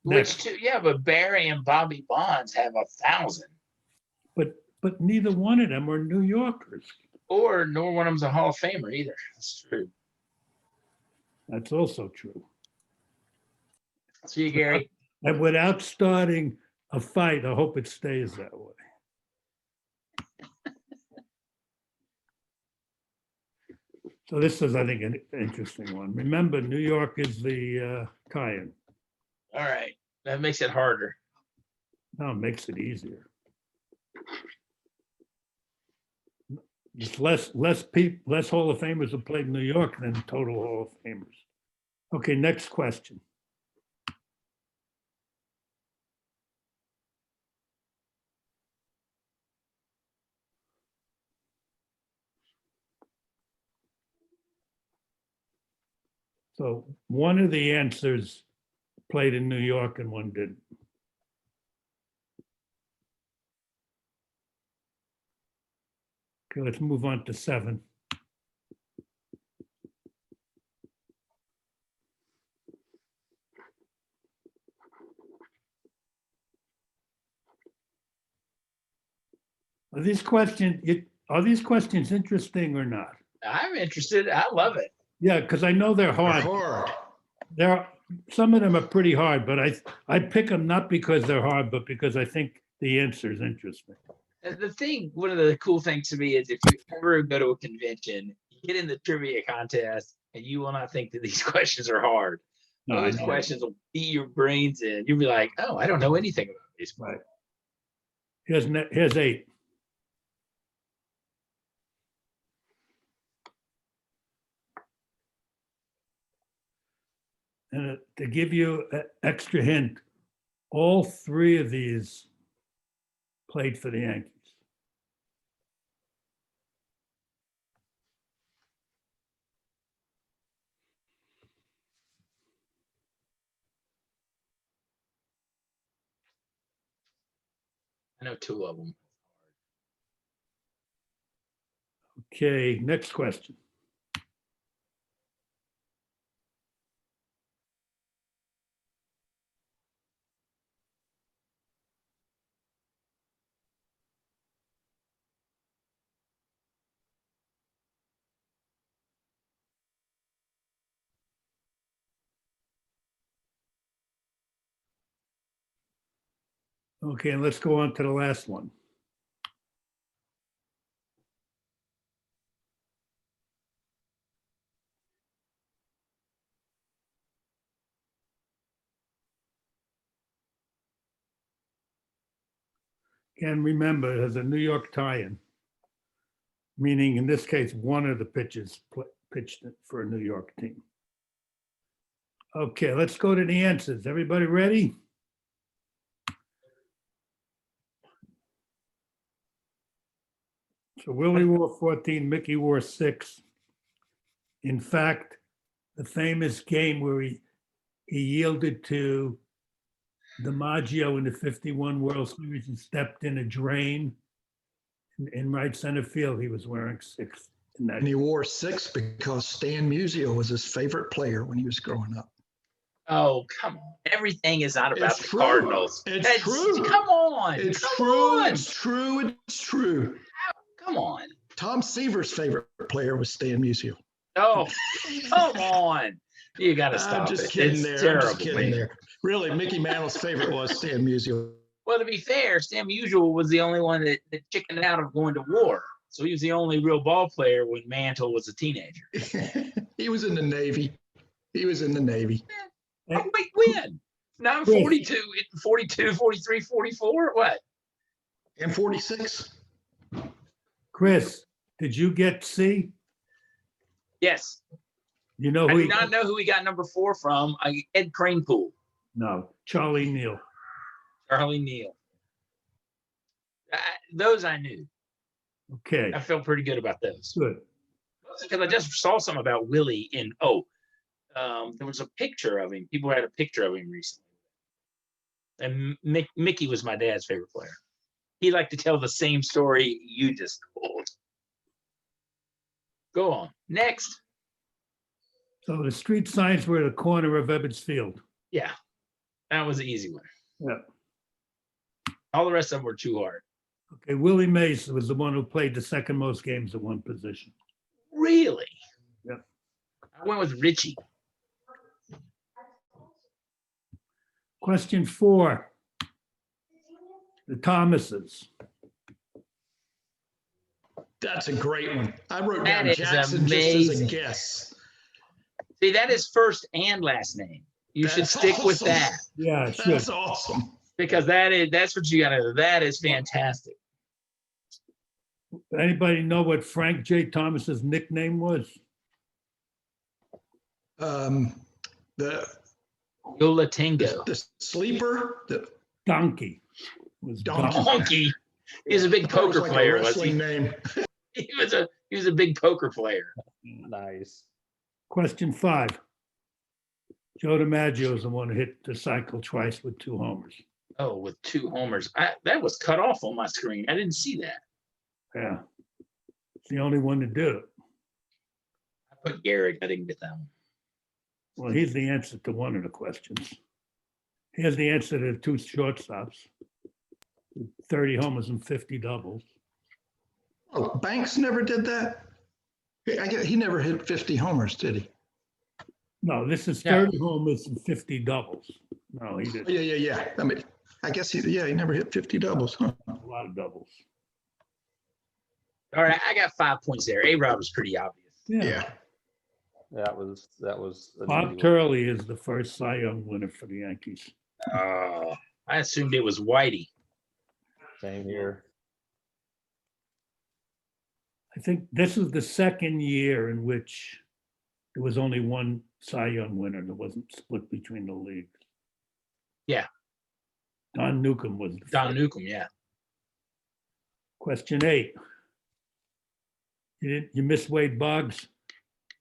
which two? Yeah, but Barry and Bobby Bonds have 1,000. But neither one of them are New Yorkers. Nor one of them's a Hall of Famer either. That's true. That's also true. See you, Gary. And without starting a fight, I hope it stays that way. So this is, I think, an interesting one. Remember, New York is the tie-in. All right. That makes it harder. No, it makes it easier. Just less Hall of Famers have played in New York than total Hall of Famers. Okay, next question. So one of the answers played in New York and one didn't. Okay, let's move on to 7. Are these questions interesting or not? I'm interested. I love it. Yeah, because I know they're hard. Some of them are pretty hard, but I pick them not because they're hard, but because I think the answer is interesting. One of the cool things to me is if you ever go to a convention, you get in the trivia contest, and you will not think that these questions are hard. No, Those questions will beat your brains in. You'll be like, oh, I don't know anything about these. Right. Here's 8. And to give you an extra hint, all 3 of these played for the Yankees. I know 2 of them. Okay, next question. Okay, and let's go on to the last one. And remember, it has a New York tie-in, meaning in this case, one of the pitchers pitched it for a New York team. Okay, let's go to the answers. Everybody ready? So Willie wore 14, Mickey wore 6. In fact, the famous game where he yielded to DiMaggio in the 51 World Series and stepped in a drain in right center field, he was wearing 6. And he wore 6 because Stan Musial was his favorite player when he was growing up. Oh, come on. Everything is not about It's the true. Cardinals. It's true. Come on. It's Come true. on. It's true. It's true. Come on. Tom Seaver's favorite player was Stan Musial. Oh, come on. You got to stop I'm just it. kidding It's there. terrible. I'm just kidding there. Really, Mickey Mantle's favorite was Stan Musial. Well, to be fair, Sam Usual was the only one that chickened out of going to war. So he was the only real ball player when Mantle was a teenager. He was in the Navy. He was in the Navy. Oh, wait, when? Now I'm 42, 42, 43, 44, what? And 46. Chris, did you get C? Yes. You know I who do he not know who he got number 4 from. Ed Kranepool, No, Charlie Neal. Charlie Neal. Those I knew. Okay, I felt pretty good about those. good. Because I just saw something about Willie there was a picture of him. People had a picture of him recently. And Mickey was my dad's favorite player. He liked to tell the same story you just told. Go on. Next. So the street signs were at the corner of Ebbets Field. Yeah. That was an easy one. Yeah. All the rest of them were too hard. Okay, Willie Mays was the one who played the second most games at one position. Really? Yeah. I went with Richie. Question 4. The Thomases. That's a great one. I wrote That down is Jackson just as a amazing. guess. See, that is first and last name. You should That's stick with awesome. that Yeah, it should. That's awesome. because that's what you gotta do. That is fantastic. Anybody know what Frank J. Thomas's nickname was? The Yola Tango. the sleeper, the Donkey. Was Donkey. Donkey. He was a big I thought it was poker like a player, was wrestling he? name. He was a big poker player. Nice. Question 5. Joe DiMaggio is the one who hit the cycle twice with 2 homers. Oh, with 2 homers. That was cut off on my screen. I didn't see that. Yeah. It's the only one to do it. I put Garrett. I didn't get that one. Well, he's the answer to one of the questions. Here's the answer to the 2 shortstops. 30 homers and 50 doubles. Oh, Banks never did that. He never hit 50 homers, did he? No, this is Yeah. 30 homers and 50 doubles. No, he didn't. Yeah. I mean, I guess he never hit 50 doubles, huh? A lot of doubles. All right, I got 5 points there. A-Rod was pretty obvious. Yeah. That was an Bob easy one. Turley is the first Cy Young winner for the Yankees. I assumed it was Whitey. Same here. I think this is the second year in which there was only one Cy Young winner that wasn't split between the leagues. Yeah. Don Newcomb was the Don first. Newcomb, yeah. Question 8. You missed Wade Boggs?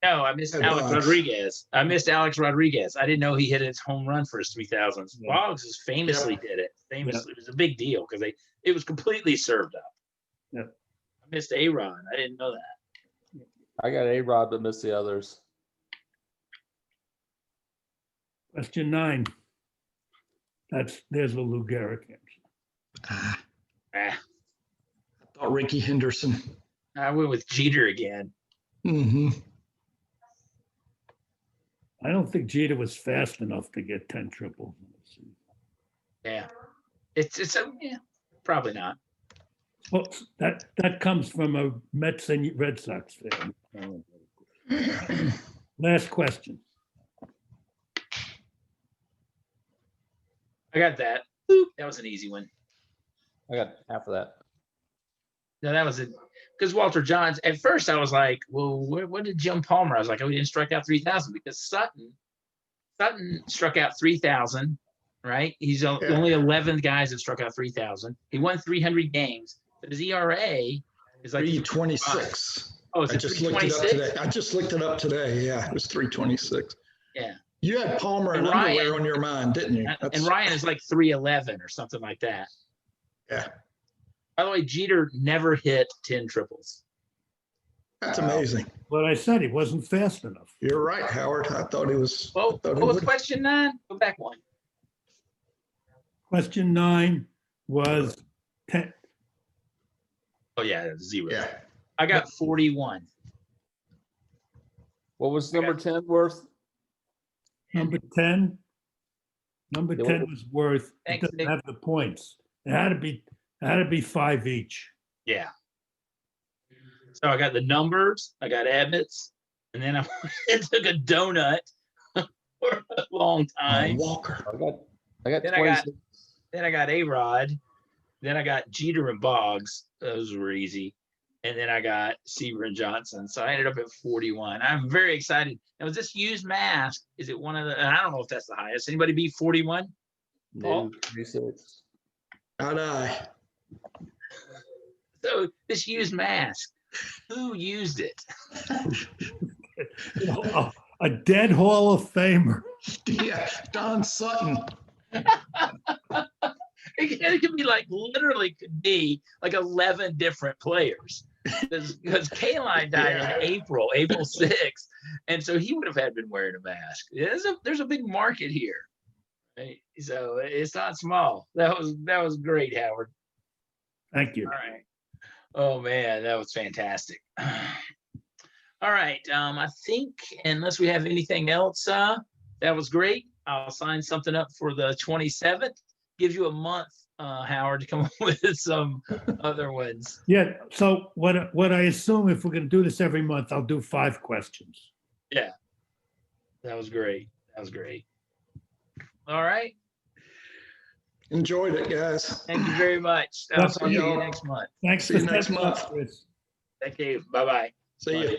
No, I missed Hey, Alex Boggs. Rodriguez. I didn't know he hit his home run for his 3000s. Yeah. Boggs is famously did it. Famously, it was a big deal because it was completely served up. Yeah. I missed A-Rod. I didn't know that. I got A-Rod, but missed the others. Question 9. There's the Lou Gehrig answer. Ah, Ah, I thought Ricky Henderson. I went with Jeter again. Mm-hmm. I don't think Jeter was fast enough to get 10 triples. Yeah, yeah, probably not. Well, that comes from a Mets and Red Sox fan. Last question. I got that. Boop. That was an easy one. I got half of that. No, that was it. Because Walter Johns, at first I was like, well, what did Jim Palmer? I was like, oh, he didn't strike out 3,000 because Sutton struck out 3,000, right? He's the only 11 guys that struck out 3,000. He won 300 games, but his ERA is like 326. Oh, is I it just looked it up 326? today. I just looked it up today. Yeah, it was 326. Yeah. You had Palmer and And Ryan- underwear on your mind, didn't you? And Ryan is like 311 or something like that. Yeah, By the way, Jeter never hit 10 triples. that's amazing. But I said he wasn't fast enough. You're right, Howard. I thought he was. Well, I thought he what was would. question 9? Go back one. Question 9 was 10. Oh, yeah, 0. Yeah. I got 41. What was number 10 worth? Number 10. Number Yeah, 10 what- was worth. It Thanks, doesn't Nick. have the points. It had to be 5 each. Yeah. So I got the numbers. I got Abbott's. And then I took a donut for a long time. Walker. I got Then 26. Then I got A-Rod. Then I got Jeter and Boggs. Those were easy. And then I got Seaver and Johnson. So I ended up at 41. I'm very excited. Now, is this used mask? Is it one of the, and I don't know if that's the highest. Anybody beat 41? No, 36. Not I. So this used mask, who used it? A dead Hall of Famer. Yeah, Don Sutton. It could be like, literally could be like 11 different players. Because Kaline died in April 6th. And so he would have had been wearing a mask. There's a big market here. Right? So it's not small. That was great, Howard. Thank you. All right. Oh man, that was fantastic. All right. I think unless we have anything else, that was great. I'll sign something up for the 27th. Give you a month, Howard, to come up with some other ones. Yeah, so what I assume, if we're gonna do this every month, I'll do 5 questions. Yeah. That was great. All right. Enjoyed it, guys. Thank you very much. I'll see you next month. Thanks See for you next stepping up, month. Chris. Thank you. Bye-bye. See you.